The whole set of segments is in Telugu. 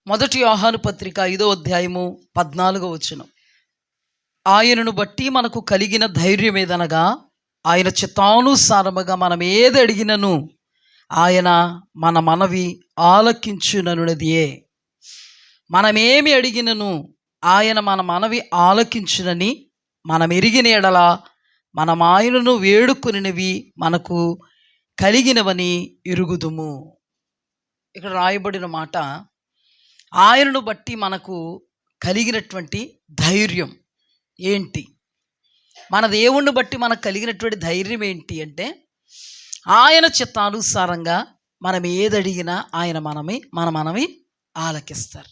మొదటి యోహాను పత్రిక 5వ అధ్యాయము 14వ వచనం. ఆయనను బట్టి మనకు కలిగిన ధైర్యం ఏదనగా, ఆయన చిత్తానుసారముగా మనం ఏది అడిగినను ఆయన మన మనవి ఆలకించుననున్నదియే. మనమేమి అడిగినను ఆయన మన మనవి ఆలకించునని మనం ఎరిగిన ఎడల మనం ఆయనను వేడుకొనినవి మనకు కలిగినవని ఎరుగుదుము. ఇక్కడ రాయబడిన మాట, ఆయనను బట్టి మనకు కలిగినటువంటి ధైర్యం ఏంటి? మన దేవుణ్ణి బట్టి మనకు కలిగినటువంటి ధైర్యం ఏంటి అంటే, ఆయన చిత్తానుసారంగా మనం ఏది అడిగినా ఆయన మన మనవి ఆలకిస్తారు.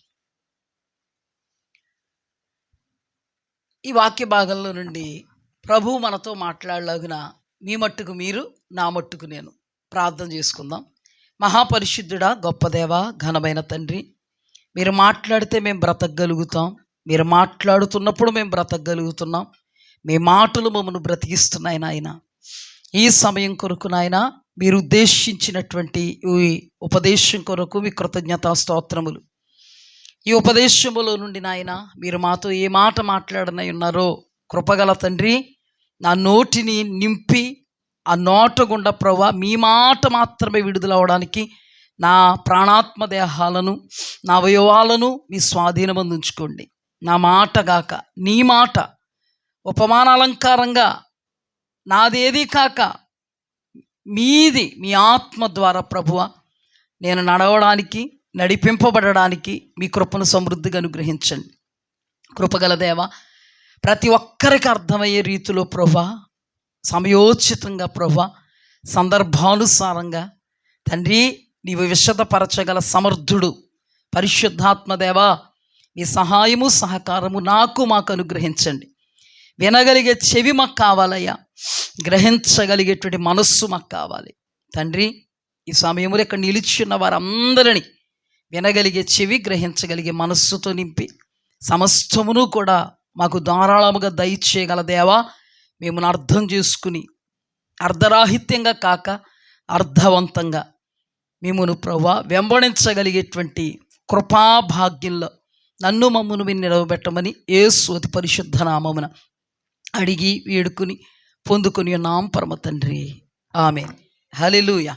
ఈ వాక్య భాగంలో నుండి ప్రభువు మనతో మాట్లాడలాగున మీ మట్టుకు మీరు, నా మట్టుకు నేను ప్రార్థన చేసుకుందాం. మహాపరిశుద్ధుడా, గొప్ప దేవా, ఘనమైన తండ్రి, మీరు మాట్లాడితే మేము బ్రతకగలుగుతాం. మీరు మాట్లాడుతున్నప్పుడు మేము బ్రతకగలుగుతున్నాం. మీ మాటలు మమ్మల్ని బ్రతికిస్తున్నాయి నాయన. ఈ సమయం కొరకు నాయన, మీరు ఉద్దేశించినటువంటి ఈ ఉపదేశం కొరకు మీ కృతజ్ఞతా స్తోత్రములు. ఈ ఉపదేశములో నుండి నాయన మీరు మాతో ఏ మాట మాట్లాడనై ఉన్నారో కృపగల తండ్రి, నా నోటిని నింపి ఆ నోట గుండా ప్రభువా మీ మాట మాత్రమే విడుదలవడానికి నా ప్రాణాత్మ దేహాలను, నా అవయవాలను మీ స్వాధీనమందు ఉంచుకోండి. నా మాట గాక నీ మాట ఉపమాన అలంకారంగా నాదేది కాక మీది, మీ ఆత్మ ద్వారా ప్రభువ నేను నడవడానికి, నడిపింపబడడానికి మీ కృపను సమృద్ధిగా అనుగ్రహించండి. కృపగల దేవ, ప్రతి ఒక్కరికి అర్థమయ్యే రీతిలో ప్రభువ, సమయోచితంగా ప్రభువ, సందర్భానుసారంగా తండ్రి నీవు విశదపరచగల సమర్థుడు. పరిశుద్ధాత్మదేవా, మీ సహాయము సహకారము మాకు అనుగ్రహించండి. వినగలిగే చెవి మాకు కావాలయ్యా, గ్రహించగలిగేటువంటి మనస్సు మాకు కావాలి తండ్రి. ఈ సమయంలో ఇక్కడ నిలిచిన్న వారందరినీ వినగలిగే చెవి, గ్రహించగలిగే మనస్సుతో నింపి సమస్తమును కూడా మాకు ధారాళముగా దయచేయగల దేవా, మిమ్మల్ని అర్థం చేసుకుని అర్ధరాహిత్యంగా కాక అర్థవంతంగా మిమ్మును ప్రభువా వెంబడించగలిగేటువంటి కృపాభాగ్యంలో నన్ను మమ్మును మీరు నిలవబెట్టమని యేసు అతి పరిశుద్ధ నామమున అడిగి వేడుకుని పొందుకుని ఉన్నాం పరమ తండ్రి, ఆమేన్. హల్లెలూయా.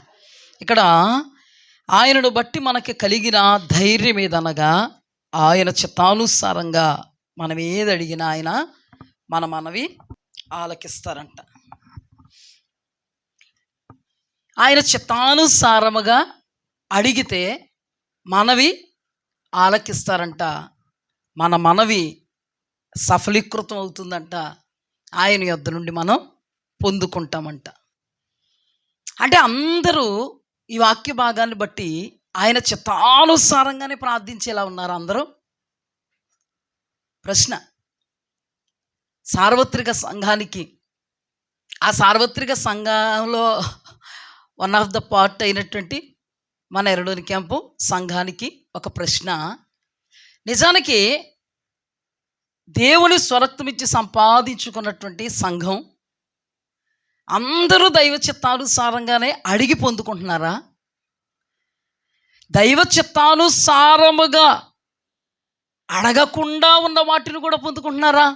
ఇక్కడ ఆయనను బట్టి మనకి కలిగిన ధైర్యం ఏదనగా, ఆయన చిత్తానుసారంగా మనం ఏది అడిగినా ఆయన మన మనవి ఆలకిస్తారంట. ఆయన చిత్తానుసారముగా అడిగితే మనవి ఆలకిస్తారంట. మన మనవి సఫలీకృతం అవుతుందంట. ఆయన యొద్ద నుండి మనం పొందుకుంటామంట. అంటే అందరూ ఈ వాక్య భాగాన్ని బట్టి ఆయన చిత్తానుసారంగానే ప్రార్థించేలా ఉన్నారు అందరూ? ప్రశ్న. సార్వత్రిక సంఘానికి, ఆ సార్వత్రిక సంఘంలో వన్ ఆఫ్ ద పార్ట్ అయినటువంటి మన ఎరడోని క్యాంపు సంఘానికి ఒక ప్రశ్న. నిజానికి దేవుని స్వరక్తమిచ్చి సంపాదించుకున్నటువంటి సంఘం అందరూ దైవ చిత్తానుసారంగానే అడిగి పొందుకుంటున్నారా? దైవ చిత్తానుసారముగా అడగకుండా ఉన్న వాటిని కూడా పొందుకుంటున్నారా?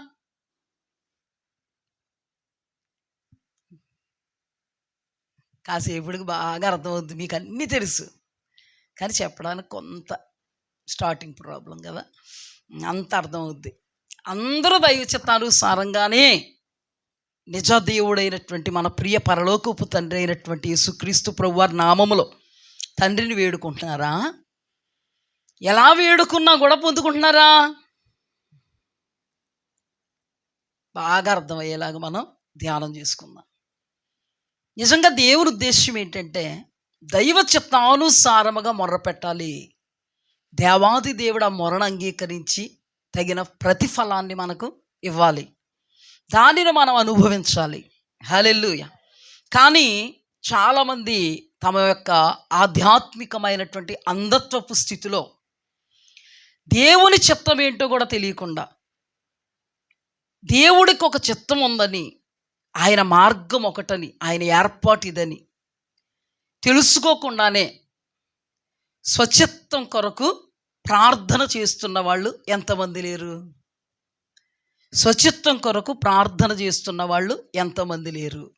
కాసేపుడికి బాగా అర్థమవుద్ది, మీకు అన్నీ తెలుసు, కానీ చెప్పడానికి కొంత స్టార్టింగ్ ప్రాబ్లం కదా, అంత అర్థమవుద్ది. అందరూ దైవ చిత్తానుసారంగానే నిజ దేవుడైనటువంటి మన ప్రియ పరలోకపు తండ్రి అయినటువంటి యేసుక్రీస్తు ప్రభువారి నామములో తండ్రిని వేడుకుంటున్నారా? ఎలా వేడుకున్నా కూడా పొందుకుంటున్నారా? బాగా అర్థమయ్యేలాగా మనం ధ్యానం చేసుకుందాం. నిజంగా దేవుని ఉద్దేశం ఏంటంటే, దైవ చిత్తానుసారముగా మొర్రపెట్టాలి. దేవాది దేవుడు ఆ మొరను అంగీకరించి తగిన ప్రతిఫలాన్ని మనకు ఇవ్వాలి. దానిని మనం అనుభవించాలి. హల్లెలూయా. కానీ చాలామంది తమ యొక్క ఆధ్యాత్మికమైనటువంటి అంధత్వపు స్థితిలో దేవుని చిత్తం ఏంటో కూడా తెలియకుండా, దేవుడికి ఒక చిత్తం ఉందని, ఆయన మార్గం ఒకటని, ఆయన ఏర్పాటు ఇదని తెలుసుకోకుండానే స్వచ్ఛత్వం కొరకు ప్రార్థన చేస్తున్న వాళ్ళు ఎంతమంది లేరు? స్వచ్ఛత్వం కొరకు ప్రార్థన చేస్తున్న వాళ్ళు ఎంతమంది లేరు?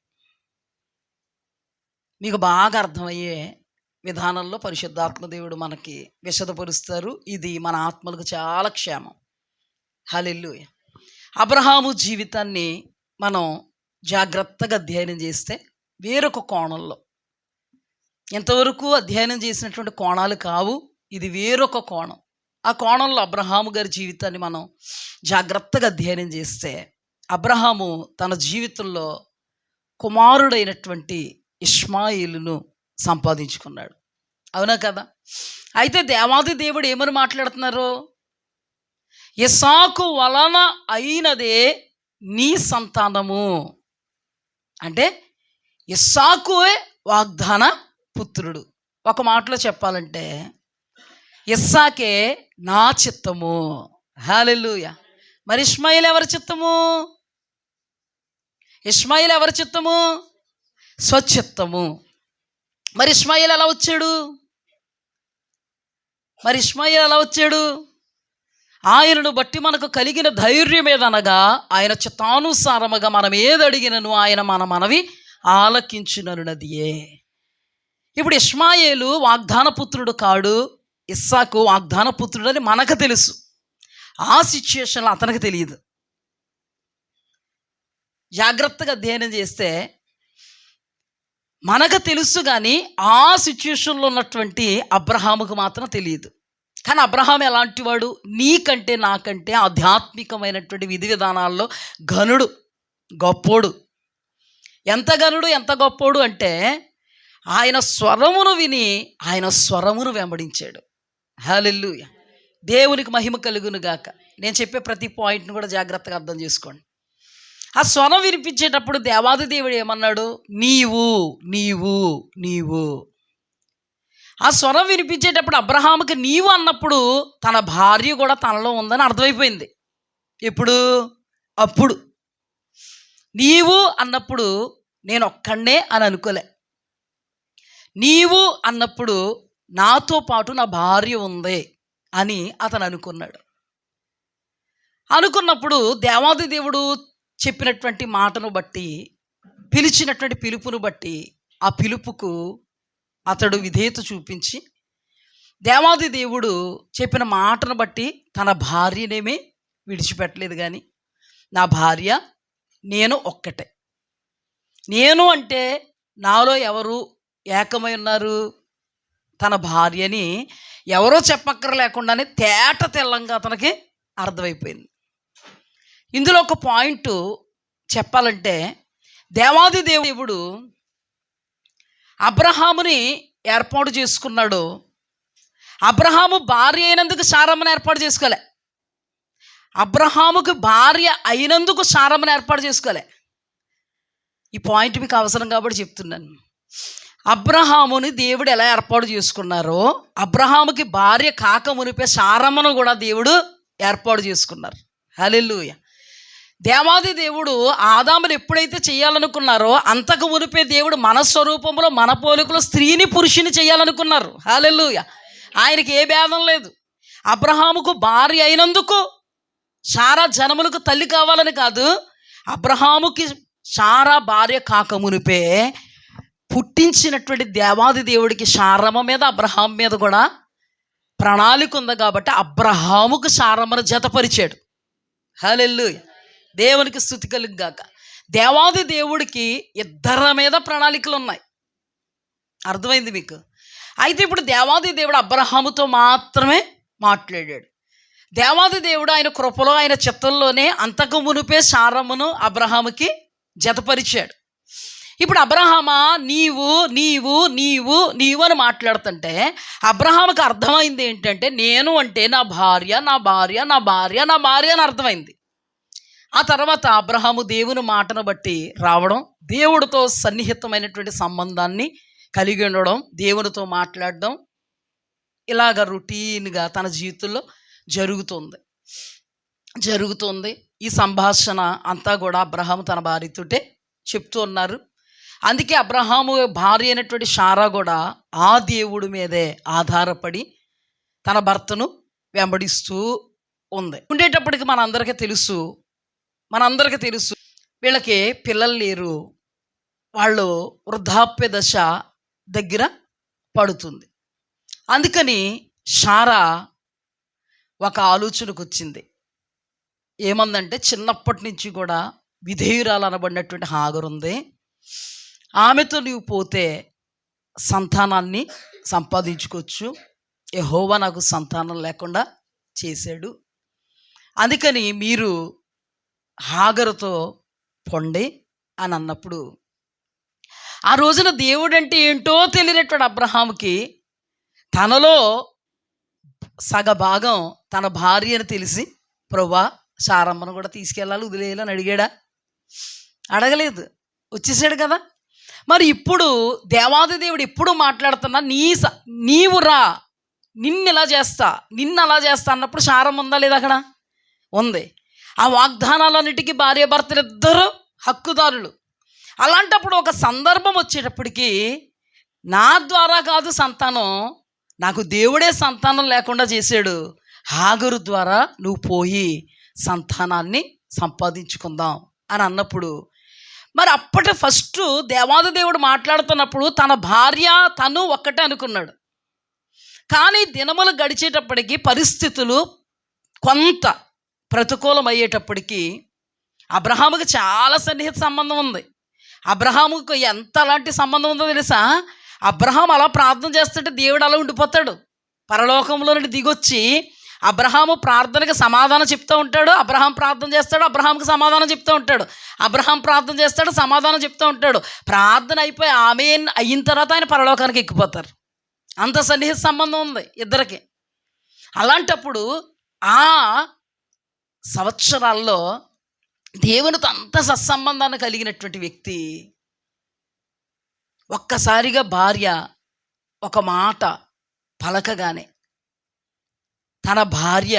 మీకు బాగా అర్థమయ్యే విధానంలో పరిశుద్ధాత్మ దేవుడు మనకి విశదపరుస్తారు. ఇది మన ఆత్మలకు చాలా క్షేమం. హల్లెలూయా. అబ్రహాము జీవితాన్ని మనం జాగ్రత్తగా అధ్యయనం చేస్తే వేరొక కోణంలో, ఇంతవరకు అధ్యయనం చేసినటువంటి కోణాలు కావు, ఇది వేరొక కోణం. ఆ కోణంలో అబ్రహాము గారి జీవితాన్ని మనం జాగ్రత్తగా అధ్యయనం చేస్తే, అబ్రహాము తన జీవితంలో కుమారుడైనటువంటి ఇష్మాయిలును సంపాదించుకున్నాడు. అవునా కదా? అయితే దేవాది దేవుడు ఏమని మాట్లాడుతున్నారు? ఇస్సాకు వలన అయినదే నీ సంతానము అంటే ఇస్సాకుయే వాగ్దాన పుత్రుడు. ఒక మాటలో చెప్పాలంటే ఇస్సాకే నా చిత్తము. హల్లెలూయా. మరి ఇష్మాయిల్ ఎవరి చిత్తము? ఇష్మాయిల్ ఎవరి చిత్తము? స్వచిత్తము. మరి ఇష్మాయిల్ ఎలా వచ్చాడు? ఆయనను బట్టి మనకు కలిగిన ధైర్యం ఏదనగా ఆయన చిత్తానుసారముగా మనం ఏది అడిగినను ఆయన మన మనవి ఆలకించుననున్నదియే. ఇప్పుడు ఇష్మాయేలు వాగ్దాన పుత్రుడు కాడు, ఇస్సాకు వాగ్దాన పుత్రుడు అని మనకు తెలుసు. ఆ సిచ్యుయేషన్లో అతనికి తెలియదు. జాగ్రత్తగా అధ్యయనం చేస్తే మనకు తెలుసు, కానీ ఆ సిచ్యుయేషన్లో ఉన్నటువంటి అబ్రహాముకు మాత్రం తెలియదు. కానీ అబ్రహాం ఎలాంటి వాడు? నీకంటే నాకంటే ఆధ్యాత్మికమైనటువంటి విధి విధానాల్లో ఘనుడు, గొప్పోడు. ఎంత ఘనుడు, ఎంత గొప్పోడు అంటే ఆయన స్వరమును విని ఆయన స్వరమును వెంబడించాడు. హల్లెలూయా. దేవునికి మహిమ కలుగును గాక. నేను చెప్పే ప్రతి పాయింట్ను కూడా జాగ్రత్తగా అర్థం చేసుకోండి. ఆ స్వరం వినిపించేటప్పుడు దేవాది దేవుడు ఏమన్నాడు? నీవు నీవు నీవు. ఆ స్వరం వినిపించేటప్పుడు అబ్రహాముకి నీవు అన్నప్పుడు తన భార్య కూడా తనలో ఉందని అర్థమైపోయింది. ఇప్పుడు అప్పుడు నీవు అన్నప్పుడు నేను ఒక్కడే అని అనుకోలే. నీవు అన్నప్పుడు నాతో పాటు నా భార్య ఉంది అని అతను అనుకున్నాడు. అనుకున్నప్పుడు దేవాది దేవుడు చెప్పినటువంటి మాటను బట్టి, పిలిచినటువంటి పిలుపును బట్టి, ఆ పిలుపుకు అతడు విధేయత చూపించి దేవాది దేవుడు చెప్పిన మాటను బట్టి తన భార్యనేమీ విడిచిపెట్టలేదు. కానీ నా భార్య నేను ఒక్కటే. నేను అంటే నాలో ఎవరు ఏకమై ఉన్నారు? తన భార్యని ఎవరో చెప్పక్కర్లేకుండానే తేట తెల్లంగా అతనికి అర్థమైపోయింది. ఇందులో ఒక పాయింట్ చెప్పాలంటే, దేవాది దేవుడు అబ్రహాముని ఏర్పాటు చేసుకున్నాడు. అబ్రహాము భార్య అయినందుకు శారమ్మను ఏర్పాటు చేసుకోలే. అబ్రహాముకు భార్య అయినందుకు శారమ్మను ఏర్పాటు చేసుకోలే. ఈ పాయింట్ మీకు అవసరం కాబట్టి చెప్తున్నాను. అబ్రహాముని దేవుడు ఎలా ఏర్పాటు చేసుకున్నారో, అబ్రహాముకి భార్య కాక మునిపే శారమ్మను కూడా దేవుడు ఏర్పాటు చేసుకున్నారు. హల్లెలూయా. దేవాది దేవుడు ఆదామును ఎప్పుడైతే చేయాలనుకున్నారో అంతకు మునిపే దేవుడు మన స్వరూపంలో మన పోలికలో స్త్రీని పురుషుని చేయాలనుకున్నారు. హల్లెలూయా. ఆయనకి ఏ భేదం లేదు. అబ్రహాముకు భార్య అయినందుకు శారా జనములకు తల్లి కావాలని కాదు, అబ్రహాముకి శారా భార్య కాక మునిపే పుట్టించినటువంటి దేవాది దేవుడికి శారమ్మ మీద అబ్రహాం మీద కూడా ప్రణాళిక ఉంది కాబట్టి అబ్రహాముకు శారమ్మను జతపరిచాడు. హల్లెలూయా. దేవునికి స్తుతి కలుగుగాక. దేవాది దేవుడికి ఇద్దరి మీద ప్రణాళికలు ఉన్నాయి. అర్థమైంది మీకు? అయితే ఇప్పుడు దేవాది దేవుడు అబ్రహాముతో మాత్రమే మాట్లాడాడు. దేవాది దేవుడు ఆయన కృపలో ఆయన చిత్తంలోనే అంతకు మునిపే శారమ్మను అబ్రహాముకి జతపరిచాడు. ఇప్పుడు అబ్రహామా నీవు నీవు నీవు నీవు అని మాట్లాడుతుంటే అబ్రహాముకి అర్థమైంది ఏంటంటే, నేను అంటే నా భార్య నా భార్య నా భార్య నా భార్య అని అర్థమైంది. ఆ తర్వాత అబ్రహాము దేవుని మాటను బట్టి రావడం, దేవుడితో సన్నిహితమైనటువంటి సంబంధాన్ని కలిగి ఉండడం, దేవునితో మాట్లాడడం, ఇలాగ రొటీన్గా తన జీవితంలో జరుగుతుంది. ఈ సంభాషణ అంతా కూడా అబ్రహాము తన భార్యతోటే చెప్తూ ఉన్నారు. అందుకే అబ్రహాము భార్య అయినటువంటి శారా కూడా ఆ దేవుడి మీదే ఆధారపడి తన భర్తను వెంబడిస్తూ ఉంది. ఉండేటప్పటికి మనందరికీ తెలుసు వీళ్ళకి పిల్లలు లేరు, వాళ్ళు వృద్ధాప్య దశ దగ్గర పడుతుంది. అందుకని శారా ఒక ఆలోచనకు వచ్చింది. ఏమందంటే, చిన్నప్పటి నుంచి కూడా విధేయురాలు అనబడినటువంటి హాగరు ఉంది, ఆమెతో నీవు పోతే సంతానాన్ని సంపాదించుకోవచ్చు. యెహోవా నాకు సంతానం లేకుండా చేశాడు, అందుకని మీరు హాగరుతో పొండి అని అన్నప్పుడు, ఆ రోజున దేవుడు అంటే ఏంటో తెలియనటువంటి అబ్రహాముకి తనలో సగభాగం తన భార్య అని తెలిసి, ప్రభువా శారమ్మను కూడా తీసుకెళ్ళాలి, వదిలేయాలని అడిగాడా? అడగలేదు, వచ్చేసాడు కదా. మరి ఇప్పుడు దేవాది దేవుడు ఎప్పుడు మాట్లాడుతున్నా, నీవు రా, నిన్ను అలా చేస్తా అన్నప్పుడు శారమ్మ ఉందా లేదా? అక్కడ ఉంది. ఆ వాగ్దానాలన్నిటికీ భార్యాభర్తలు ఇద్దరు హక్కుదారులు. అలాంటప్పుడు ఒక సందర్భం వచ్చేటప్పటికి, నా ద్వారా కాదు సంతానం, నాకు దేవుడే సంతానం లేకుండా చేశాడు, హాగరు ద్వారా నువ్వు పోయి సంతానాన్ని సంపాదించుకుందాం అని అన్నప్పుడు, మరి అప్పటి ఫస్ట్ దేవాది దేవుడు మాట్లాడుతున్నప్పుడు తన భార్య తను ఒక్కటే అనుకున్నాడు. కానీ దినములు గడిచేటప్పటికి పరిస్థితులు కొంత ప్రతికూలమయ్యేటప్పటికీ అబ్రహాముకి చాలా సన్నిహిత సంబంధం ఉంది. అబ్రహాముకు ఎంత అలాంటి సంబంధం ఉందో తెలుసా? అబ్రహాం అలా ప్రార్థన చేస్తుంటే దేవుడు అలా ఉండిపోతాడు. పరలోకంలో నుండి దిగొచ్చి అబ్రహాము ప్రార్థనకి సమాధానం చెప్తూ ఉంటాడు, అబ్రహాం ప్రార్థన చేస్తాడు, అబ్రహాంకి సమాధానం చెప్తూ ఉంటాడు, అబ్రహాం ప్రార్థన చేస్తాడు, సమాధానం చెప్తూ ఉంటాడు. ప్రార్థన అయిపోయి ఆమె అయిన తర్వాత ఆయన పరలోకానికి ఎక్కిపోతారు. అంత సన్నిహిత సంబంధం ఉంది ఇద్దరికి. అలాంటప్పుడు ఆ సంవత్సరాల్లో దేవునితో అంత సత్సంబంధాన్ని కలిగినటువంటి వ్యక్తి ఒక్కసారిగా భార్య ఒక మాట పలకగానే తన భార్య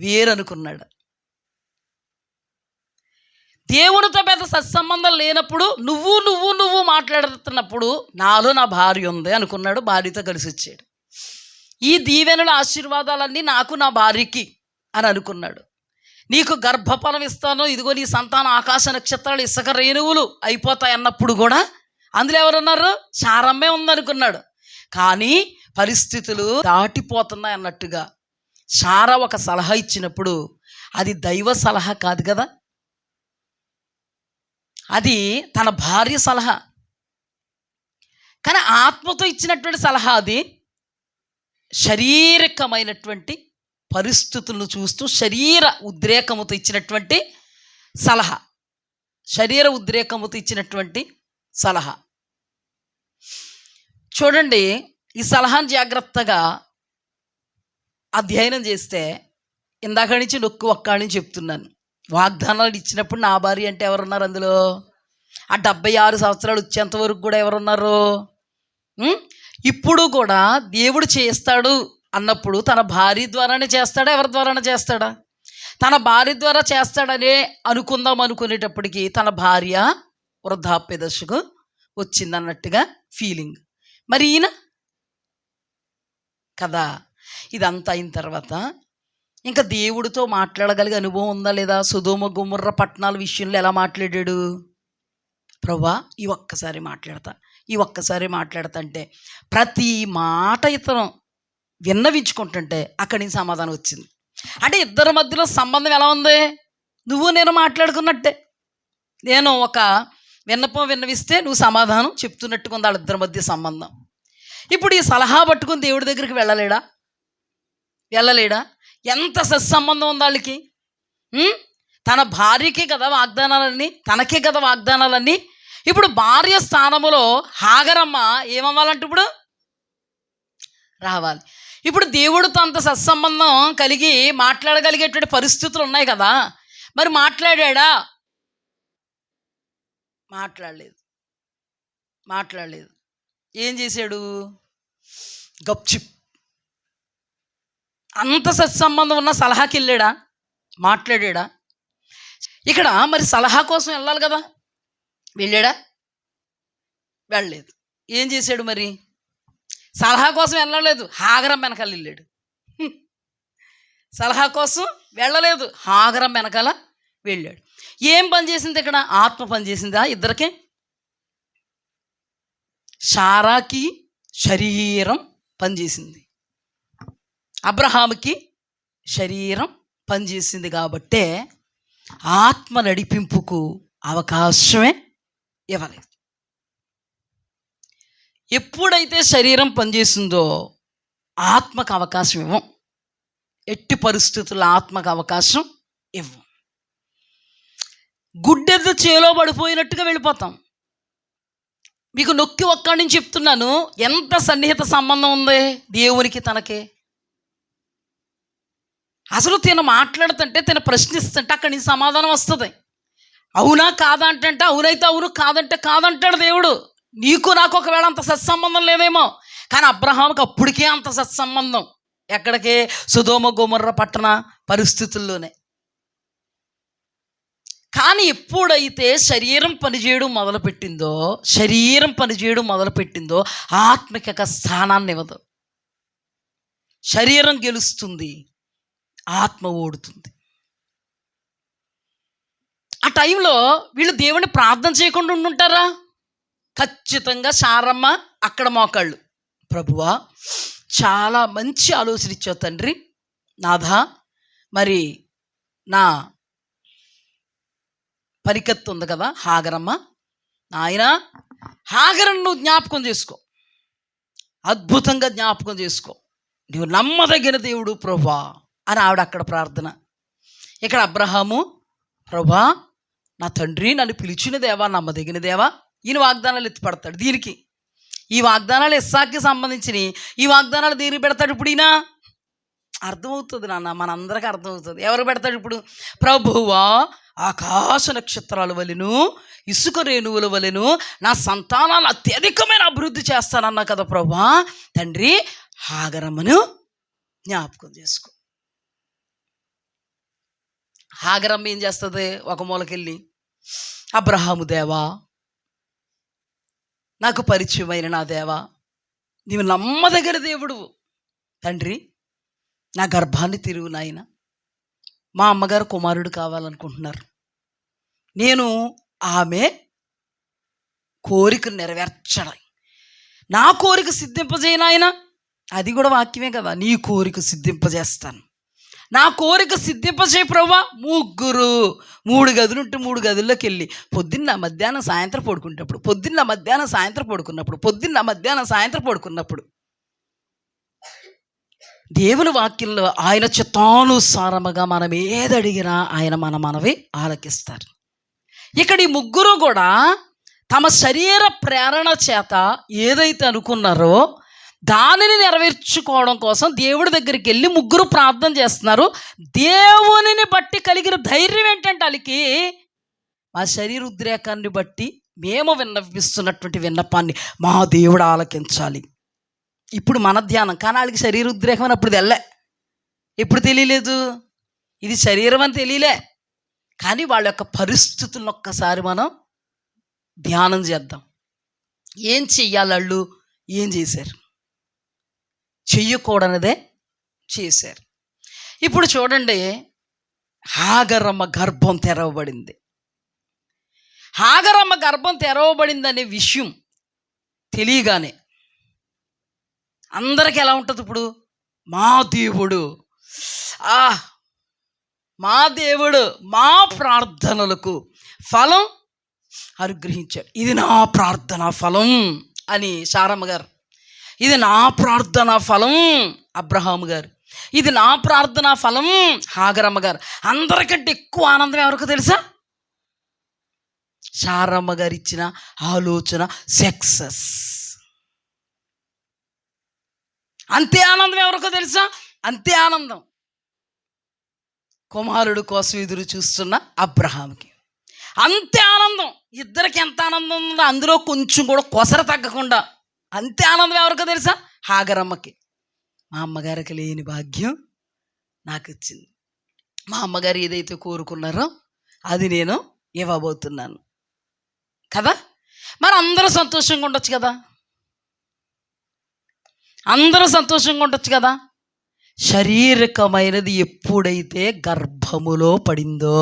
వేరనుకున్నాడు. దేవునితో పెద్ద సత్సంబంధం లేనప్పుడు నువ్వు మాట్లాడుతున్నప్పుడు నాలో నా భార్య ఉంది అనుకున్నాడు. భార్యతో కలిసి వచ్చాడు. ఈ దీవెనల ఆశీర్వాదాలన్నీ నాకు నా భార్యకి అని అనుకున్నాడు. నీకు గర్భఫలం ఇస్తాను, ఇదిగో నీ సంతానం ఆకాశ నక్షత్రాలు ఇసుక రేణువులు అయిపోతాయి అన్నప్పుడు కూడా అందులో ఎవరున్నారు? శారమ్మే ఉందనుకున్నాడు. కానీ పరిస్థితులు దాటిపోతున్నాయి అన్నట్టుగా శారా ఒక సలహా ఇచ్చినప్పుడు అది దైవ సలహా కాదు కదా, అది తన భార్య సలహా. కానీ ఆత్మతో ఇచ్చినటువంటి సలహా అది శారీరకమైనటువంటి పరిస్థితులను చూస్తూ శరీర ఉద్రేకముతో ఇచ్చినటువంటి సలహా, శరీర ఉద్రేకముతో ఇచ్చినటువంటి సలహా. చూడండి, ఈ సలహాను జాగ్రత్తగా అధ్యయనం చేస్తే ఇందాక నుంచి ఒక్కడిని చెప్తున్నాను. వాగ్దానాలు ఇచ్చినప్పుడు నా భార్య అంటే ఎవరున్నారు అందులో? ఆ 76 సంవత్సరాలు వచ్చేంత వరకు కూడా ఎవరున్నారు? ఇప్పుడు కూడా దేవుడు చేస్తాడు అన్నప్పుడు తన భార్య ద్వారానే చేస్తాడా, ఎవరి ద్వారానే చేస్తాడా? తన భార్య ద్వారా చేస్తాడనే అనుకుందాం అనుకునేటప్పటికీ తన భార్య వృద్ధాప్య దశకు వచ్చిందన్నట్టుగా ఫీలింగ్. మరి ఈయన కదా. ఇదంతా అయిన తర్వాత ఇంకా దేవుడితో మాట్లాడగలిగే అనుభవం ఉందా లేదా? సొదొమ గొమొర్రా పట్టణాల విషయంలో ఎలా మాట్లాడాడు? ప్రభువా ఈ ఒక్కసారి మాట్లాడతా అంటే ప్రతి మాట ఇతను విన్నవించుకుంటుంటే అక్కడి నుంచి సమాధానం వచ్చింది. అంటే ఇద్దరి మధ్యలో సంబంధం ఎలా ఉంది? నువ్వు నేను మాట్లాడుకున్నట్టే. నేను ఒక విన్నపం విన్నవిస్తే నువ్వు సమాధానం చెప్తున్నట్టుగా ఉంది వాళ్ళిద్దరి మధ్య సంబంధం. ఇప్పుడు ఈ సలహా పట్టుకుని దేవుడి దగ్గరికి వెళ్ళలేడా? ఎంత సత్సంబంధం ఉంది వాళ్ళకి. తన భార్యకే కదా వాగ్దానాలన్నీ, తనకే కదా వాగ్దానాలన్నీ. ఇప్పుడు భార్య స్థానములో హాగరమ్మ ఏమవ్వాలంటే ఇప్పుడు రావాలి. ఇప్పుడు దేవుడితో అంత సత్సంబంధం కలిగి మాట్లాడగలిగేటువంటి పరిస్థితులు ఉన్నాయి కదా. మరి మాట్లాడా? మాట్లాడలేదు. ఏం చేశాడు? గప్చిప్. అంత సత్సంబంధం ఉన్న సలహాకి మాట్లాడా? ఇక్కడ మరి సలహా కోసం వెళ్ళాలి కదా. వెళ్ళాడా? వెళ్ళలేదు. ఏం చేశాడు మరి? సలహా కోసం వెళ్ళలేదు, హాగరం వెనకాల వెళ్ళాడు. సలహా కోసం వెళ్ళలేదు, హాగరం వెనకాల వెళ్ళాడు. ఏం పని చేసింది ఇక్కడ? ఆత్మ పని చేసిందా ఇద్దరికి? శారాకి శరీరం పనిచేసింది, అబ్రహాముకి శరీరం పనిచేసింది. కాబట్టే ఆత్మ నడిపింపుకు అవకాశమే ఇవ్వలేదు. ఎప్పుడైతే శరీరం పనిచేసిందో ఆత్మకు అవకాశం ఇవ్వం. ఎట్టి పరిస్థితుల్లో ఆత్మకు అవకాశం ఇవ్వం. గుడ్డెద్దు చేలో పడిపోయినట్టుగా వెళ్ళిపోతాం. మీకు నొక్కి ఒక్కడి నుంచి చెప్తున్నాను, ఎంత సన్నిహిత సంబంధం ఉంది దేవునికి తనకే. అసలు తిన మాట్లాడుతుంటే, తిన ప్రశ్నిస్తుంటే అక్కడి నుంచి సమాధానం వస్తుంది. అవునా కాదా అంటే అవునైతే అవును, కాదంటే కాదంటాడు దేవుడు. నీకు నాకు ఒకవేళ అంత సత్సంబంధం లేదేమో, కానీ అబ్రహాముకి అప్పటికే అంత సత్సంబంధం. ఎక్కడికే? సొదొమ గొమొర్రా పట్టణ పరిస్థితుల్లోనే. కానీ ఎప్పుడైతే శరీరం పనిచేయడం మొదలుపెట్టిందో ఆత్మిక స్థానాన్ని ఇవ్వదు. శరీరం గెలుస్తుంది, ఆత్మ ఓడుతుంది. ఆ టైంలో వీళ్ళు దేవుని ప్రార్థన చేయకుండా ఉండుంటారా? ఖచ్చితంగా శారమ్మ అక్కడ మోకాళ్ళు, ప్రభువా చాలా మంచి ఆలోచన ఇచ్చావు తండ్రి, నాథా మరి నా పరికత్తు ఉంది కదా హాగరమ్మ, నాయన హాగరను నువ్వు జ్ఞాపకం చేసుకో, అద్భుతంగా జ్ఞాపకం చేసుకో, నువ్వు నమ్మదగిన దేవుడు ప్రభువా అని ఆవిడ అక్కడ ప్రార్థన. ఇక్కడ అబ్రహాము, ప్రభువా నా తండ్రి నన్ను పిలిచిన దేవా, నమ్మదగిన దేవా. ఈయన వాగ్దానాలు ఎత్తిపడతాడు. దీనికి ఈ వాగ్దానాలు ఇస్సాకుకి సంబంధించినవి, ఈ వాగ్దానాలు దీనికి పెడతాడు. ఇప్పుడు ఈయన అర్థమవుతుంది నాన్న, మనందరికీ అర్థమవుతుంది. ఎవరు పెడతాడు ఇప్పుడు? ప్రభువా ఆకాశ నక్షత్రాల వలెను ఇసుక రేణువుల వలెను నా సంతానాన్ని అత్యధికమైన అభివృద్ధి చేస్తానన్నా కదా ప్రభువా, తండ్రి హాగరమ్మను జ్ఞాపకం చేసుకో. హాగరమ్మ ఏం చేస్తుంది? ఒక మూలకెళ్ళి, అబ్రహాము దేవా, నాకు పరిచయమైన నా దేవా, నీవు నమ్మదగిన దేవుడు తండ్రి, నా గర్భాన్ని తిరుగు నాయన. మా అమ్మగారు కుమారుడు కావాలనుకుంటున్నారు, నేను ఆమె కోరిక నెరవేర్చడం, నా కోరిక సిద్ధింపజేయను ఆయన. అది కూడా వాక్యమే కదా, నీ కోరిక సిద్ధింపజేస్తాను, నా కోరిక సిద్ధింపజేయ ప్రభువా. 3 గదులు ఉంటే 3 గదుల్లోకి వెళ్ళి పొద్దున్న మధ్యాహ్నం సాయంత్రం పడుకున్నప్పుడు, దేవుని వాక్యంలో ఆయన చిత్తానుసారముగా మనం ఏది అడిగినా ఆయన మన మనవి ఆలకిస్తారు. ఇక్కడ ఈ 3 కూడా తమ శరీర ప్రేరణ చేత ఏదైతే అనుకున్నారో దానిని నెరవేర్చుకోవడం కోసం దేవుడి దగ్గరికి వెళ్ళి 3 ప్రార్థన చేస్తున్నారు. దేవునిని బట్టి కలిగిన ధైర్యం ఏంటంటే వాళ్ళకి, మా శరీర ఉద్రేకాన్ని బట్టి మేము విన్నపిస్తున్నటువంటి విన్నపాన్ని మా దేవుడు ఆలకించాలి. ఇప్పుడు మన ధ్యానం, కానీ వాళ్ళకి శరీర ఉద్రేకం అని అప్పుడు తెల్లే, ఎప్పుడు తెలియలేదు, ఇది శరీరం అని తెలియలే. కానీ వాళ్ళ యొక్క పరిస్థితులను ఒక్కసారి మనం ధ్యానం చేద్దాం. ఏం చెయ్యాలి వాళ్ళు, ఏం చేశారు? చెయ్యకూడనిదే చేశారు. ఇప్పుడు చూడండి, హాగరమ్మ గర్భం తెరవబడింది. హాగరమ్మ గర్భం తెరవబడిందనే విషయం తెలియగానే అందరికి ఎలా ఉంటుంది? ఇప్పుడు మా దేవుడు మా ప్రార్థనలకు ఫలం అనుగ్రహించాడు, ఇది నా ప్రార్థన ఫలం అని శారమ్మ గారు, ఇది నా ప్రార్థన ఫలం అబ్రహాము గారు, ఇది నా ప్రార్థన ఫలం హాగరమ్మ గారు. అందరికంటే ఎక్కువ ఆనందం ఎవరికో తెలుసా? శారమ్మ గారు ఇచ్చిన ఆలోచన సక్సెస్. అంతే ఆనందం ఎవరికో తెలుసా? అంతే ఆనందం కుమారుడు కోసం ఎదురు చూస్తున్న అబ్రహాముకి, అంతే ఆనందం. ఇద్దరికి ఎంత ఆనందం ఉందో అందులో కొంచెం కూడా కొసర తగ్గకుండా అంతే ఆనందం ఎవరికో తెలుసా? హాగరమ్మకి. మా అమ్మగారికి లేని భాగ్యం నాకు వచ్చింది. మా అమ్మగారు ఏదైతే కోరుకున్నారో అది నేను ఇవ్వబోతున్నాను. కదా. మరి అందరూ సంతోషంగా ఉండొచ్చు కదా, అందరూ సంతోషంగా ఉండొచ్చు కదా. శారీరకమైనది ఎప్పుడైతే గర్భములో పడిందో,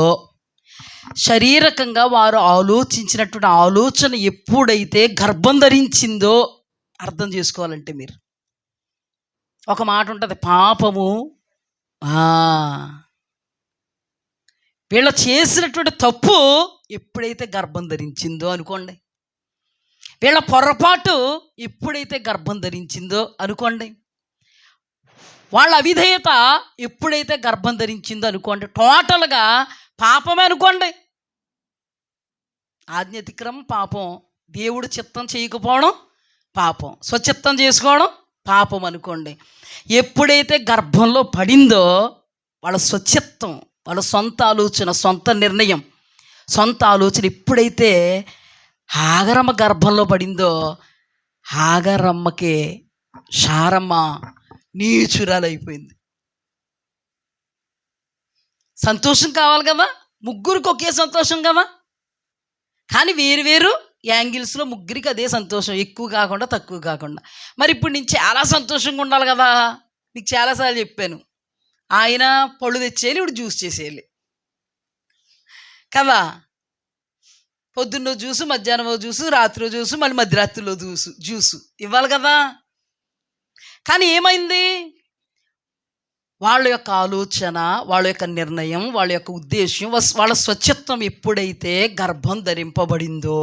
శారీరకంగా వారు ఆలోచించినటువంటి ఆలోచన ఎప్పుడైతే గర్భం ధరించిందో, అర్థం చేసుకోవాలంటే మీరు ఒక మాట ఉంటుంది, పాపము వీళ్ళ చేసినటువంటి తప్పు ఎప్పుడైతే గర్భం ధరించిందో అనుకోండి, వీళ్ళ పొరపాటు ఎప్పుడైతే గర్భం ధరించిందో అనుకోండి, వాళ్ళ అవిధేయత ఎప్పుడైతే గర్భం ధరించిందో అనుకోండి, టోటల్గా పాపమే అనుకోండి. ఆజ్ఞాతిక్రమం పాపం, దేవుడు చిత్తం చేయకపోవడం పాపం, స్వచిత్తం చేసుకోవడం పాపం అనుకోండి. ఎప్పుడైతే గర్భంలో పడిందో వాళ్ళ స్వచిత్తం, వాళ్ళ సొంత ఆలోచన, సొంత నిర్ణయం, సొంత ఆలోచన ఎప్పుడైతే హాగరమ్మ గర్భంలో పడిందో, హాగరమ్మకి శారమ్మ నీచురాలైపోయింది. సంతోషం కావాలి కదా, ముగ్గురికి ఒకే సంతోషం కదా, కానీ వేరు వేరు యాంగిల్స్లో ముగ్గురికి అదే సంతోషం, ఎక్కువ కాకుండా తక్కువ కాకుండా. మరి ఇప్పుడు నేను చాలా సంతోషంగా ఉండాలి కదా, మీకు చాలాసార్లు చెప్పాను, ఆయన పళ్ళు తెచ్చేయాలి, ఇప్పుడు జ్యూస్ చేసేయాలి కదా. పొద్దున్న జ్యూసు, మధ్యాహ్నం జ్యూసు, రాత్రి జ్యూసు, మళ్ళీ మధ్యరాత్రిలో జ్యూసు ఇవ్వాలి కదా. కానీ ఏమైంది, వాళ్ళ యొక్క ఆలోచన, వాళ్ళ యొక్క నిర్ణయం, వాళ్ళ యొక్క ఉద్దేశం, వాళ్ళ స్వచ్ఛత్వం ఎప్పుడైతే గర్భం ధరింపబడిందో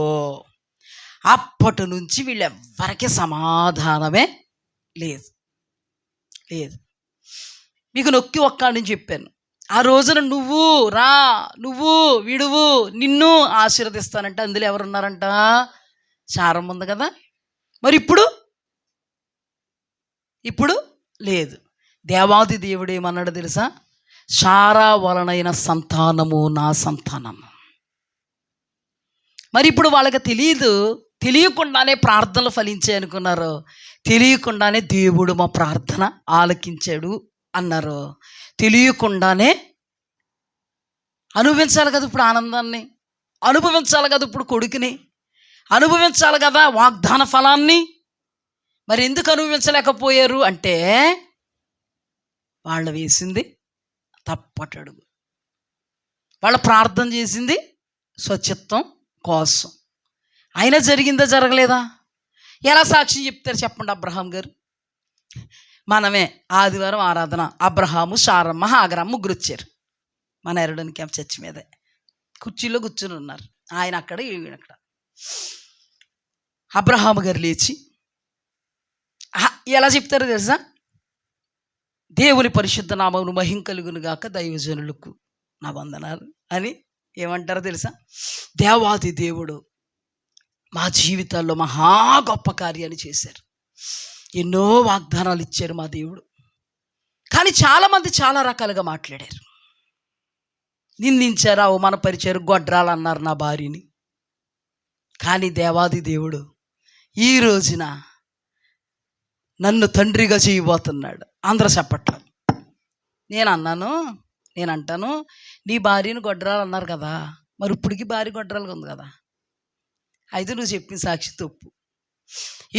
అప్పటి నుంచి వీళ్ళెవ్వరికీ సమాధానమే లేదు. మీకు నొక్కి ఒక్కడి నుంచి చెప్పాను, ఆ రోజున నువ్వు రా, నువ్వు విడువు, నిన్ను ఆశీర్వదిస్తానంటే అందులో ఎవరున్నారంట, శారమ్మ ఉంది కదా. మరి ఇప్పుడు లేదు. దేవాది దేవుడు ఏమన్నాడు తెలుసా, శారా వలనైన సంతానము నా సంతానము. మరి ఇప్పుడు వాళ్ళకి తెలియకుండానే ప్రార్థనలు ఫలించాయి అనుకున్నారు, తెలియకుండానే దేవుడు మా ప్రార్థన ఆలకించాడు అన్నారు. తెలియకుండానే అనుభవించాలి కదా ఇప్పుడు ఆనందాన్ని, అనుభవించాలి కదా ఇప్పుడు కొడుకుని, అనుభవించాలి కదా వాగ్దాన ఫలాన్ని. మరి ఎందుకు అనుభవించలేకపోయారు అంటే వాళ్ళు వేసింది తప్పటడుగు, వాళ్ళ ప్రార్థన చేసింది స్వచ్ఛత్వం కోసం. అయినా జరిగిందా జరగలేదా? ఎలా సాక్ష్యం చెప్తారు చెప్పండి అబ్రహాం గారు? మనమే ఆదివారం ఆరాధన, అబ్రహాము, శారమ్మ, హాగరమ్మ ముగ్గురు వచ్చారు మన ఎరడని క్యాంప్ చర్చి మీదే కుర్చీలో కూర్చుని ఉన్నారు. ఆయన అక్కడ, ఈయనక్కడ. అబ్రహాము గారు లేచి ఎలా చెప్తారో తెలుసా, దేవుని పరిశుద్ధ నామమును మహిమ కలుగును గాక దైవజనులకు నా వందనాలు అని ఏమంటారో తెలుసా, దేవాది దేవుడు మా జీవితాల్లో మహా గొప్ప కార్యాన్ని చేశారు, ఎన్నో వాగ్దానాలు ఇచ్చారు మా దేవుడు. కానీ చాలామంది చాలా రకాలుగా మాట్లాడారు, నిందించారు, అవమానపరిచారు, గొడ్రాలు అన్నారు నా భార్యని. కానీ దేవాది దేవుడు ఈ రోజున నన్ను తండ్రిగా చేయబోతున్నాడు. అందరూ చెప్పట్లేదు. నేను అంటాను నీ భార్యను గొడ్రాలు అన్నారు కదా, మరి ఇప్పటికి భార్య గొడ్రాలుగా ఉంది కదా, అయితే నువ్వు చెప్పిన సాక్షి తప్పు.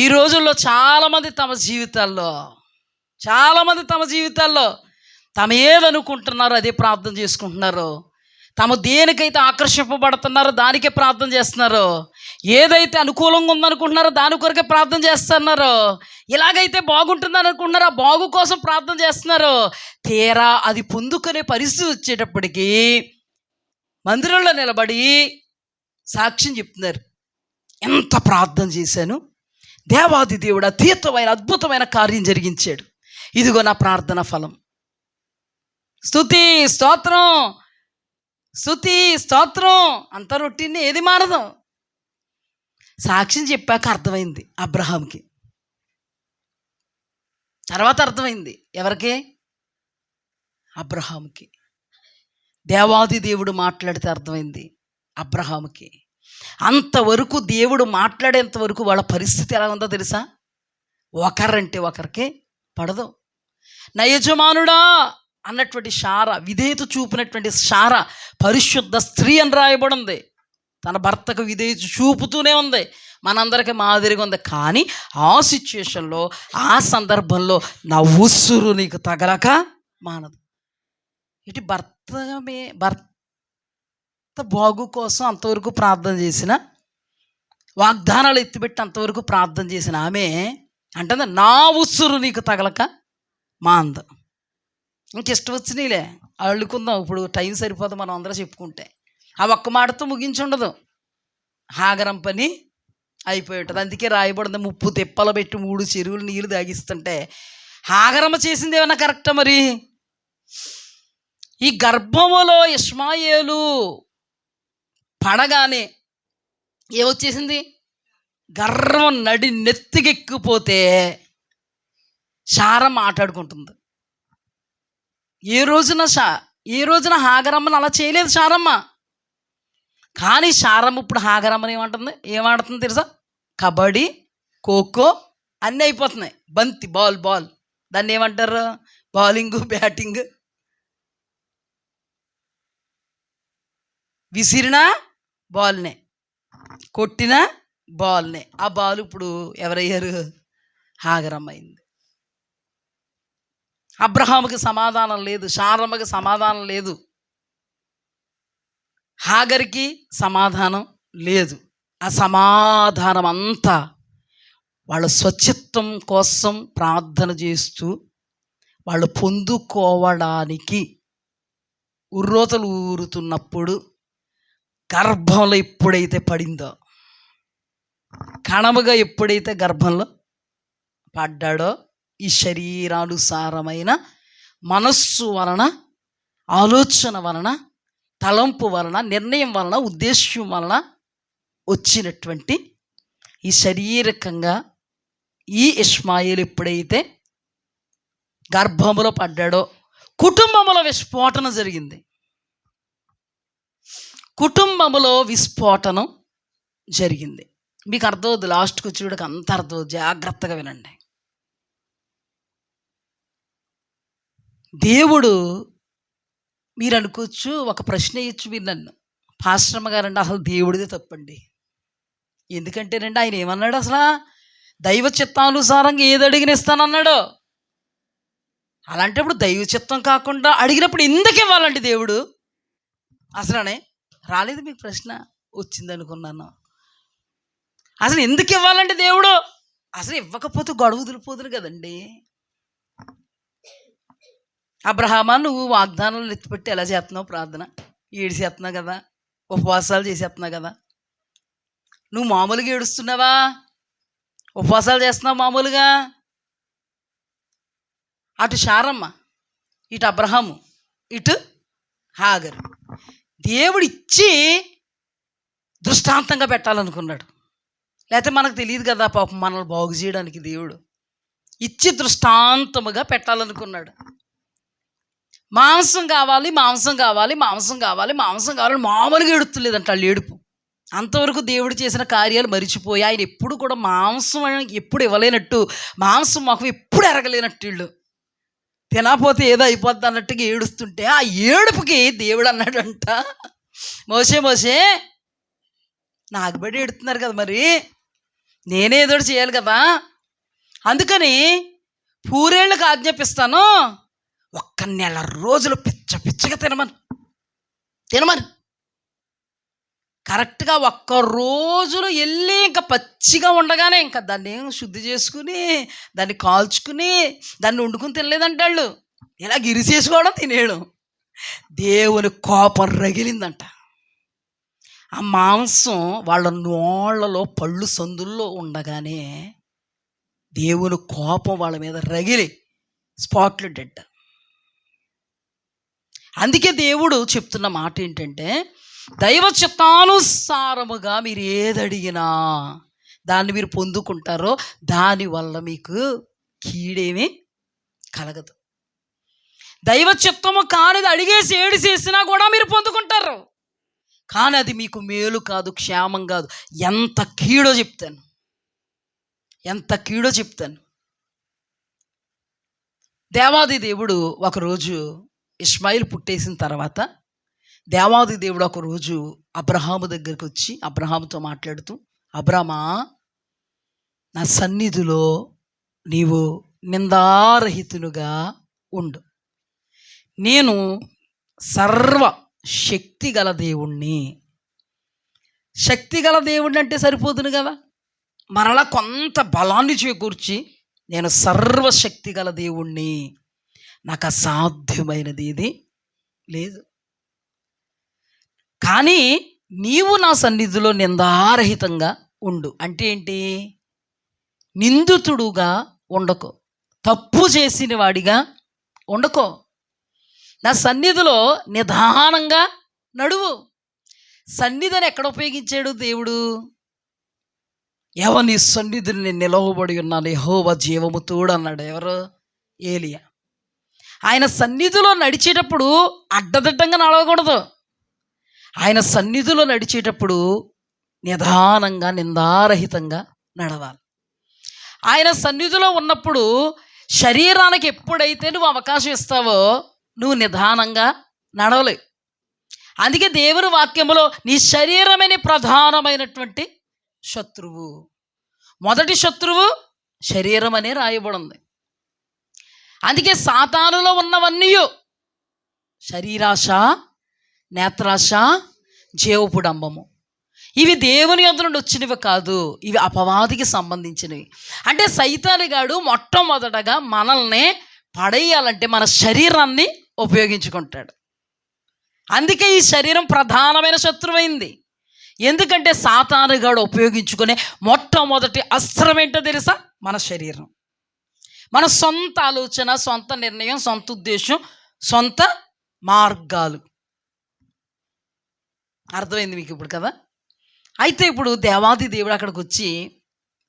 ఈ రోజుల్లో చాలామంది తమ జీవితాల్లో తమ ఏదనుకుంటున్నారో అదే ప్రార్థన చేసుకుంటున్నారు, తాము దేనికైతే ఆకర్షింపబడుతున్నారో దానికే ప్రార్థన చేస్తున్నారు, ఏదైతే అనుకూలంగా ఉందనుకుంటున్నారో దాని కొరకే ప్రార్థన చేస్తున్నారు, ఇలాగైతే బాగుంటుందని అనుకుంటున్నారో ఆ బాగు కోసం ప్రార్థన చేస్తున్నారు. తీరా అది పొందుకునే పరిస్థితి వచ్చేటప్పటికీ మందిరంలో నిలబడి సాక్ష్యం చెప్తున్నారు, ఎంత ప్రార్థన చేశాను, దేవాది దేవుడు అతీతమైన అద్భుతమైన కార్యం జరిగించాడు, ఇదిగో నా ప్రార్థన ఫలం. స్తుతి స్తోత్రం అంత రొట్టిని ఏది మారదు. సాక్ష్యం చెప్పాక అర్థమైంది అబ్రహాంకి, తర్వాత అర్థమైంది ఎవరికి, అబ్రహాంకి. దేవాది దేవుడు మాట్లాడితే అర్థమైంది అబ్రహాంకి. అంతవరకు దేవుడు మాట్లాడేంత వరకు వాళ్ళ పరిస్థితి ఎలా ఉందో తెలుసా, ఒకరంటే ఒకరికి పడదు. నా యజమానుడా అన్నటువంటి శారా, విధేయత చూపినటువంటి శారా పరిశుద్ధ స్త్రీ అని రాయబడింది. తన భర్తకు విధేయత చూపుతూనే ఉంది, మనందరికీ మాదిరిగా ఉంది. కానీ ఆ సిచ్యుయేషన్లో, ఆ సందర్భంలో నా ఉసురు నీకు తగలక మానదు. ఇటు భర్త బాగు కోసం అంతవరకు ప్రార్థన చేసిన, వాగ్దానాలు ఎత్తిపెట్టి అంతవరకు ప్రార్థన చేసిన ఆమె అంటుంది, నా ఉసురు నీకు తగలక మాంద. ఇంకిష్టం వచ్చినాయిలే అల్లుకుందాం, ఇప్పుడు టైం సరిపోదు మనం అందరూ చెప్పుకుంటే. ఆ ఒక్క మాటతో ముగించుండదు, హాగరం పని అయిపోయి ఉంటుంది. అందుకే రాయబడింది, 30 తిప్పలు పెట్టి 3 చెరువులు నీళ్ళు తాగిస్తుంటే హాగరమ్మ చేసింది ఏమన్నా కరెక్టా? మరి ఈ గర్భములో ఇష్మాయేలు పడగానే ఏమొచ్చేసింది? గర్వం నడి నెత్తికెక్కిపోతే శారం మాట్లాడుకుంటుంది. ఏ రోజున హాగరమ్మని అలా చేయలేదు శారమ్మ. కానీ శారమ్మ ఇప్పుడు హాగరమ్మని ఏమాడుతుంది తెలుసా? కబడ్డీ, ఖోఖో అన్నీ అయిపోతున్నాయి. బంతి, బాల్ దాన్ని ఏమంటారు? Bowling, batting. విసిరిన బాల్నే, కొట్టిన బాల్నే. ఆ బాల్ ఇప్పుడు ఎవరయ్యారు? హాగరమ్మ అయింది. అబ్రహాముకి సమాధానం లేదు, శారమ్మకి సమాధానం లేదు, హాగర్కి సమాధానం లేదు. ఆ సమాధానం అంతా వాళ్ళ స్వచ్ఛత్వం కోసం ప్రార్థన చేస్తూ వాళ్ళు పొందుకోవడానికి ఉర్రోతలు ఊరుతున్నప్పుడు గర్భంలో ఎప్పుడైతే పడిందో, కణముగా ఎప్పుడైతే గర్భంలో పడ్డాడో, ఈ శరీరానుసారమైన మనస్సు వలన, ఆలోచన వలన, తలంపు వలన, నిర్ణయం వలన, ఉద్దేశ్యం వలన వచ్చినటువంటి ఈ శారీరకంగా ఈ ఇష్మాయేలు ఎప్పుడైతే గర్భములో పడ్డాడో కుటుంబంలో విస్ఫోటనం జరిగింది. కుటుంబంలో విస్ఫోటనం జరిగింది. మీకు అర్థమవుద్ది, లాస్ట్కి వచ్చేటికి అంత అర్థమవుద్ది. జాగ్రత్తగా వినండి. దేవుడు, మీరు అనుకోవచ్చు, ఒక ప్రశ్న వేయచ్చు మీరు నన్ను, పాస్టర్మ గారండి అసలు దేవుడిదే తప్పండి. ఎందుకంటేనండి ఆయన ఏమన్నాడు? అసలు దైవ చిత్తానుసారంగా ఏది అడిగిన ఇస్తానన్నాడు. అలాంటప్పుడు దైవ చిత్తం కాకుండా అడిగినప్పుడు ఎందుకు ఇవ్వాలండి దేవుడు? అసలనే రాలేదు మీకు ప్రశ్న? వచ్చింది అనుకున్నాను. అసలు ఎందుకు ఇవ్వాలంటే దేవుడు? అసలు ఇవ్వకపోతే గొడవ వదిలిపోదురు కదండి. అబ్రహామా, నువ్వు వాగ్దానాలు ఎత్తిపెట్టి ఎలా చేస్తున్నావు ప్రార్థన? ఏడిసేస్తున్నావు కదా, ఉపవాసాలు చేసేస్తున్నావు కదా. నువ్వు మామూలుగా ఏడుస్తున్నావా? ఉపవాసాలు చేస్తున్నావు మామూలుగా? అటు శారమ్మ, ఇటు అబ్రహాము, ఇటు హాగరు. దేవుడు ఇచ్చి దృష్టాంతంగా పెట్టాలనుకున్నాడు. లేకపోతే మనకు తెలియదు కదా పాపం మనల్ని బాగు చేయడానికి. దేవుడు ఇచ్చి దృష్టాంతముగా పెట్టాలనుకున్నాడు. మాంసం కావాలి, మాంసం కావాలి, మాంసం కావాలి, మాంసం కావాలని మామూలుగా ఏడుతులేదంట వాళ్ళు ఏడుపు. అంతవరకు దేవుడు చేసిన కార్యాలు మరిచిపోయి ఆయన ఎప్పుడు కూడా మాంసం ఎప్పుడు ఇవ్వలేనట్టు, మాంసం మాకు ఎప్పుడు ఎరగలేనట్టు, వీళ్ళు తినకపోతే ఏదో అయిపోద్ది అన్నట్టుగా ఏడుస్తుంటే ఆ ఏడుపుకి దేవుడు అన్నాడంట, మోసే నాకుబడి ఏడుతున్నారు కదా, మరి నేనేదో చేయాలి కదా, అందుకని పూరేళ్ళకి ఆజ్ఞాపిస్తాను, 1 నెల రోజులు పిచ్చగా తినమని కరెక్ట్గా 1 రోజులు వెళ్ళి ఇంకా పచ్చిగా ఉండగానే ఇంకా దాన్ని శుద్ధి చేసుకుని, దాన్ని కాల్చుకుని, దాన్ని వండుకుని తినలేదంటాళ్ళు. ఇలా గిరిసేసుకోవడం, తినేయడం. దేవుని కోపం రగిలిందంట. ఆ మాంసం వాళ్ళ నోళ్లలో పళ్ళు సందుల్లో ఉండగానే దేవుని కోపం వాళ్ళ మీద రగిలి స్పాట్లు డెడ్. అందుకే దేవుడు చెప్తున్న మాట ఏంటంటే, దైవ చిత్తానుసారముగా మీరు ఏది అడిగినా దాన్ని మీరు పొందుకుంటారో దానివల్ల మీకు కీడేమీ కలగదు. దైవ చిత్తము కానిది అడిగేసి ఏడిసేసినా కూడా మీరు పొందుకుంటారు, కానీ అది మీకు మేలు కాదు, క్షేమం కాదు. ఎంత కీడో చెప్తాను. దేవాది దేవుడు ఒకరోజు ఇష్మాయిల్ పుట్టేసిన తర్వాత దేవాది దేవుడు ఒక రోజు అబ్రహాము దగ్గరికి వచ్చి అబ్రహాముతో మాట్లాడుతూ, అబ్రామా, నా సన్నిధిలో నీవు నిందారహితునుగా ఉండు. నేను సర్వ శక్తి గల దేవుణ్ణి. శక్తి గల దేవుణ్ణి అంటే సరిపోదును కదా, మరలా కొంత బలాన్ని చేకూర్చి నేను సర్వశక్తి గల దేవుణ్ణి, నాకు అసాధ్యమైనది ఇది లేదు. కానీ నీవు నా సన్నిధిలో నిందారహితంగా ఉండు అంటే ఏంటి? నిందితుడుగా ఉండకో, తప్పు చేసిన వాడిగా ఉండకో, నా సన్నిధిలో నిదానంగా నడువు. సన్నిధిని ఎక్కడ ఉపయోగించాడు దేవుడు? ఎవని సన్నిధిని నేను నిలవబడి ఉన్నాను, యెహోవా జీవము తోడు అన్నాడు. ఎవరు? ఏలియా. ఆయన సన్నిధిలో నడిచేటప్పుడు అడ్డదిడ్డంగా నడవకూడదు. ఆయన సన్నిధిలో నడిచేటప్పుడు నిదానంగా నిందారహితంగా నడవాలి. ఆయన సన్నిధిలో ఉన్నప్పుడు శరీరానికి ఎప్పుడైతే నువ్వు అవకాశం ఇస్తావో నువ్వు నిదానంగా నడవలేవు. అందుకే దేవుని వాక్యములో నీ శరీరమే ప్రధానమైనటువంటి శత్రువు. మొదటి శత్రువు శరీరం అనే రాయబడింది. అందుకే సాతానులో ఉన్నవన్నీ శరీరాశ, నేత్రాశ, జీవపుడంబము, ఇవి దేవుని యొద్ద నుండి వచ్చినవి కాదు, ఇవి అపవాదికి సంబంధించినవి. అంటే సైతానుగాడు మొట్టమొదటగా మనల్ని పడేయాలంటే మన శరీరాన్ని ఉపయోగించుకుంటాడు. అందుకే ఈ శరీరం ప్రధానమైన శత్రువైంది. ఎందుకంటే సాతానుగాడు ఉపయోగించుకునే మొట్టమొదటి అస్త్రం ఏంటో తెలుసా? మన శరీరం. మన సొంత ఆలోచన, సొంత నిర్ణయం, సొంత ఉద్దేశం, సొంత మార్గాలు. అర్థమైంది మీకు ఇప్పుడు కదా? అయితే ఇప్పుడు దేవాది దేవుడు అక్కడికి వచ్చి,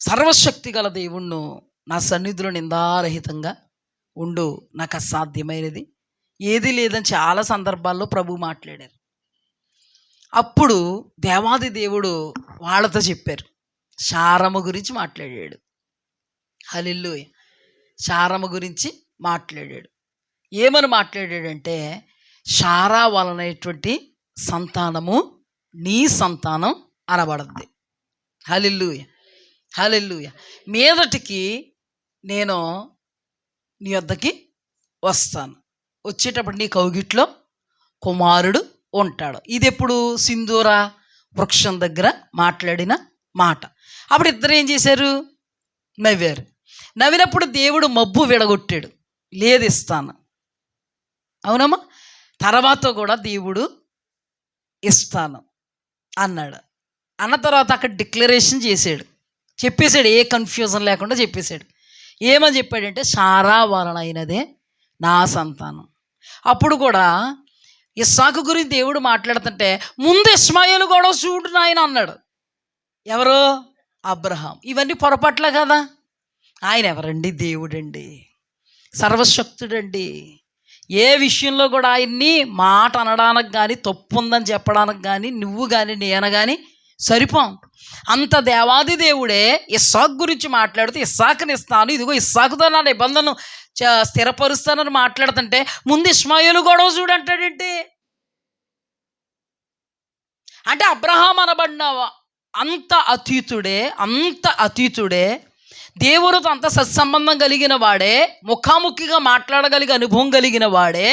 సర్వశక్తి గల దేవుణ్ణు నా సన్నిధిలో నిందారహితంగా ఉండు, నాకు అసాధ్యమైనది ఏది లేదని చాలా సందర్భాల్లో ప్రభు మాట్లాడారు. అప్పుడు దేవాది దేవుడు వాళ్ళతో చెప్పారు, శారము గురించి మాట్లాడాడు. హల్లెలూయా. శారము గురించి మాట్లాడాడు. ఏమని మాట్లాడాడంటే, శారా వలనటువంటి సంతానము నీ సంతానం అనబడద్ది. హల్లెలూయా, హల్లెలూయా. మీదటికి నేను నీ వద్దకి వస్తాను, వచ్చేటప్పుడు నీ కౌగిట్లో కుమారుడు ఉంటాడు. ఇది ఎప్పుడు? సింధూర వృక్షం దగ్గర మాట్లాడిన మాట. అప్పుడు ఇద్దరు ఏం చేశారు? నవ్వారు. నవ్వినప్పుడు దేవుడు మబ్బు విడగొట్టాడు, లేదు ఇస్తాను. అవునమ్మా? తర్వాత కూడా దేవుడు ఇస్తాను అన్నాడు. అన్న తర్వాత అక్కడ డిక్లరేషన్ చేశాడు, చెప్పేశాడు, ఏ కన్ఫ్యూజన్ లేకుండా చెప్పేశాడు. ఏమని చెప్పాడంటే, శారా వలన అయినదే నా సంతానం. అప్పుడు కూడా ఇస్సాకు గురించి దేవుడు మాట్లాడుతుంటే, ముందు ఇష్మాయేలు గొడవ చూడు నాయన అన్నాడు. ఎవరు? అబ్రహాం. ఇవన్నీ పొరపాట్లే కదా? ఆయన ఎవరండి? దేవుడండి, సర్వశక్తుడండి. ఏ విషయంలో కూడా ఆయన్ని మాట అనడానికి కానీ, తప్పు ఉందని చెప్పడానికి కానీ, నువ్వు కానీ నేను కానీ సరిపోం. అంత దేవాది దేవుడే ఇస్సాకు గురించి మాట్లాడుతూ, ఇస్సాకుని ఇస్తాను, ఇదిగో ఇస్సాకుతో నా నిబంధనను స్థిరపరుస్తానని మాట్లాడుతుంటే, ముందు ఇష్మాయేలు గొడవ చూడంటాడేంటి? అంటే అబ్రహాం అనబడిన అంత అతీతుడే దేవుడితో అంత సత్సంబంధం కలిగిన వాడే, ముఖాముఖిగా మాట్లాడగలిగే అనుభవం కలిగిన వాడే,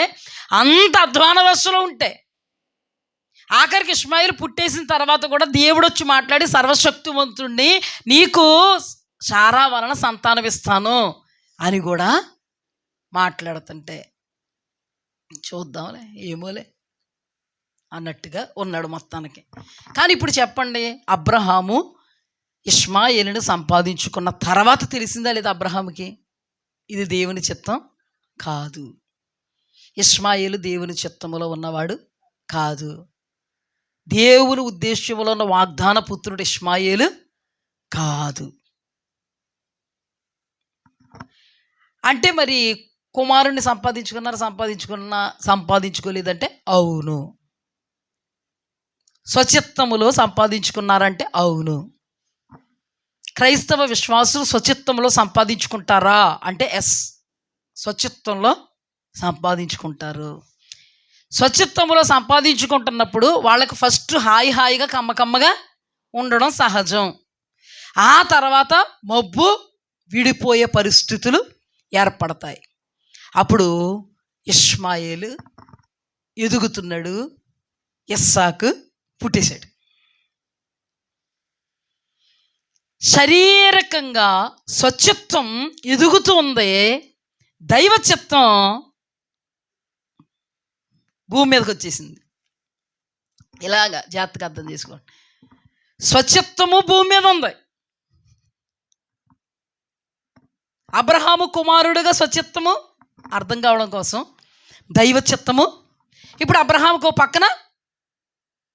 అంత అధ్వాన దశలో ఉంటే ఆఖరికి ఇష్మాయిల్ పుట్టేసిన తర్వాత కూడా దేవుడు వచ్చి మాట్లాడి, సర్వశక్తివంతుణ్ణి, నీకు శారా వలన సంతానం ఇస్తాను అని కూడా మాట్లాడుతుంటే, చూద్దాంలే ఏమోలే అన్నట్టుగా ఉన్నాడు మొత్తానికి. కానీ ఇప్పుడు చెప్పండి, అబ్రహాము ఇష్మాయేలుని సంపాదించుకున్న తర్వాత తెలిసిందా లేదా అబ్రహాముకి? ఇది దేవుని చిత్తం కాదు. ఇష్మాయేలు దేవుని చిత్తములో ఉన్నవాడు కాదు. దేవుని ఉద్దేశ్యంలో ఉన్న వాగ్దాన పుత్రుడు ఇష్మాయేలు కాదు. అంటే మరి కుమారుణ్ణి సంపాదించుకోలేదంటే అవును. స్వచిత్తములో సంపాదించుకున్నారంటే అవును. క్రైస్తవ విశ్వాసులు స్వచిత్తంలో సంపాదించుకుంటారా అంటే ఎస్, స్వచిత్తంలో సంపాదించుకుంటారు. స్వచ్ఛత్వములో సంపాదించుకుంటున్నప్పుడు వాళ్ళకి ఫస్ట్ హాయిగా కమ్మగా ఉండడం సహజం. ఆ తర్వాత మబ్బు విడిపోయే పరిస్థితులు ఏర్పడతాయి. అప్పుడు ఇష్మాయేలు ఎదుగుతున్నాడు, ఇస్సాకు పుట్టేశాడు. శారీరకంగా స్వచ్ఛత్వం ఎదుగుతూ ఉంది, దైవ చిత్తం భూమి మీదకి వచ్చేసింది. ఇలాగా జాగ్రత్తగా అర్థం చేసుకోండి. స్వచ్ఛత్వము భూమి మీద ఉంది. అబ్రహాము కుమారుడుగా స్వచ్ఛత్వము అర్థం కావడం కోసం దైవ చిత్తము. ఇప్పుడు అబ్రహాముకు పక్కన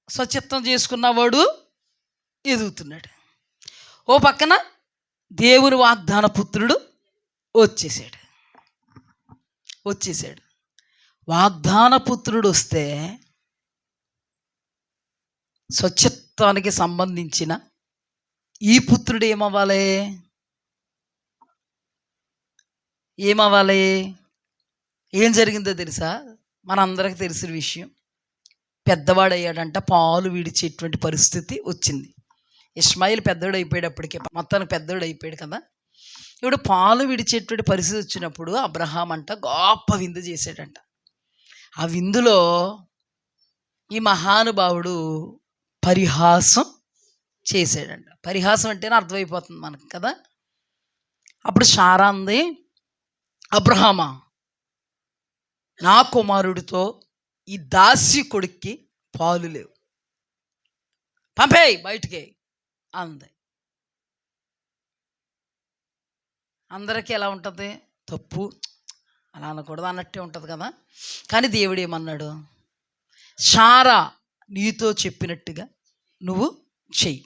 స్వచ్ఛత్వం చేసుకున్నవాడు ఎదుగుతున్నాడు, ఓ పక్కన దేవుని వాగ్దాన పుత్రుడు వచ్చేసాడు. వాగ్దాన పుత్రుడు వస్తే స్వచ్ఛత్వానికి సంబంధించిన ఈ పుత్రుడు ఏమవ్వాలి? ఏం జరిగిందో తెలుసా? మనందరికి తెలిసిన విషయం. పెద్దవాడయ్యాడంట, పాలు విడిచేటువంటి పరిస్థితి వచ్చింది. ఇష్మాయిల్ పెద్దోడు అయిపోయేటప్పటికే, మొత్తానికి పెద్దోడు అయిపోయాడు కదా. ఇప్పుడు పాలు విడిచేటువంటి పరిస్థితి వచ్చినప్పుడు అబ్రహాం అంట గొప్ప విందు చేశాడంట. ఆ విందులో ఈ మహానుభావుడు పరిహాసం చేశాడంట. పరిహాసం అంటేనే అర్థమైపోతుంది మనకు కదా. అప్పుడు శారా అంది, అబ్రహామా, నా కుమారుడితో ఈ దాసి కొడుక్కి పాలు లేవు, పంపేయ్ బయటికి అంది. అందరికీ ఎలా ఉంటుంది? తప్పు, అలా అనకూడదు అన్నట్టే ఉంటుంది కదా. కానీ దేవుడు ఏమన్నాడు? శారా నీతో చెప్పినట్టుగా నువ్వు చెయ్యి.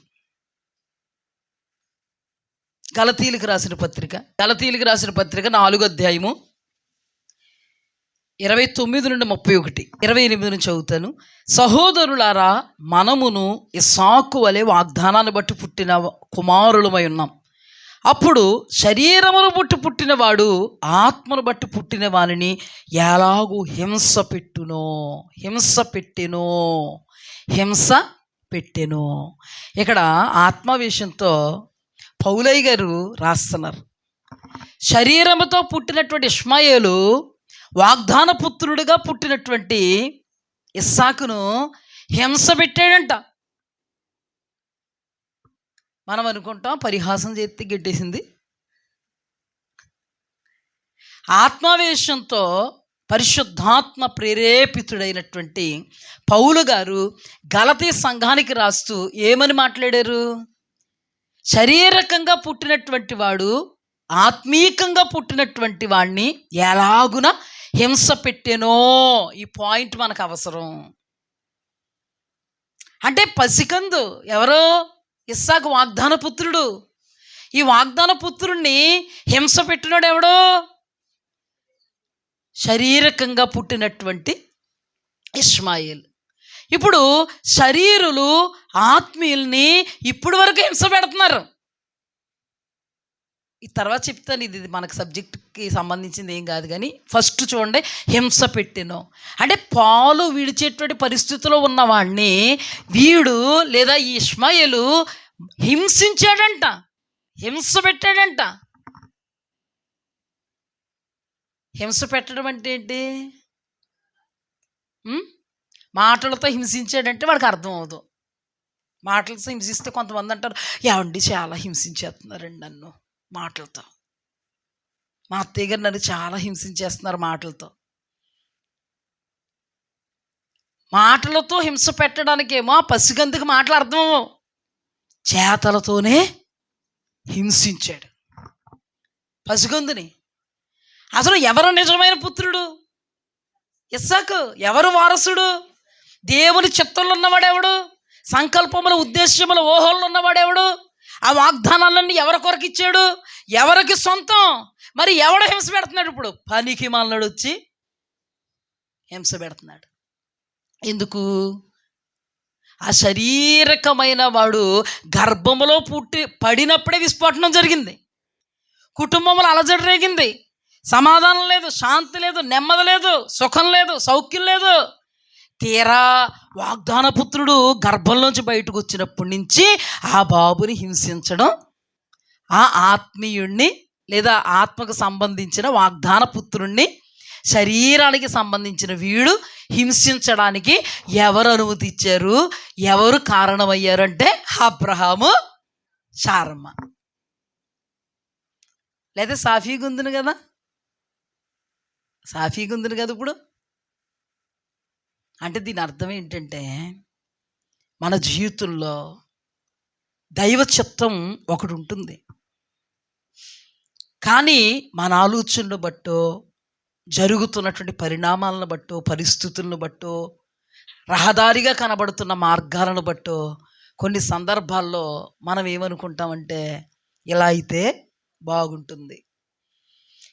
గలతీయులకు రాసిన పత్రిక 4వ అధ్యాయము 29 నుండి 31, 28 నుంచి చదువుతాను. సహోదరులారా, మనమును ఇస్సాకు వలె వాగ్దానాన్ని బట్టి పుట్టిన కుమారులమై ఉన్నాం. అప్పుడు శరీరమును బట్టి పుట్టినవాడు ఆత్మను బట్టి పుట్టిన వానిని ఎలాగూ హింస పెట్టెను. ఇక్కడ ఆత్మవేశంతో పౌలయ్య గారు రాస్తున్నారు. శరీరముతో పుట్టినటువంటి ఇష్మాయేలు వాగ్దాన పుత్రుడిగా పుట్టినటువంటి ఇస్సాకును హింస పెట్టాడంట. మనం అనుకుంటాం పరిహాసం చేస్తే గెట్టేసింది. ఆత్మావేశంతో పరిశుద్ధాత్మ ప్రేరేపితుడైనటువంటి పౌలు గారు గలతీ సంఘానికి రాస్తూ ఏమని మాట్లాడారు? శారీరకంగా పుట్టినటువంటి వాడు ఆత్మీకంగా పుట్టినటువంటి వాడిని ఎలాగున హింస పెట్టెనో. ఈ పాయింట్ మనకు అవసరం. అంటే పసికందు ఎవరో ఇస్సాకు వాగ్దాన పుత్రుడు. ఈ వాగ్దాన పుత్రుణ్ణి హింస పెట్టినాడు ఎవడో? శారీరకంగా పుట్టినటువంటి ఇష్మాయేల్. ఇప్పుడు శరీరులు ఆత్మీయుల్ని ఇప్పుడు వరకు హింస పెడుతున్నారు. ఈ తర్వాత చెప్తాను, ఇది మనకు సబ్జెక్ట్కి సంబంధించింది ఏం కాదు. కానీ ఫస్ట్ చూడండి, హింస పెట్టెను అంటే పాలు విడిచేటువంటి పరిస్థితిలో ఉన్నవాడిని వీడు లేదా ఈ ఇష్మాయేలు హింసించాడంట, హింస పెట్టాడంట. హింస పెట్టడం అంటే ఏంటి? మాటలతో హింసించాడంటే వాడికి అర్థం అవదు. మాటలతో హింసిస్తే కొంతమంది అంటారు, ఏమండి చాలా హింసించేస్తున్నారండి నన్ను మాటలతో, మా అత్తయ్య గారు నన్ను చాలా హింసించేస్తున్నారు మాటలతో. మాటలతో హింస పెట్టడానికేమో పసిగందుకు మాటలు అర్థమవు, చేతలతోనే హింసించాడు పసిగందుని. అసలు ఎవరు నిజమైన పుత్రుడు? ఇస్సాకు. ఎవరు వారసుడు? దేవుని చిత్తంలో ఉన్నవాడెవడు? సంకల్పముల ఉద్దేశ్యముల ఊహల్లో ఉన్నవాడెవడు? ఆ వాగ్దానాలన్నీ ఎవరి కొరకు ఇచ్చాడు? ఎవరికి సొంతం? మరి ఎవడు హింస పెడుతున్నాడు? ఇప్పుడు పనికి మాలనాడు వచ్చి హింస పెడుతున్నాడు. ఎందుకు? ఆ శారీరకమైన వాడు గర్భములో పడినప్పుడే విస్ఫోటనం జరిగింది. కుటుంబంలో అలజడి రేగింది. సమాధానం లేదు, శాంతి లేదు, నెమ్మది లేదు, సుఖం లేదు, సౌఖ్యం లేదు. తీరా వాగ్దాన పుత్రుడు గర్భంలోంచి బయటకు వచ్చినప్పటి నుంచి ఆ బాబుని హింసించడం, ఆ ఆత్మీయుణ్ణి లేదా ఆత్మకు సంబంధించిన వాగ్దాన పుత్రుణ్ణి శరీరానికి సంబంధించిన వీడు హింసించడానికి ఎవరు అనుమతి ఇచ్చారు, ఎవరు కారణమయ్యారంటే అబ్రహాము, శారమ్మ. లేదా సాఫీగా ఉందిను కదా, సాఫీగా ఉందిను కదా. ఇప్పుడు అంటే దీని అర్థం ఏంటంటే మన జీవితంలో దైవ చిత్తం ఒకటి ఉంటుంది, కానీ మన ఆలోచనలు బట్టో, జరుగుతున్నటువంటి పరిణామాలను బట్టో, పరిస్థితులను బట్టో, రహదారిగా కనబడుతున్న మార్గాలను బట్టో కొన్ని సందర్భాల్లో మనం ఏమనుకుంటామంటే ఇలా అయితే బాగుంటుంది.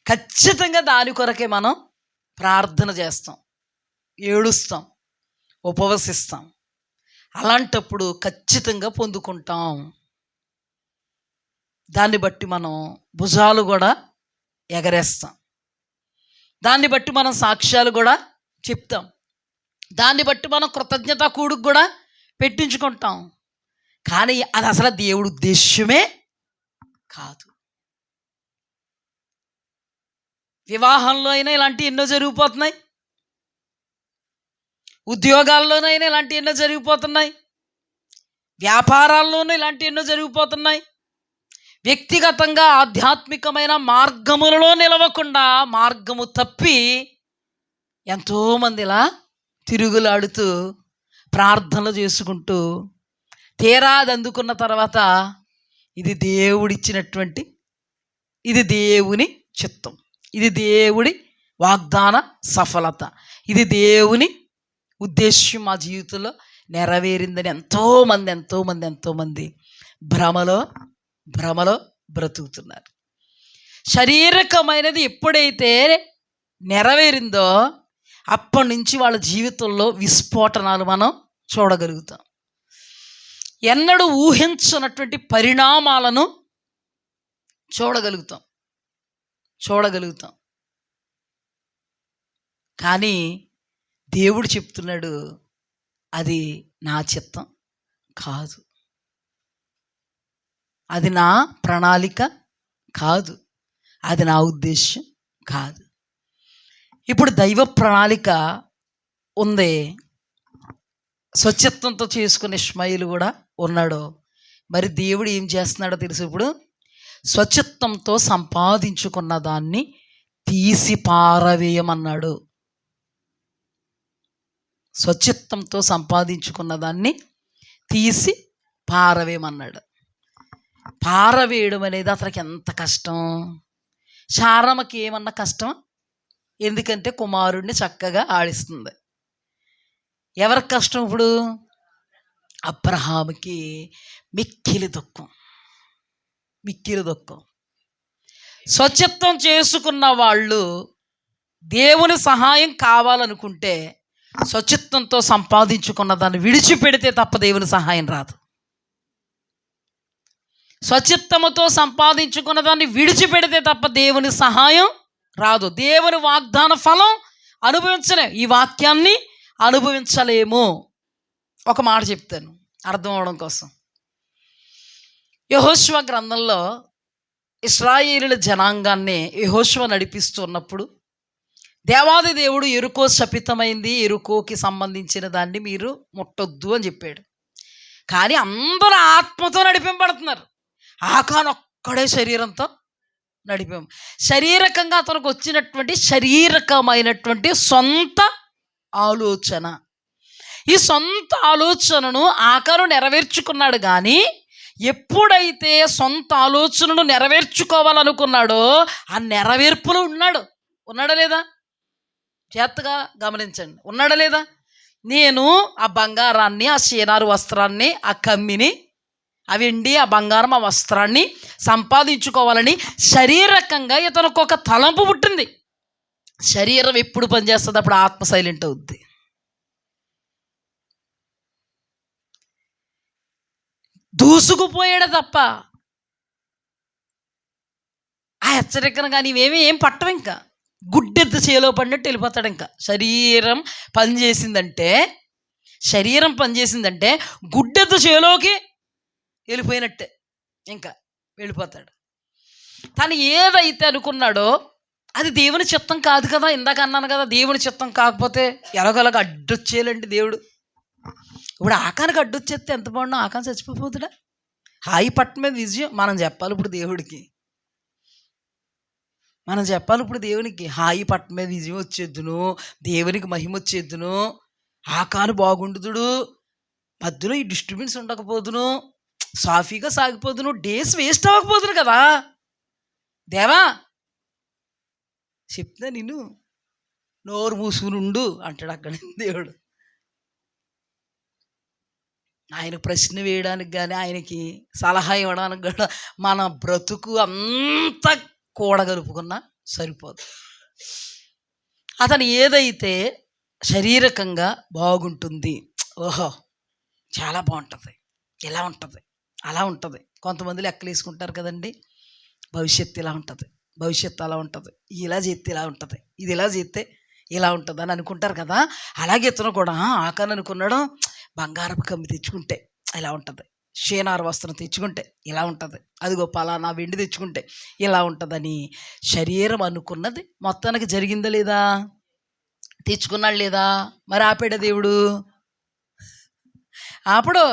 ఖచ్చితంగా దాని కొరకే మనం ప్రార్థన చేస్తాం, ఏడుస్తాం, ఉపవసిస్తాం. అలాంటప్పుడు ఖచ్చితంగా పొందుకుంటాం. దాన్ని బట్టి మనం భుజాలు కూడా ఎగరేస్తాం, దాన్ని బట్టి మనం సాక్ష్యాలు కూడా చెప్తాం, దాన్ని బట్టి మనం కృతజ్ఞత కూడుకు కూడా పెట్టించుకుంటాం. కానీ అది అసలు దేవుడి ఉద్దేశ్యమే కాదు. వివాహంలో అయినా ఇలాంటివి ఎన్నో జరిగిపోతున్నాయి, ఉద్యోగాల్లోనైనా ఇలాంటివి ఎన్నో జరిగిపోతున్నాయి, వ్యాపారాల్లోనూ ఇలాంటివి ఎన్నో జరిగిపోతున్నాయి. వ్యక్తిగతంగా ఆధ్యాత్మికమైన మార్గములలో నిలవకుండా మార్గము తప్పి ఎంతోమంది ఇలా తిరుగులాడుతూ ప్రార్థనలు చేసుకుంటూ తీరా అది అందుకున్న తర్వాత ఇది దేవుడిచ్చినటువంటి, ఇది దేవుని చిత్తం, ఇది దేవుడి వాగ్దాన సఫలత, ఇది దేవుని ఉద్దేశ్యం మా జీవితంలో నెరవేరిందని ఎంతోమంది భ్రమలో బ్రతుకుతున్నారు. శారీరకమైనది ఎప్పుడైతే నెరవేరిందో అప్పటి నుంచి వాళ్ళ జీవితంలో విస్ఫోటనాలు మనం చూడగలుగుతాం. ఎన్నడూ ఊహించనటువంటి పరిణామాలను చూడగలుగుతాం. కానీ దేవుడు చెప్తున్నాడు, అది నా చిత్తం కాదు, అది నా ప్రణాళిక కాదు, అది నా ఉద్దేశం కాదు. ఇప్పుడు దైవ ప్రణాళిక ఉంది, స్వచ్ఛత్వంతో చేసుకునే ఇష్మాయిలు కూడా ఉన్నాడు. మరి దేవుడు ఏం చేస్తున్నాడో తెలుసు. ఇప్పుడు స్వచ్ఛత్వంతో సంపాదించుకున్న దాన్ని తీసి పారవేయమన్నాడు. స్వచ్ఛత్వంతో సంపాదించుకున్న దాన్ని తీసి పారవేయమన్నాడు. పారవేయడం అనేది అతనికి ఎంత కష్టం. శారమ్మకి ఏమన్నా కష్టం? ఎందుకంటే కుమారుడిని చక్కగా ఆడిస్తుంది. ఎవరికి కష్టం? ఇప్పుడు అబ్రహాముకి మిక్కిలి దుఃఖం. స్వచ్ఛత్వం చేసుకున్న వాళ్ళు దేవుని సహాయం కావాలనుకుంటే స్వచ్ఛత్వంతో సంపాదించుకున్న దాన్ని విడిచిపెడితే తప్ప దేవుని సహాయం రాదు. స్వచ్ఛత్వముతో సంపాదించుకున్న దాన్ని విడిచిపెడితే తప్ప దేవుని సహాయం రాదు. దేవుని వాగ్దాన ఫలం అనుభవించలేము. ఈ వాక్యాన్ని అనుభవించలేము. ఒక మాట చెప్తాను అర్థం అవడం కోసం. యెహోషువ గ్రంథంలో ఇశ్రాయేలీయుల జనాంగాన్ని యెహోషువ నడిపిస్తున్నప్పుడు దేవాది దేవుడు ఎరుకో శపితమైంది, ఎరుకోకి సంబంధించిన దాన్ని మీరు ముట్టొద్దు అని చెప్పాడు. కానీ అందరూ ఆత్మతో నడిపింపబడుతున్నారు. ఆకాను ఒక్కడే శరీరంతో నడిపాం. శారీరకంగా అతనికి వచ్చినటువంటి శారీరకమైనటువంటి సొంత ఆలోచన, ఈ సొంత ఆలోచనను ఆకాను నెరవేర్చుకున్నాడు. కానీ ఎప్పుడైతే సొంత ఆలోచనను నెరవేర్చుకోవాలనుకున్నాడో ఆ నెరవేర్పులో ఉన్నాడా లేదా? జాగ్రత్తగా గమనించండి, ఉన్నాడా లేదా? నేను ఆ బంగారాన్ని, ఆ షీనారు వస్త్రాన్ని, ఆ కమ్మిని, ఆ వెండి, ఆ బంగారం, ఆ వస్త్రాన్ని సంపాదించుకోవాలని శారీరకంగా ఇతనికి ఒక తలంపు పుట్టింది. శరీరం ఎప్పుడు పనిచేస్తుంది? అప్పుడు ఆత్మ సైలెంట్ అవుద్ది. దూసుకుపోయాడు తప్ప ఆ హెచ్చరికను కానీ ఇవేమీ ఏం పట్టవు. ఇంకా గుడ్డెద్దు చేలో పడినట్టు వెళ్ళిపోతాడు. ఇంకా శరీరం పనిచేసిందంటే గుడ్డెద్దు చేలోకి వెళ్ళిపోయినట్టే, ఇంకా వెళ్ళిపోతాడు. తను ఏదైతే అనుకున్నాడో అది దేవుని చిత్తం కాదు కదా. ఇందాక అన్నాను కదా, దేవుని చిత్తం కాకపోతే ఎలాగోలాగా అడ్డొచ్చేయాలండి దేవుడు. ఇప్పుడు ఆకానికి అడ్డొచ్చేస్తే ఎంత బాగుండో, ఆకాన్ చచ్చిపోతుందా? హాయి పట్ట మీద విజయం మనం చెప్పాలి ఇప్పుడు దేవుడికి. దేవునికి హాయి పట్ట మీద విజయం వచ్చేద్దును, దేవునికి మహిమ వచ్చేద్దును, ఆకాను బాగుండుదుడు, మధ్యలో ఈ డిస్టర్బెన్స్ ఉండకపోదును, సాఫీగా సాగిపోదును, డేస్ వేస్ట్ అవ్వకపోదును కదా. దేవా చెప్తా నిన్ను నోరు మూసుకునుండు అంటాడు అక్కడ దేవుడు. ఆయన ప్రశ్న వేయడానికి కానీ, ఆయనకి సలహా ఇవ్వడానికి కూడా మన బ్రతుకు అంతా కూడగలుపుకున్నా సరిపోదు. అతను ఏదైతే శారీరకంగా బాగుంటుంది, ఓహో చాలా బాగుంటుంది, ఇలా ఉంటుంది, అలా ఉంటుంది. కొంతమంది లెక్కలు వేసుకుంటారు కదండి, భవిష్యత్తు ఇలా ఉంటుంది, భవిష్యత్తు అలా ఉంటుంది, ఇలా చేస్తే ఇలా ఉంటుంది, ఇది ఇలా చేస్తే ఇలా ఉంటుంది అని అనుకుంటారు కదా. అలాగే ఇతను కూడా ఆకాన్ అనుకున్నాడు, బంగారపు కమ్మి తెచ్చుకుంటే ఇలా ఉంటుంది, షేనారు వస్త్రం తెచ్చుకుంటే ఇలా ఉంటుంది, అదిగో పలానా వెండి తెచ్చుకుంటే ఇలా ఉంటుందని శరీరం అనుకున్నది మొత్తానికి జరిగిందా లేదా? తెచ్చుకున్నాడు లేదా? మరి ఆపాడా దేవుడు? అప్పుడు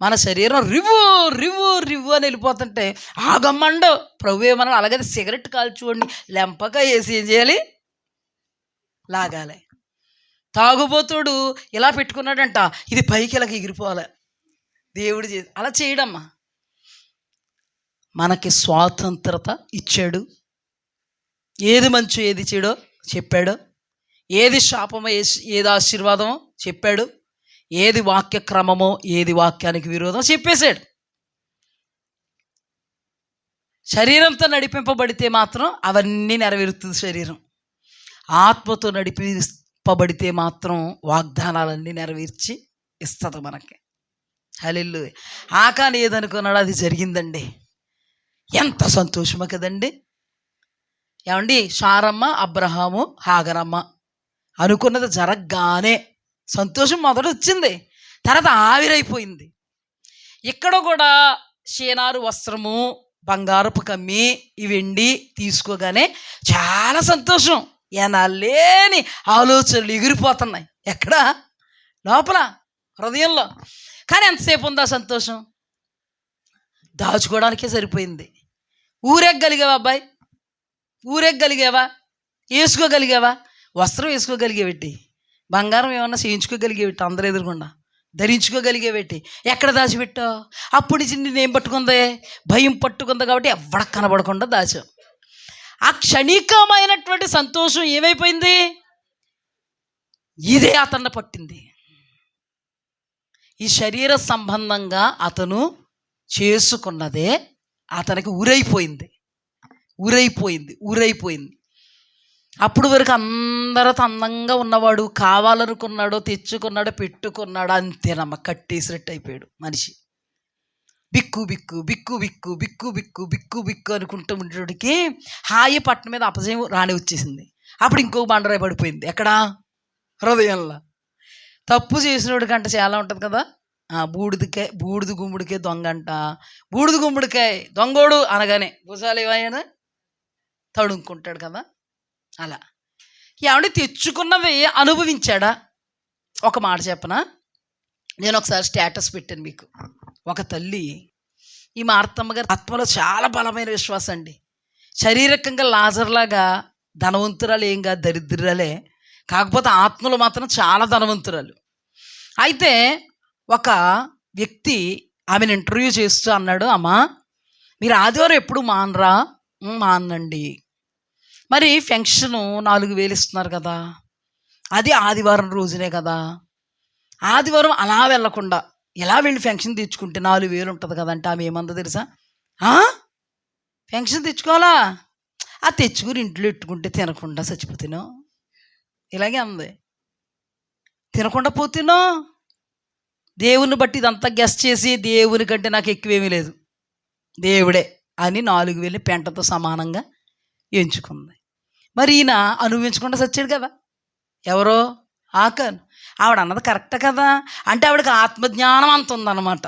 మన శరీరం రివ్వు రివ్వు రివ్వు అని వెళ్ళిపోతుంటే ఆగమ్మండు ప్రభు ఏమన్నా. అలాగే సిగరెట్ కాల్చుకోండి, లెంపగా వేసి ఏం చేయాలి? లాగాలి. తాగుబోతుడు ఇలా పెట్టుకున్నాడంట, ఇది పైకి ఇలాగ ఎగిరిపోవాలి. దేవుడు అలా చేయడమ్మా. మనకి స్వాతంత్రత ఇచ్చాడు, ఏది మంచో ఏది చెడో చెప్పాడు, ఏది శాపమో ఏది ఆశీర్వాదమో చెప్పాడు, ఏది వాక్య క్రమమో ఏది వాక్యానికి విరోధం చెప్పేశాడు. శరీరంతో నడిపింపబడితే మాత్రం అవన్నీ నెరవేరుతుంది శరీరం. ఆత్మతో నడిపింపబడితే మాత్రం వాగ్దానాలన్నీ నెరవేర్చి ఇస్తుంది మనకి. హల్లెలూయా. ఆకాన్ ఏదనుకున్నాడో అది జరిగిందండి. ఎంత సంతోషమో కదండి. ఏమండి, శారమ్మ అబ్రహాము హాగరమ్మ అనుకున్నది జరగగానే సంతోషం మొదట వచ్చింది, తర్వాత ఆవిరైపోయింది. ఇక్కడ కూడా షేనారు వస్త్రము, బంగారపు కమ్మి, ఈ వెండి తీసుకోగానే చాలా సంతోషం, ఏనాలేని ఆలోచనలు ఎగిరిపోతున్నాయి. ఎక్కడ? లోపల హృదయంలో. కానీ ఎంతసేపు ఉందా సంతోషం? దాచుకోవడానికే సరిపోయింది. ఊరేగలిగావా అబ్బాయి? ఊరేగలిగావా? వేసుకోగలిగావా? వస్త్రం వేసుకోగలిగేవిటి, బంగారం ఏమన్నా చేయించుకోగలిగేవిటి, అందరూ ఎదురుకుండా ధరించుకోగలిగేవిటి, ఎక్కడ దాచిపెట్టావు? అప్పుడు నుంచి నేనేం పట్టుకుందే? భయం పట్టుకుంది కాబట్టి ఎవ్వడ కనబడకుండా దాచావు. ఆ క్షణికమైనటువంటి సంతోషం ఏమైపోయింది? ఇదే అతన్ని పట్టింది. ఈ శరీర సంబంధంగా అతను చేసుకున్నదే అతనికి ఊరైపోయింది. అప్పుడు వరకు అందరితో అందంగా ఉన్నవాడు, కావాలనుకున్నాడో తెచ్చుకున్నాడో పెట్టుకున్నాడో అంతేనమ్మ, కట్టేసినట్టు అయిపోయాడు మనిషి. బిక్కు బిక్కు బిక్కు బిక్కు బిక్కు బిక్కు బిక్కు బిక్కు అనుకుంటూ ఉండేటికి హాయి పట్టణ మీద అపజయం రాని వచ్చేసింది. అప్పుడు ఇంకో బండరాయి పడిపోయింది. ఎక్కడ? హృదయంలో. తప్పు చేసినోడి కంట చాలా ఉంటుంది కదా. బూడిద గుమ్ముడికే దొంగ అంట. బూడిద గుమ్ముడికాయ దొంగోడు అనగానే భుజాలు ఏమైనా తడుముకుంటాడు కదా. అలా ఏమంటే తెచ్చుకున్నవి అనుభవించాడా? ఒక మాట చెప్పనా, నేను ఒకసారి స్టేటస్ పెట్టాను మీకు. ఒక తల్లి, ఈ మార్తమ్మ గారి ఆత్మలో చాలా బలమైన విశ్వాసం అండి. శారీరకంగా లాజర్లాగా ధనవంతురాలు ఏం కాదు, దరిద్రురాలే. కాకపోతే ఆత్మలో మాత్రం చాలా ధనవంతురాలు. అయితే ఒక వ్యక్తి ఆమెను ఇంటర్వ్యూ చేస్తూ అన్నాడు, అమ్మా మీరు ఆదివారం ఎప్పుడు మానరా? మానండి. మరి ఫెన్షను 4,000 ఇస్తున్నారు కదా, అది ఆదివారం రోజునే కదా, ఆదివారం అలా వెళ్ళకుండా ఎలా వెళ్ళి ఫెన్షన్ తెచ్చుకుంటే 4,000 ఉంటుంది కదంటే ఆమె ఏమందో తెలుసా? ఫెన్షన్ తెచ్చుకోవాలా? ఆ తెచ్చుకుని ఇంట్లో పెట్టుకుంటే తినకుండా చచ్చిపోతేనో, ఇలాగే అంది. తినకుండా పోతేనో, దేవుని బట్టి ఇదంతా గెస్ట్ చేసి దేవుని కంటే నాకు ఎక్కువేమీ లేదు, దేవుడే అని 4,000 పెంటతో సమానంగా ఎంచుకుంది. మరి ఈయన అనుభవించకుండా చచ్చాడు కదా. ఎవరో ఆకాను. ఆవిడ అన్నది కరెక్ట్ కదా. అంటే ఆవిడకి ఆత్మజ్ఞానం అంత ఉందన్నమాట.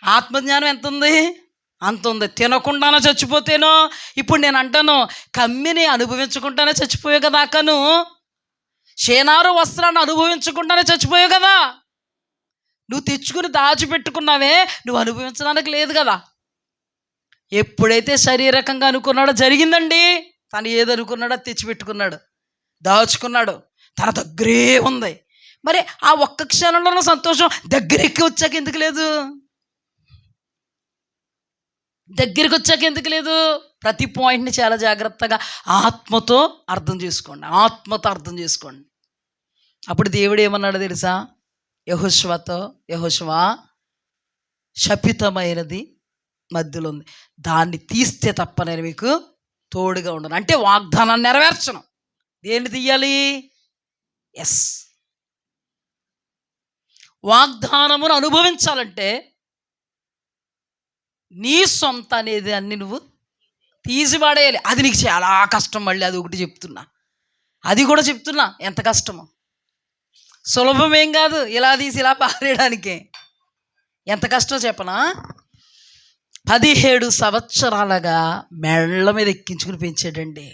ఆత్మజ్ఞానం ఎంత ఉంది? అంత ఉంది. తినకుండానే చచ్చిపోతేనో, ఇప్పుడు నేను అంటాను కమ్మిని అనుభవించకుండానే చచ్చిపోయావు కదా ఆకాను. షేనారు వస్త్రాన్ని అనుభవించకుండానే చచ్చిపోయావు కదా. నువ్వు తెచ్చుకుని దాచిపెట్టుకున్నావే, నువ్వు అనుభవించడానికి లేదు కదా. ఎప్పుడైతే శారీరకంగా అనుకున్నాడో జరిగిందండి. తను ఏది అనుకున్నాడో తెచ్చిపెట్టుకున్నాడు, దాచుకున్నాడు, తన దగ్గరే ఉంది. మరి ఆ ఒక్క క్షణంలో సంతోషం దగ్గరికి వచ్చాక ఎందుకు లేదు? దగ్గరికి వచ్చాక ఎందుకు లేదు? ప్రతి పాయింట్ని చాలా జాగ్రత్తగా ఆత్మతో అర్థం చేసుకోండి. ఆత్మతో అర్థం చేసుకోండి. అప్పుడు దేవుడు ఏమన్నాడు తెలుసా? యెహోషువతో, యెహోషువా, శపితమైనది మధ్యలో ఉంది, దాన్ని తీస్తే తప్ప నేను మీకు తోడుగా ఉండను. అంటే వాగ్దానాన్ని నెరవేర్చను. దేన్ని తీయాలి? ఎస్, వాగ్దానమును అనుభవించాలంటే నీ సొంత అనేది అన్ని నువ్వు తీసిపడేయాలి. అది నీకు చాలా కష్టం. మళ్ళీ అది ఒకటి చెప్తున్నా, అది కూడా చెప్తున్నా ఎంత కష్టమో. సులభమేం కాదు ఇలా తీసి ఇలా పారేయడానికి. ఎంత కష్టమో చెప్పనా? 17 సంవత్సరాలుగా మెళ్ళ మీద ఎక్కించుకుని పెంచాడండి.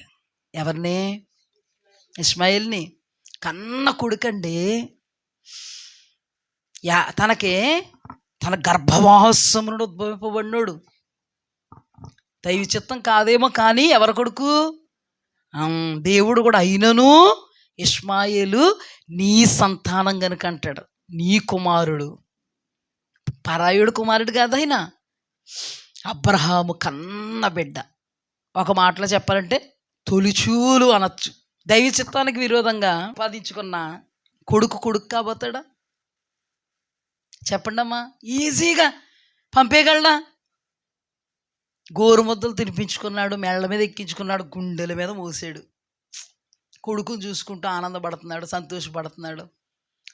ఎవరిని? ఇష్మాయిల్ని. కన్న కొడుకండి. తనకి తన గర్భవాసము నుండి ఉద్భవింపబడినోడు. దైవ చిత్తం కాదేమో కానీ ఎవరి కొడుకు? దేవుడు కూడా అయినను ఇష్మాయేలు నీ సంతానం కనుక అంటాడు. నీ కుమారుడు, పరాయుడు కుమారుడు కాదు ఆయన. అబ్రహాము కన్న బిడ్డ. ఒక మాటలో చెప్పాలంటే తొలిచూలు అనొచ్చు. దైవ చిత్తానికి విరోధంగా సంపాదించుకున్న కొడుకు కాబోతాడా? చెప్పండి అమ్మా. ఈజీగా పంపేయగలడా? గోరుముద్దలు తినిపించుకున్నాడు, మెళ్ళ మీద ఎక్కించుకున్నాడు, గుండెల మీద మోసాడు. కొడుకుని చూసుకుంటూ ఆనందపడుతున్నాడు, సంతోషపడుతున్నాడు.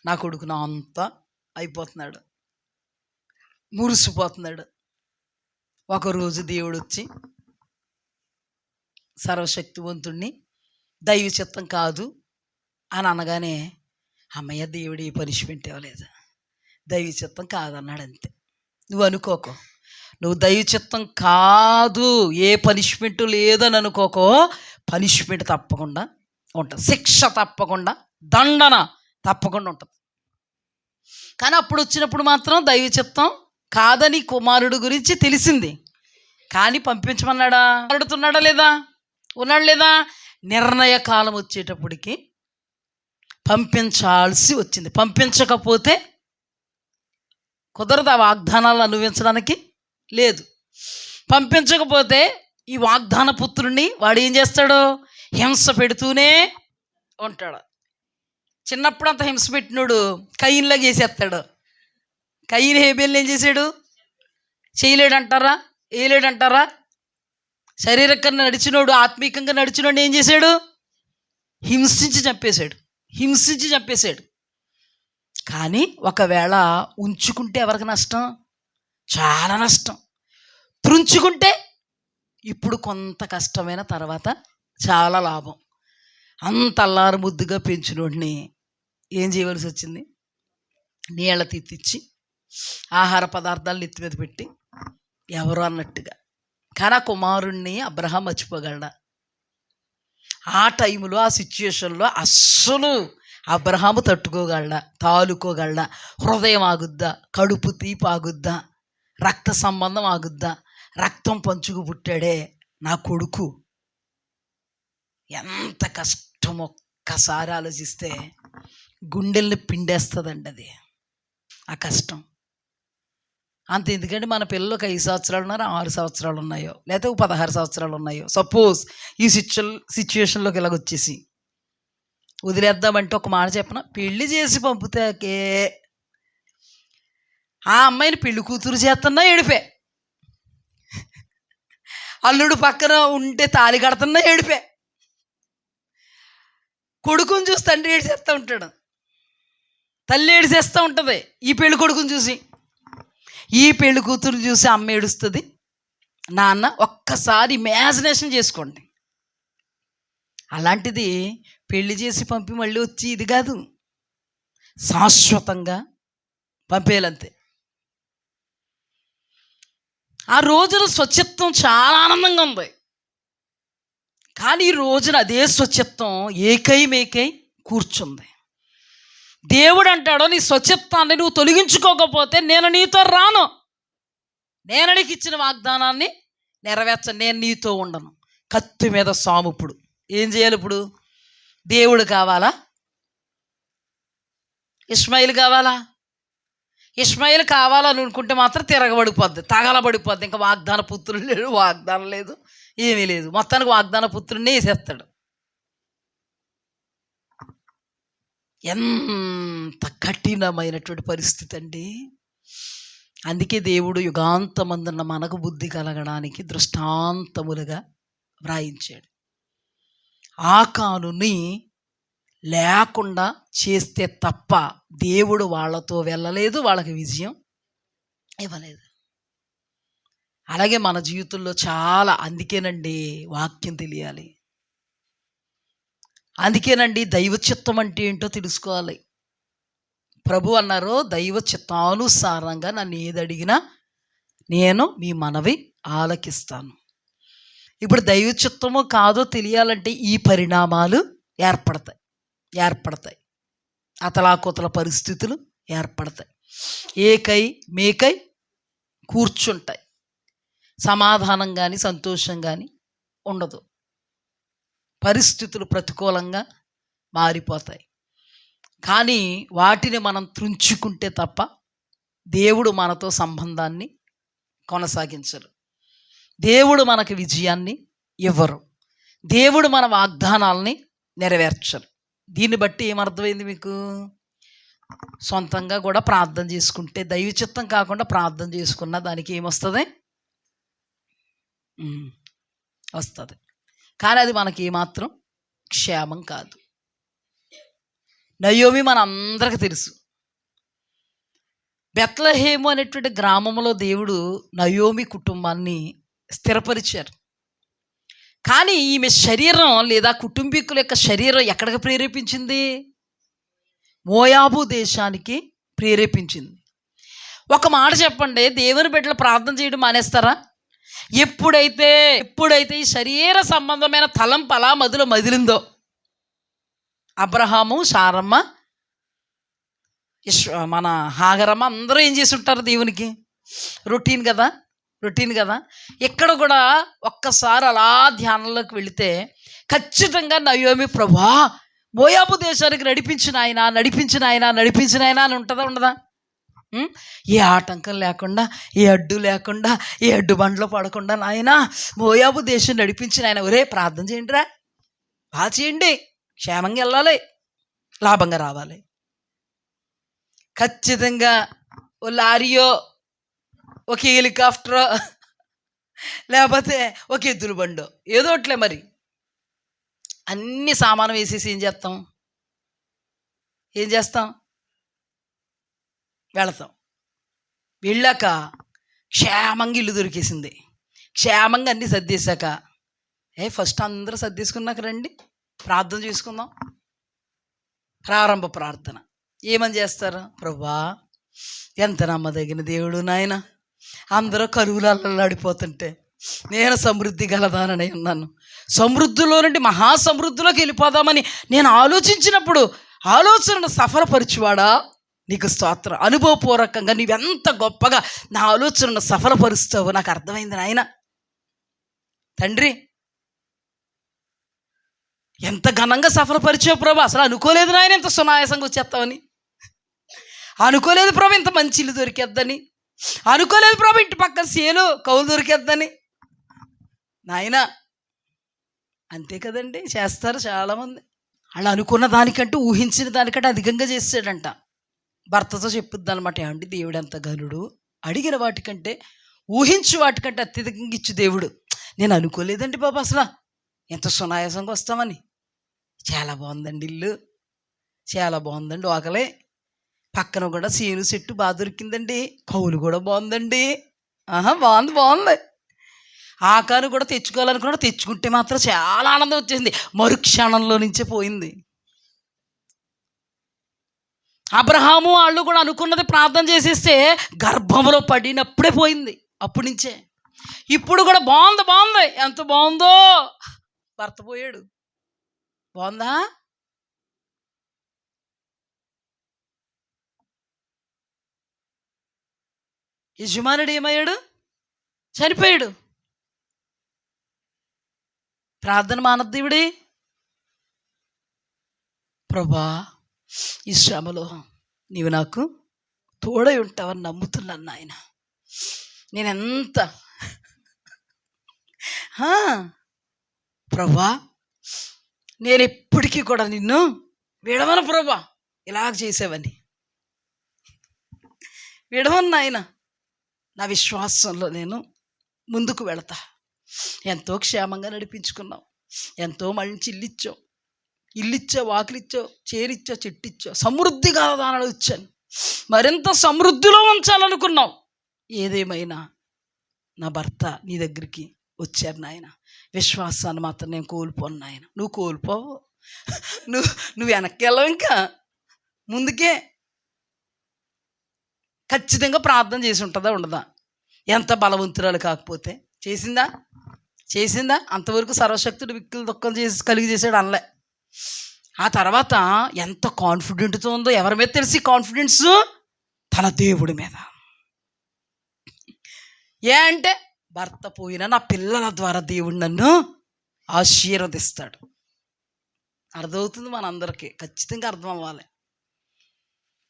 నా కొడుకు నా అంతా అయిపోతున్నాడు, మురిసిపోతున్నాడు. ఒకరోజు దేవుడు వచ్చి సర్వశక్తివంతుణ్ణి దైవ చిత్తం కాదు అని అనగానే, అమ్మయ్య దేవుడు ఈ పనిష్మెంట్ ఇవ్వలేదు, దైవ చిత్తం కాదన్నాడు. అంతే. నువ్వు అనుకోకో, నువ్వు దైవ చిత్తం కాదు, ఏ పనిష్మెంట్ లేదని అనుకోకో. పనిష్మెంట్ తప్పకుండా ఉంటుంది, శిక్ష తప్పకుండా, దండన తప్పకుండా ఉంటుంది. కానీ అప్పుడు వచ్చినప్పుడు మాత్రం దైవ చిత్తం కాదని కుమారుడు గురించి తెలిసింది. కానీ పంపించమన్నాడా? అడుగుతున్నాడా లేదా? ఉన్నాడు లేదా? నిర్ణయ కాలం వచ్చేటప్పటికి పంపించాల్సి వచ్చింది. పంపించకపోతే కుదరదు, ఆ వాగ్దానాలు అనుభవించడానికి లేదు. పంపించకపోతే ఈ వాగ్దాన పుత్రుడిని వాడు ఏం చేస్తాడు? హింస పెడుతూనే ఉంటాడు. చిన్నప్పుడు అంత హింస పెట్టినోడు కయ్యిన్లాగా చేసేస్తాడు. కయ్యిని హేబేల్ని ఏం చేశాడు? చేయలేడంటారా? వేయలేడంటారా? శారీరకంగా నడిచినోడు, ఆత్మీకంగా నడిచినోడు ఏం చేశాడు? హింసించి చంపేశాడు. కానీ ఒకవేళ ఉంచుకుంటే ఎవరికి నష్టం? చాలా నష్టం. త్రుంచుకుంటే ఇప్పుడు కొంత కష్టమైన తర్వాత చాలా లాభం. అంత అల్లారు ముద్దుగా పెంచినోడిని ఏం చేయవలసి వచ్చింది? నీళ్ళ తీర్చి ఆహార పదార్థాలు నెత్తి మీద పెట్టి ఎవరు అన్నట్టుగా. కానీ ఆ కుమారుణ్ణి అబ్రహాం మర్చిపోగలడా? ఆ టైంలో, ఆ సిచ్యుయేషన్లో అస్సలు అబ్రహాము తాలుకోగలడా? హృదయం ఆగుద్దా? కడుపు తీపి ఆగుద్దా? రక్త సంబంధం ఆగుద్దా? రక్తం పంచుకు పుట్టాడే నా కొడుకు. ఎంత కష్టం ఒక్కసారి ఆలోచిస్తే గుండెల్ని పిండేస్తుందండి అది, ఆ కష్టం. అంత ఎందుకంటే మన పిల్లలకు 5 సంవత్సరాలు ఉన్నారో, 6 సంవత్సరాలు ఉన్నాయో, లేకపోతే 16 సంవత్సరాలు ఉన్నాయో, సపోజ్ ఈ సిచ్యువేషన్లోకి ఇలాగొచ్చేసి వదిలేద్దామంటే ఒక మాట చెప్పనా? పెళ్లి చేసి పంపుతాకే ఆ అమ్మాయిని పెళ్లి కూతురు చేస్తున్నా ఏడిపే, అల్లుడు పక్కన ఉంటే తాళి కడుతున్నా ఏడిపే, కొడుకుని చూసి తండ్రి ఏడిచేస్తూ ఉంటాడు, తల్లి ఏడిచేస్తూ ఉంటుంది. ఈ పెళ్లి కొడుకుని చూసి, ఈ పెళ్లి కూతురు చూసి అమ్మ ఏడుస్తుంది. నాన్న ఒక్కసారి ఇమాజినేషన్ చేసుకోండి, అలాంటిది పెళ్లి చేసి పంపి మళ్ళీ వచ్చి ఇది కాదు, శాశ్వతంగా పంపేయాలంతే. ఆ రోజున స్వచ్ఛత్వం చాలా ఆనందంగా ఉంది. కానీ ఈ రోజున అదే స్వచ్ఛత్వం ఏకై కూర్చుంది. దేవుడు అంటాడు, నీ స్వచ్ఛత్వాన్ని నువ్వు తొలగించుకోకపోతే నేను నీతో రాను, నేను నీకు ఇచ్చిన వాగ్దానాన్ని నెరవేర్చను, నేను నీతో ఉండను. కత్తి మీద సాము. ఇప్పుడు ఏం చేయాలి? ఇప్పుడు దేవుడు కావాలా, ఇష్మాయిల్ కావాలా? ఇష్మాయిల్ కావాలని అనుకుంటే మాత్రం తిరగబడిపోద్ది, తగలబడిపోద్ది. ఇంకా వాగ్దాన పుత్రుడు లేడు, వాగ్దానం లేదు, ఏమీ లేదు. మొత్తానికి వాగ్దాన పుత్రుడిని వేసేస్తాడు. ఎంత కఠినమైనటువంటి పరిస్థితి అండి. అందుకే దేవుడు యుగాంతమందున్న మనకు బుద్ధి కలగడానికి దృష్టాంతములుగా వ్రాయించాడు. ఆకానుని లేకుండా చేస్తే తప్ప దేవుడు వాళ్ళతో వెళ్ళలేదు, వాళ్ళకి విజయం ఇవ్వలేదు. అలాగే మన జీవితంలో చాలా, అందుకేనండి వాక్యం తెలియాలి, అందుకేనండి దైవ చిత్తం అంటే ఏంటో తెలుసుకోవాలి. ప్రభు అన్నారు, దైవ చిత్తానుసారంగా నన్ను ఏది అడిగినా నేను మీ మనవి ఆలకిస్తాను. ఇప్పుడు దైవ చిత్తమో కాదో తెలియాలంటే ఈ పరిణామాలు ఏర్పడతాయి. అతలాకుతల పరిస్థితులు ఏర్పడతాయి, మేకై కూర్చుంటాయి. సమాధానం కానీ సంతోషం కానీ ఉండదు. పరిస్థితులు ప్రతికూలంగా మారిపోతాయి. కానీ వాటిని మనం త్రుంచుకుంటే తప్ప దేవుడు మనతో సంబంధాన్ని కొనసాగించరు, దేవుడు మనకు విజయాన్ని ఇవ్వరు, దేవుడు మన వాగ్దానాలని నెరవేర్చరు. దీన్ని బట్టి ఏమర్థమైంది మీకు? సొంతంగా కూడా ప్రార్థన చేసుకుంటే, దైవ చిత్తం కాకుండా ప్రార్థన చేసుకున్న దానికి ఏమొస్తుంది? వస్తుంది. కానీ అది మనకి ఏమాత్రం క్షేమం కాదు. నయోమి మన అందరికీ తెలుసు. బెత్లెహేము అనేటువంటి గ్రామంలో దేవుడు నయోమి కుటుంబాన్ని స్థిరపరిచారు. కానీ ఈమె శరీరం లేదా కుటుంబీకుల యొక్క శరీరం ఎక్కడికి ప్రేరేపించింది? మోయాబు దేశానికి ప్రేరేపించింది. ఒక మాట చెప్పండి, దేవుని బిడ్డలు ప్రార్థన చేయడం మానేస్తారా? ఎప్పుడైతే ఈ శరీర సంబంధమైన తలంపు అలా మదిలిందో, అబ్రహాము, సారమ్మ, మన హాగరమ్మ అందరూ ఏం చేసి ఉంటారు? దేవునికి రొటీన్ కదా. ఇక్కడ కూడా ఒక్కసారి అలా ధ్యానంలోకి వెళితే ఖచ్చితంగా నయోమి, ప్రభా మోయాబు దేశానికి నడిపించిన ఆయన అని ఉంటుందా? ఉండదా? ఏ ఆటంకం లేకుండా, ఏ అడ్డు లేకుండా, ఏ అడ్డు బండ్లో పడకుండా నాయన మోయాబు దేశం నడిపించిన ఆయన. ఒరే ప్రార్థన చేయండిరా, బాగా చేయండి, క్షేమంగా వెళ్ళాలి, లాభంగా రావాలి. ఖచ్చితంగా ఓ లారీయో, ఒక హెలికాప్టరో, లేకపోతే ఒక ఎద్దుల బండో ఏదో ఒకట్లే, మరి అన్ని సామాను వేసేసి ఏం చేస్తాం? వెళతాం. వెళ్ళాక క్షేమంగా ఇల్లు దొరికేసింది, క్షేమంగా అన్నీ సర్దేశాక, ఫస్ట్ అందరూ సర్దేసుకున్నాక రండి ప్రార్థన చేసుకుందాం. ప్రారంభ ప్రార్థన ఏమని చేస్తారు? ప్రభువా ఎంత నమ్మదగిన దేవుడు నాయన, అందరూ కరువులలో అడిపోతుంటే నేను సమృద్ధి గలదానని ఉన్నాను. సమృద్ధిలో నుండి మహాసమృద్ధిలోకి వెళ్ళిపోదామని నేను ఆలోచించినప్పుడు ఆలోచనను సఫలపరచువాడా నీకు స్తోత్రం. అనుభవపూర్వకంగా నీవెంత గొప్పగా నా ఆలోచనను సఫలపరుస్తావో నాకు అర్థమైంది నాయన. తండ్రి ఎంత ఘనంగా సఫలపరిచావు ప్రభా, అసలు అనుకోలేదు నాయన ఇంత సునాయాసంగా వచ్చేస్తావని, అనుకోలేదు ప్రభా ఇంత మంచి ఇల్లు దొరికేద్దని, అనుకోలేదు ప్రభా ఇంటి పక్కన సేలు కౌలు దొరికేద్దని. నాయన అంతే కదండి, చేస్తారు చాలామంది. వాళ్ళు అనుకున్న దానికంటే ఊహించిన దానికంటే అధికంగా చేసాడంట. భర్తతో చెప్పుద్ది అనమాట, ఏమండి దేవుడు ఎంత గనుడు, అడిగిన వాటికంటే ఊహించు వాటికంటే అత్యధికంగా ఇచ్చు దేవుడు. నేను అనుకోలేదండి బాబా అసలు ఎంత సునాయాసంగా వస్తామని. చాలా బాగుందండి ఇల్లు, చాలా బాగుందండి, ఒకలే పక్కన కూడా సీను చెట్టు బాగా దొరికిందండి, కౌలు కూడా బాగుందండి, బాగుంది. ఆకాను కూడా తెచ్చుకోవాలనుకున్నాడు, తెచ్చుకుంటే మాత్రం చాలా ఆనందం వచ్చేసింది, మరుక్షణంలో నుంచే పోయింది. అబ్రహాము వాళ్ళు కూడా అనుకున్నది ప్రార్థన చేసేస్తే గర్భంలో పడినప్పుడే పోయింది, అప్పటి నుంచే. ఇప్పుడు కూడా బాగుంది, ఎంత బాగుందో, భర్త పోయాడు. బాగుందా? యజమానుడు ఏమయ్యాడు? చనిపోయాడు. ప్రార్థన మానద్దేవుడి. ప్రభా, ఈ శ్రమలో నీవు నాకు తోడై ఉంటావని నమ్ముతున్నాను నాయన. నేనెంత ప్రభా, నేను ఎప్పటికీ కూడా నిన్ను విడవను ప్రభా, ఇలాగ చేసేవని విడవను నాయన. నా విశ్వాసంలో నేను ముందుకు వెళతా. ఎంతో క్షేమంగా నడిపించుకున్నావు, ఎంతో మంచి ఇల్లిచ్చావు, వాకిలిచ్చావు, చేరిచ్చావు, చెట్టిచ్చావు, సమృద్ధిగా దానాలు ఇచ్చాను, మరింత సమృద్ధిలో ఉంచాలనుకున్నావు. ఏదేమైనా నా భర్త నీ దగ్గరికి వచ్చారు నాయన. విశ్వాసాన్ని మాత్రం నేను కోల్పోను నాయన. నువ్వు కోల్పోవు, నువ్వు వెనక్కి వెళ్ళవు, ఇంకా ముందుకే. ఖచ్చితంగా ప్రార్థన చేసి ఉంటుందా ఉండదా? ఎంత బలవంతురాలు కాకపోతే చేసిందా? అంతవరకు సర్వశక్తుడు విక్కులు దుఃఖం చేసి కలిగి చేసాడు అనలే. ఆ తర్వాత ఎంత కాన్ఫిడెంట్తో ఉందో ఎవరి మీద తెలిసి? కాన్ఫిడెన్స్ తన దేవుడి మీద. అంటే భర్త పోయినా నా పిల్లల ద్వారా దేవుడు నన్ను ఆశీర్వదిస్తాడు. అర్థమవుతుంది మనందరికీ, ఖచ్చితంగా అర్థం అవ్వాలి.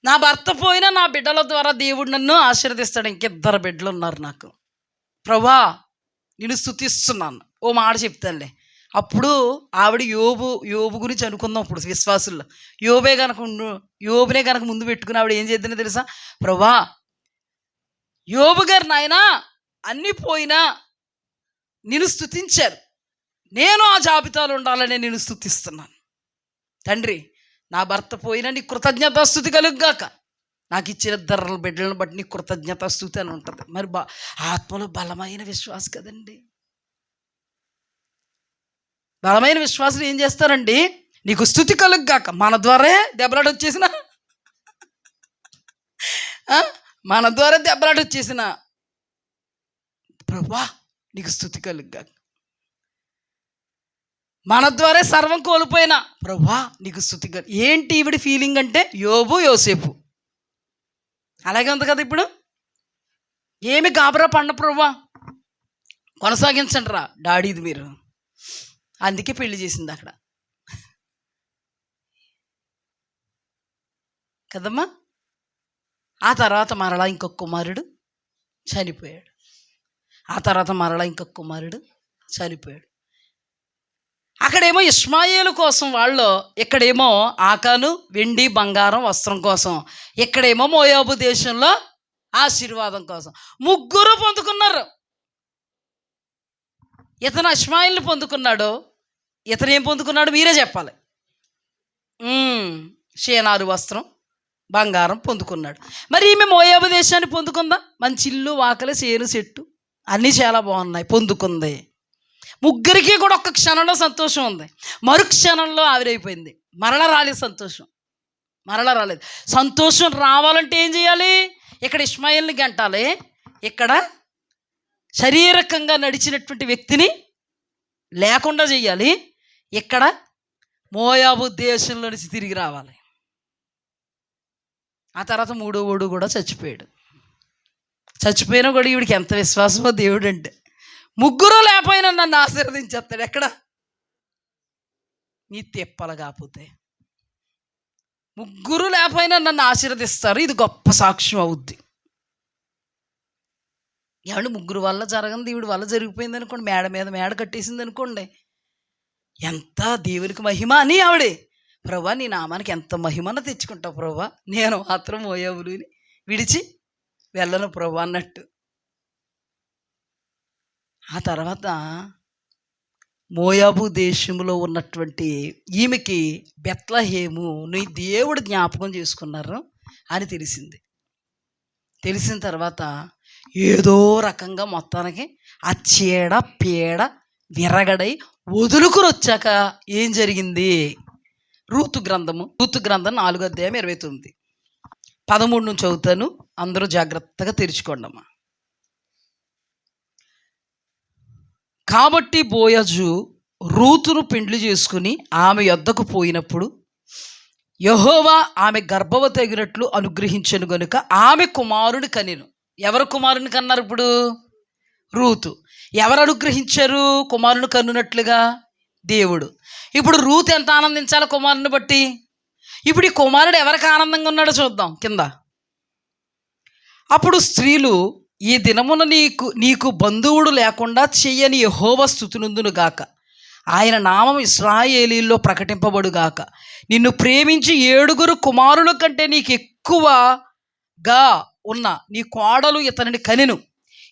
నా భర్త పోయినా నా బిడ్డల ద్వారా దేవుడు నన్ను ఆశీర్వదిస్తాడు. ఇంకిద్దరు బిడ్డలు ఉన్నారు నాకు. ప్రభా, నేను స్తుతిస్తున్నాను. ఓ మాట చెప్తానులే. అప్పుడు ఆవిడ యోబు గురించి అనుకుందాం. ఇప్పుడు విశ్వాసుల్లో యోబునే కనుక ముందు పెట్టుకుని ఆవిడ ఏం చేద్దానో తెలుసా? ప్రభా, యోబు గారు నాయన అన్నీ పోయినా నిన్ను స్తుతించారు, నేను ఆ జాబితాలో ఉండాలని నేను స్తుతిస్తున్నాను. తండ్రి, నా భర్త పోయినా నీ కృతజ్ఞతాస్తుతి కలుగ్గాక. నాకు ఇచ్చిన ఇద్దరు బిడ్డలను బట్టి నీ కృతజ్ఞతాస్తుతి అని ఉంటుంది. మరి ఆత్మలో బలమైన విశ్వాసం కదండి. బలమైన విశ్వాసులు ఏం చేస్తారండి? నీకు స్తుతి కలుగ్గాక. మన ద్వారా దెబ్బలాట వచ్చేసిన ప్రభా నీకు స్తుతి కలుగ్గాక. మన ద్వారా సర్వం కోల్పోయినా ప్రభా నీకు స్తుతి ఏంటి ఈవిడ ఫీలింగ్ అంటే? యోసేపు అలాగే ఉంది కదా. ఇప్పుడు ఏమి గాబరా పండ ప్రభా, కొనసాగించండి రా డాడీది మీరు. అందుకే పెళ్లి చేసింది అక్కడ కదమ్మా. ఆ తర్వాత మరలా ఇంకొక కుమారుడు చనిపోయాడు. అక్కడేమో ఇష్మాయేలు కోసం వాళ్ళు, ఇక్కడేమో ఆకాను వెండి బంగారం వస్త్రం కోసం, ఇక్కడేమో మోయాబు దేశంలో ఆశీర్వాదం కోసం. ముగ్గురు పొందుకున్నారు. ఇతను ఇష్మాయేలుని పొందుకున్నాడు, ఇతను ఏం పొందుకున్నాడు మీరే చెప్పాలి. షేనారు వస్త్రం బంగారం పొందుకున్నాడు. మరి ఈమె మోయాబు దేశాన్ని పొందుకుందా? మంచి ఇల్లు, వాకలి, చేను, చెట్టు అన్నీ చాలా బాగున్నాయి, పొందుకుంది. ముగ్గురికి కూడా ఒక్క క్షణంలో సంతోషం ఉంది, మరుక్షణంలో ఆవిరైపోయింది. మరలా రాలేదు సంతోషం రావాలంటే ఏం చేయాలి? ఇక్కడ ఇష్మాయేలుని గంటాలి, ఇక్కడ శారీరకంగా నడిచినటువంటి వ్యక్తిని లేకుండా చెయ్యాలి, ఇక్కడ మోయాబు దేశంలో నుంచి తిరిగి రావాలి. ఆ తర్వాత మూడో ఓడు కూడా చచ్చిపోయినా కూడా ఈవిడికి ఎంత విశ్వాసమో దేవుడు అంటే. ముగ్గురు లేకపోయినా నన్ను ఆశీర్వదించేస్తాడు. ఎక్కడ? నీ తెప్పలు కాకపోతే ముగ్గురు లేకపోయినా నన్ను ఆశీర్వదిస్తారు. ఇది గొప్ప సాక్ష్యం అవుద్ది. ఏమంటే ముగ్గురు వల్ల జరగంది ఈవిడ వల్ల జరిగిపోయింది అనుకోండి, మేడ మీద మేడ కట్టేసింది అనుకోండి, ఎంత దేవునికి మహిమ అని ఆవిడే. ప్రభా, నీ నామానికి ఎంత మహిమను తెచ్చుకుంటావు ప్రభా, నేను మాత్రం మోయాబుని విడిచి వెళ్ళను ప్రభా అన్నట్టు. ఆ తర్వాత మోయాబు దేశంలో ఉన్నటువంటి ఈమెకి బెత్లహేము నీ దేవుడు జ్ఞాపకం చేసుకున్నారు అని తెలిసింది. తెలిసిన తర్వాత ఏదో రకంగా మొత్తానికి ఆ చీడ పీడ విరగడై వదులుకుని వచ్చాక ఏం జరిగింది? రూతు గ్రంథం 4:29. 13 నుంచి చదువుతాను, అందరూ జాగ్రత్తగా తెరుచుకోండి అమ్మా. కాబట్టి బోయజు రూతును పెండ్లి చేసుకుని ఆమె యొద్దకు పోయినప్పుడు యెహోవా ఆమె గర్భవతి అగినట్లు అనుగ్రహించెను గనుక ఆమె కుమారుని కనెను. ఎవరు కుమారుని కన్నారు? ఇప్పుడు రూతు. ఎవరు అనుగ్రహించారు కుమారుని కన్నునట్లుగా? దేవుడు. ఇప్పుడు రూతు ఎంత ఆనందించాలి కుమారుని బట్టి? ఇప్పుడు ఈ కుమారుడు ఎవరికి ఆనందంగా ఉన్నాడో చూద్దాం కింద. అప్పుడు స్త్రీలు, ఈ దినమున నీకు బంధువుడు లేకుండా చెయ్యని యెహోవా స్తుతినందును గాక, ఆయన నామం ఇశ్రాయేలీల్లో ప్రకటింపబడుగాక. నిన్ను ప్రేమించి 7 కుమారుల కంటే నీకు ఎక్కువగా ఉన్న నీ కోడలు ఇతనిని కనెను.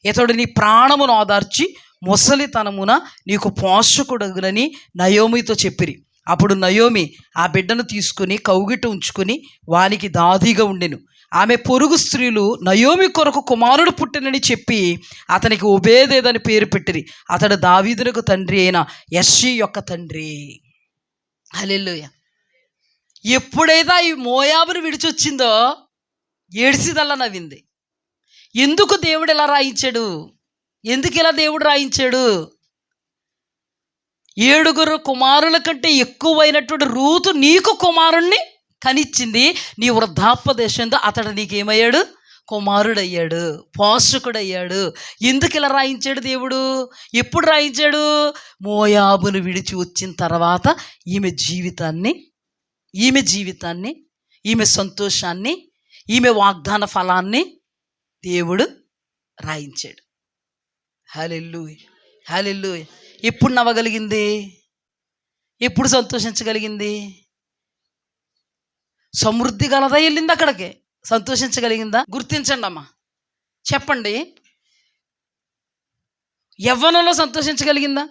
ఇతడు నీ ప్రాణమును ఓదార్చి ముసలితనమున నీకు పోషకుడగునని నయోమితో చెప్పిరి. అప్పుడు నయోమి ఆ బిడ్డను తీసుకుని కౌగిట ఉంచుకుని వానికి దాదిగా ఉండెను. ఆమె పొరుగు స్త్రీలు నయోమి కొరకు కుమారుడు పుట్టినని చెప్పి అతనికి ఒబేదేదని పేరు పెట్టిరి. అతడు దావీదునకు తండ్రి అయిన యెష్షీ యొక్క తండ్రి. హల్లెలూయా. ఎప్పుడైతే ఈ మోయాబుని విడిచొచ్చిందో ఏడిసిదల్లా నవ్వింది. ఎందుకు దేవుడు ఇలా రాయించాడు? ఎందుకు ఇలా దేవుడు రాయించాడు? 7 కుమారుల కంటే ఎక్కువైనటువంటి రూతు నీకు కుమారుణ్ణి కనిచ్చింది. నీ వృద్ధాప్యదేశంతో అతడు నీకేమయ్యాడు? కుమారుడయ్యాడు, పోషకుడయ్యాడు. ఎందుకు ఇలా రాయించాడు దేవుడు? ఎప్పుడు రాయించాడు? మోయాబును విడిచి వచ్చిన తర్వాత ఈమె జీవితాన్ని, ఈమె సంతోషాన్ని, ఈమె వాగ్దాన ఫలాన్ని దేవుడు రాయించాడు. హల్లెలూయా, హల్లెలూయా. ఎప్పుడు నవ్వగలిగింది? ఎప్పుడు సంతోషించగలిగింది? సమృద్ధి గలదా వెళ్ళింది అక్కడికి, సంతోషించగలిగిందా? గుర్తించండి అమ్మా, చెప్పండి. యవ్వనంలో సంతోషించగలిగిందా?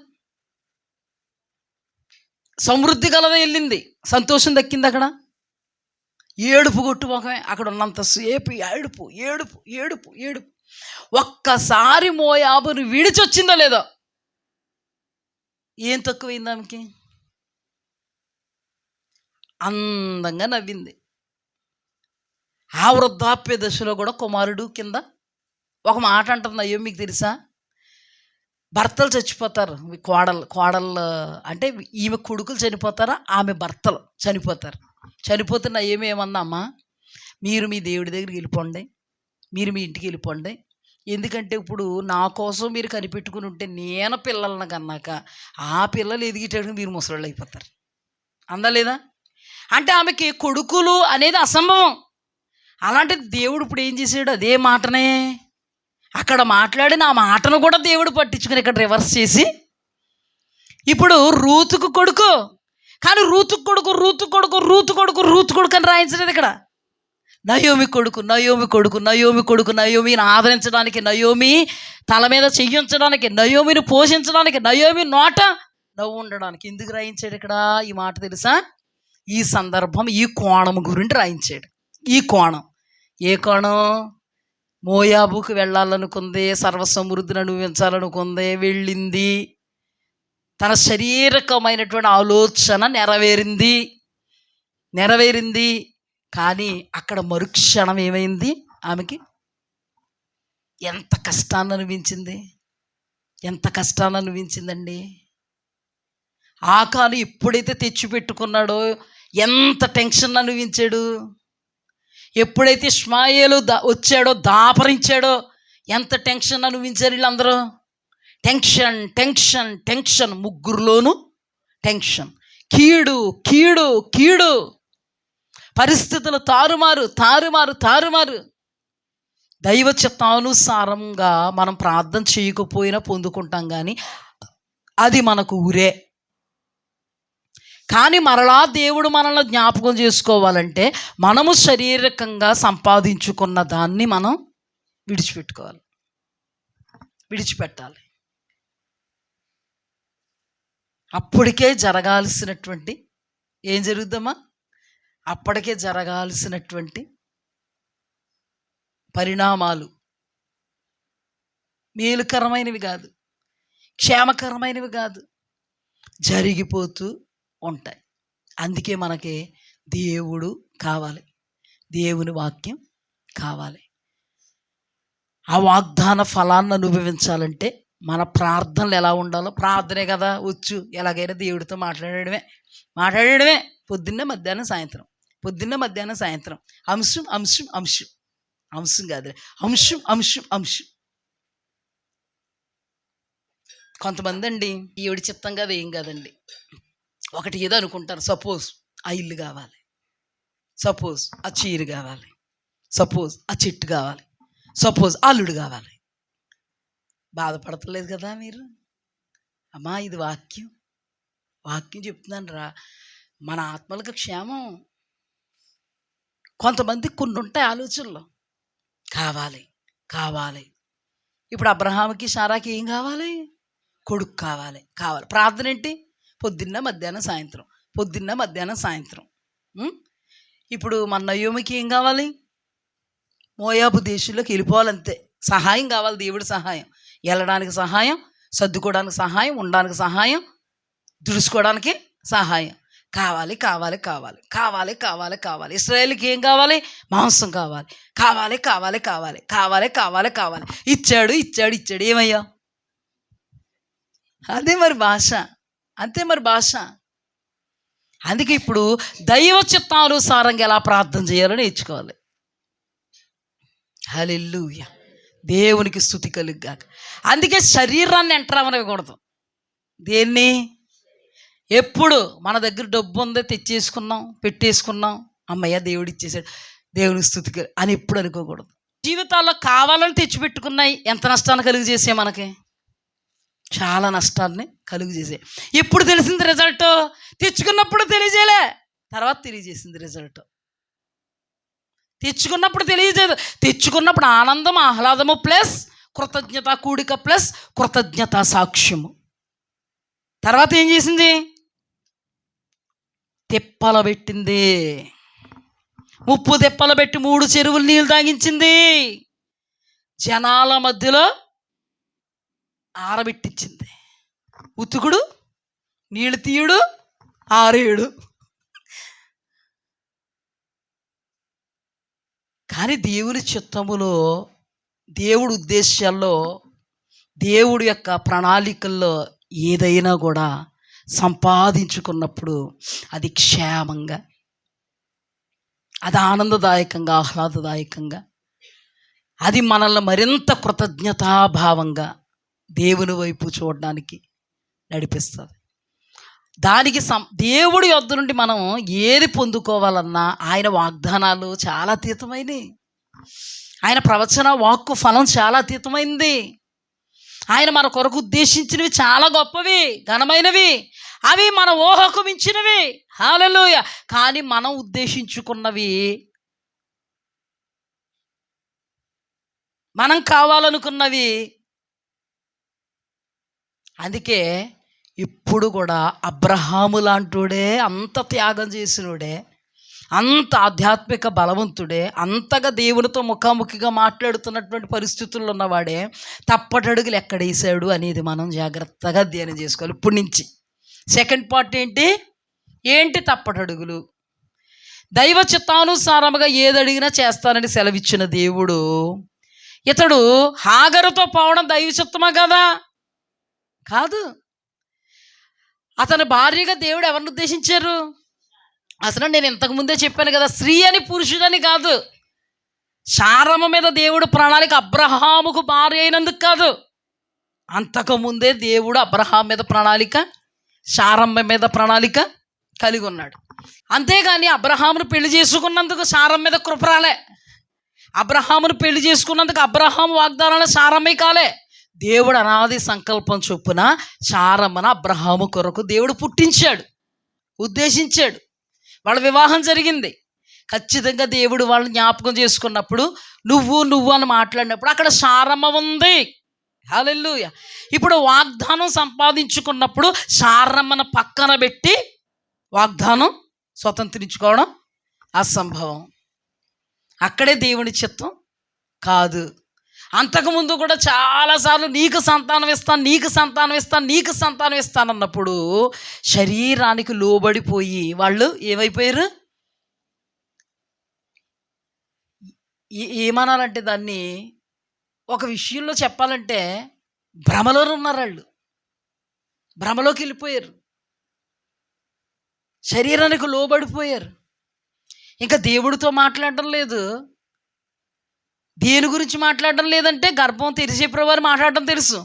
సమృద్ధి గలదా వెళ్ళింది, సంతోషం దక్కింది. అక్కడ ఏడుపు కొట్టుకోకమే, అక్కడ ఉన్నంతసేపు ఏడుపు ఏడుపు ఏడుపు ఏడుపు. ఒక్కసారి మోయాబును విడిచొచ్చిందో లేదో, ఏం తక్కువైంది ఆమెకి? అందంగా నవ్వింది. ఆ వృద్ధాప్య దశలో కూడా కుమారుడు కింద ఒక మాట అంటుంది అయ్యో, మీకు తెలుసా? భర్తలు చచ్చిపోతారు, కోడళ్ళు అంటే ఈమె కొడుకులు చనిపోతారా, ఆమె భర్తలు చనిపోతారు. చనిపోతున్న ఏమేమన్నా, అమ్మా మీరు మీ దేవుడి దగ్గరికి వెళ్ళిపోండి, మీరు మీ ఇంటికి వెళ్ళిపోండి. ఎందుకంటే ఇప్పుడు నా కోసం మీరు కనిపెట్టుకుని ఉంటే నేను పిల్లలను కన్నాక ఆ పిల్లలు ఎదిగేటప్పుడు మీరు ముసలోళ్ళు అయిపోతారు. అందలేదా? అంటే ఆమెకి కొడుకులు అనేది అసంభవం. అలాంటిది దేవుడు ఇప్పుడు ఏం చేశాడు? అదే మాటనే అక్కడ మాట్లాడిన ఆ మాటను కూడా దేవుడు పట్టించుకుని ఇక్కడ రివర్స్ చేసి ఇప్పుడు రూతుకు కొడుకు, కానీ రూతు కొడుకు అని రాయించలేదు ఇక్కడ. నయోమి కొడుకు, నయోమిని ఆదరించడానికి, నయోమి తల మీద చెయ్యించడానికి, నయోమిని పోషించడానికి, నయోమి నోట నవ్వు ఉండడానికి. ఎందుకు రాయించాడు ఇక్కడ ఈ మాట తెలుసా? ఈ సందర్భం, ఈ కోణం గురించి రాయించాడు. ఈ కోణం ఏ కోణం? మోయాబుకు వెళ్ళాలనుకుంది, సర్వసమృద్ధిని అనుభవించాలనుకుంది, వెళ్ళింది. తన శారీరకమైనటువంటి ఆలోచన నెరవేరింది. కానీ అక్కడ మరుక్షణం ఏమైంది? ఆమెకి ఎంత కష్టాన్ని అనిపించిందండి. ఆకాను ఎప్పుడైతే తెచ్చిపెట్టుకున్నాడో ఎంత టెన్షన్ అనుభవించాడు. ఎప్పుడైతే ఇష్మాయేలు వచ్చాడో, దాపరించాడో ఎంత టెన్షన్ అనుభవించారు వీళ్ళందరూ. టెన్షన్, ముగ్గురులోనూ టెన్షన్. కీడు, పరిస్థితులు తారుమారు. దైవ చిత్తానుసారంగా మనం ప్రార్థన చేయకపోయినా పొందుకుంటాం, కానీ అది మనకు ఊరే. కానీ మరలా దేవుడు మనల్ని జ్ఞాపకం చేసుకోవాలంటే మనము శారీరకంగా సంపాదించుకున్న దాన్ని మనం విడిచిపెట్టాలి. అప్పటికే జరగాల్సినటువంటి ఏం జరుగుద్దమ్మా? అప్పటికే జరగాల్సినటువంటి పరిణామాలు మేలుకరమైనవి కాదు, క్షేమకరమైనవి కాదు, జరిగిపోతూ ఉంటాయి. అందుకే మనకి దేవుడు కావాలి, దేవుని వాక్యం కావాలి. ఆ వాగ్దాన ఫలాన్ని అనుభవించాలంటే మన ప్రార్థనలు ఎలా ఉండాలో, ప్రార్థనే కదా వచ్చు, ఎలాగైనా దేవుడితో మాట్లాడడమే పొద్దున్నే మధ్యాహ్నం సాయంత్రం, పొద్దున్నే మధ్యాహ్నం సాయంత్రం, అంశం అంశం అంశం అంశం కాదు, అంశం అంశం అంశం. కొంతమంది అండి ఈవిడి చిత్తం కాదు, ఏం కాదండి, ఒకటి ఏదో అనుకుంటారు. సపోజ్ ఆ ఇల్లు కావాలి, సపోజ్ ఆ చీర కావాలి, సపోజ్ ఆ చెట్టు కావాలి, సపోజ్ అల్లుడు కావాలి. బాధపడతలేదు కదా మీరు? అమ్మా ఇది వాక్యం, వాక్యం చెప్తున్నాను రా, మన ఆత్మలకు క్షేమం. కొంతమంది కొన్ని ఉంటాయి ఆలోచనలు, కావాలి కావాలి. ఇప్పుడు అబ్రహాముకి సారాకి ఏం కావాలి? కొడుకు కావాలి. ప్రార్థన ఏంటి? పొద్దున్న మధ్యాహ్నం సాయంత్రం, పొద్దున్న మధ్యాహ్నం సాయంత్రం. ఇప్పుడు మన నయోమికి ఏం కావాలి? మోయాబు దేశంలోకి వెళ్ళిపోవాలంతే. సహాయం కావాలి, దేవుడి సహాయం, వెళ్ళడానికి సహాయం, సర్దుకోవడానికి సహాయం, ఉండడానికి సహాయం, దుడుచుకోవడానికి సహాయం. కావాలి కావాలి కావాలి కావాలి కావాలి కావాలి. ఇశ్రాయేలుకి ఏం కావాలి? మాంసం కావాలి, కావాలి కావాలి కావాలి కావాలి కావాలి కావాలి. ఇచ్చాడు ఇచ్చాడు ఇచ్చాడు. ఏమయ్యా? అదే మరి భాష, అంతే మరి భాష. అందుకే ఇప్పుడు దైవ చిత్తానుసారంగా ఎలా ప్రార్థన చేయాలో నేర్చుకోవాలి. హల్లెలూయా, దేవునికి స్తుతి కలుగుగాక. అందుకే శరీరాన్ని ఎంటర్ అవ్వనివ్వకూడదు. దేన్ని? ఎప్పుడు మన దగ్గర డబ్బు ఉందో తెచ్చేసుకున్నాం, పెట్టేసుకున్నాం, అమ్మయ్య దేవుడు ఇచ్చేసాడు, దేవునికి స్తుతి అని ఎప్పుడు అనుకోకూడదు. జీవితాల్లో కావాలని తెచ్చిపెట్టుకున్నాయి ఎంత నష్టాన్ని కలుగు చేసే, మనకి చాలా నష్టాన్ని కలుగు చేసే. ఎప్పుడు తెలిసింది రిజల్ట్? తెచ్చుకున్నప్పుడు తెలియజేయలే, తర్వాత తెలియజేసింది రిజల్ట్. తెచ్చుకున్నప్పుడు తెలియజేయదు, తెచ్చుకున్నప్పుడు ఆనందం ఆహ్లాదము ప్లస్ కృతజ్ఞత కూడిక ప్లస్ కృతజ్ఞత సాక్ష్యము. తర్వాత ఏం చేసింది? తిప్పల పెట్టింది, 30 తిప్పలు పెట్టి 3 చెరువులు నీళ్ళు తాగించింది, జనాల మధ్యలో ఆరబెట్టించింది. ఉతుకుడు, నీళ్ళు తీయుడు, ఆరేయుడు. కానీ దేవుని చిత్తములో, దేవుడి ఉద్దేశాల్లో, దేవుడి యొక్క ప్రణాళికల్లో ఏదైనా కూడా సంపాదించుకున్నప్పుడు అది క్షేమంగా, అది ఆనందదాయకంగా, ఆహ్లాదదాయకంగా, అది మనల్ని మరింత కృతజ్ఞతాభావంగా దేవుని వైపు చూడడానికి నడిపిస్తుంది. దానికి దేవుడి యొద్ద నుండి మనం ఏది పొందుకోవాలన్నా ఆయన వాగ్దానాలు చాలా అతీతమైనవి, ఆయన ప్రవచన వాక్కు ఫలం చాలా అతీతమైంది, ఆయన మన కొరకు ఉద్దేశించినవి చాలా గొప్పవి, ఘనమైనవి, అవి మన ఊహకు మించినవి. హల్లెలూయా. కానీ మనం ఉద్దేశించుకున్నవి, మనం కావాలనుకున్నవి. అందుకే ఇప్పుడు కూడా అబ్రహాము లాంటివాడే, అంత త్యాగం చేసినోడే, అంత ఆధ్యాత్మిక బలవంతుడే, అంతగా దేవునితో ముఖాముఖిగా మాట్లాడుతున్నటువంటి పరిస్థితుల్లో ఉన్నవాడే తప్పటడుగులు ఎక్కడేసాడు అనేది మనం జాగ్రత్తగా ధ్యానం చేసుకోవాలి. ఇప్పటి నుంచి సెకండ్ పార్ట్ ఏంటి తప్పటడుగులు? దైవ చిత్తానుసారముగా ఏది అడిగినా చేస్తానని సెలవిచ్చిన దేవుడు, ఇతడు హాగరుతో పోవడం దైవ చిత్తమా కదా? కాదు. అతని భార్యగా దేవుడు ఎవరిని ఉద్దేశించారు? అసలు నేను ఇంతకుముందే చెప్పాను కదా, స్త్రీ అని పురుషుడని కాదు. శారమ్మ మీద దేవుడు ప్రణాళిక అబ్రహాముకు భార్య అయినందుకు కాదు, అంతకుముందే దేవుడు అబ్రహాం మీద ప్రణాళిక, శారమ్మ మీద ప్రణాళిక కలిగి ఉన్నాడు. అంతేగాని అబ్రహామును పెళ్లి చేసుకున్నందుకు శారమ్మ మీద కృపరాలే, అబ్రహామును పెళ్లి చేసుకున్నందుకు అబ్రహాం వాగ్దానాలు శారమ్మ కాలే. దేవుడు అనాది సంకల్పం చొప్పున శారమ్మను అబ్రహాము కొరకు దేవుడు పుట్టించాడు, ఉద్దేశించాడు. వాళ్ళ వివాహం జరిగింది. ఖచ్చితంగా దేవుడు వాళ్ళని జ్ఞాపకం చేసుకున్నప్పుడు నువ్వు అని మాట్లాడినప్పుడు అక్కడ శారమ్మ ఉంది. హల్లెలూయా. ఇప్పుడు వాగ్దానం సంపాదించుకున్నప్పుడు శారమ్మను పక్కన పెట్టి వాగ్దానం స్వతంత్రించుకోవడం అసంభవం. అక్కడే దేవుని చిత్తం కాదు. అంతకుముందు కూడా చాలాసార్లు నీకు సంతానం ఇస్తాను, నీకు సంతానం ఇస్తాను, నీకు సంతానం ఇస్తాను అన్నప్పుడు శరీరానికి లోబడిపోయి వాళ్ళు ఏమైపోయారు? ఏమనాలంటే దాన్ని ఒక విషయంలో చెప్పాలంటే భ్రమలో ఉన్నారు వాళ్ళు. భ్రమలోకి వెళ్ళిపోయారు, శరీరానికి లోబడిపోయారు. ఇంకా దేవుడితో మాట్లాడడం లేదు. దేని గురించి మాట్లాడడం లేదంటే గర్భం తెరిచే ప్రభువారు మాట్లాడడం తెలుసు.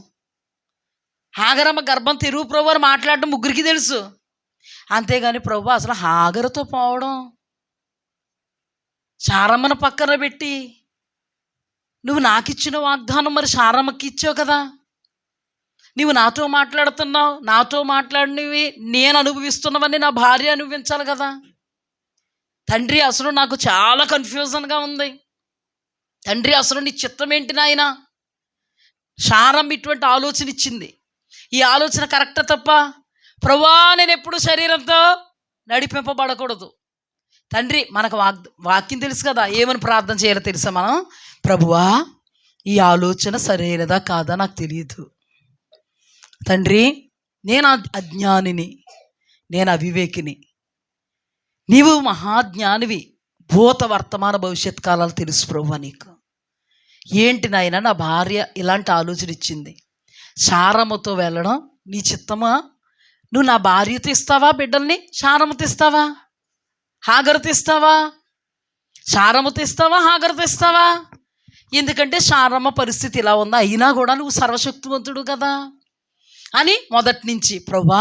హాగరమ్మ గర్భం తెరువు ప్రభువారు మాట్లాడడం ముగ్గురికి తెలుసు. అంతేగాని ప్రభు అసలు హాగరుతో పోవడం, శారమ్మను పక్కన పెట్టి నువ్వు నాకు ఇచ్చిన వాగ్దానం మరి శారమ్మకి ఇచ్చావు కదా, నువ్వు నాతో మాట్లాడుతున్నావు, నాతో మాట్లాడినవి నేను అనుభవిస్తున్నవన్నీ నా భార్య అనుభవించాలి కదా. తండ్రి అసలు నాకు చాలా కన్ఫ్యూజన్గా ఉంది. తండ్రి అసలు నీ చిత్తం ఏంటి నాయన? శారమ్మ ఇటువంటి ఆలోచన ఇచ్చింది. ఈ ఆలోచన కరెక్ట్ తప్ప? ప్రభువా నేను ఎప్పుడు శరీరంతో నడిపింపబడకూడదు. తండ్రి మనకు వాక్యం తెలుసు కదా, ఏమని ప్రార్థన చేయాలో తెలుసా మనం? ప్రభువా ఈ ఆలోచన సరైనదా కాదా నాకు తెలియదు తండ్రి, నేను అజ్ఞానిని, నేను అవివేకిని, నీవు మహాజ్ఞానివి, భూత వర్తమాన భవిష్యత్ కాలాలు తెలుసు ప్రభువా నీకు. ఏంటి నాయన నా భార్య ఇలాంటి ఆలోచన ఇచ్చింది, శారమ్మతో వెళ్ళడం నీ చిత్తమా? నువ్వు నా భార్యతో ఇస్తావా బిడ్డల్ని? శారమ్మతో ఇస్తావా? హాగరుతో ఇస్తావా? శారమ్మతో ఇస్తావా? హాగరుతో ఇస్తావా? ఎందుకంటే శారమ్మ పరిస్థితి ఇలా ఉందా, అయినా కూడా నువ్వు సర్వశక్తివంతుడు కదా అని మొదటి నుంచి ప్రభువా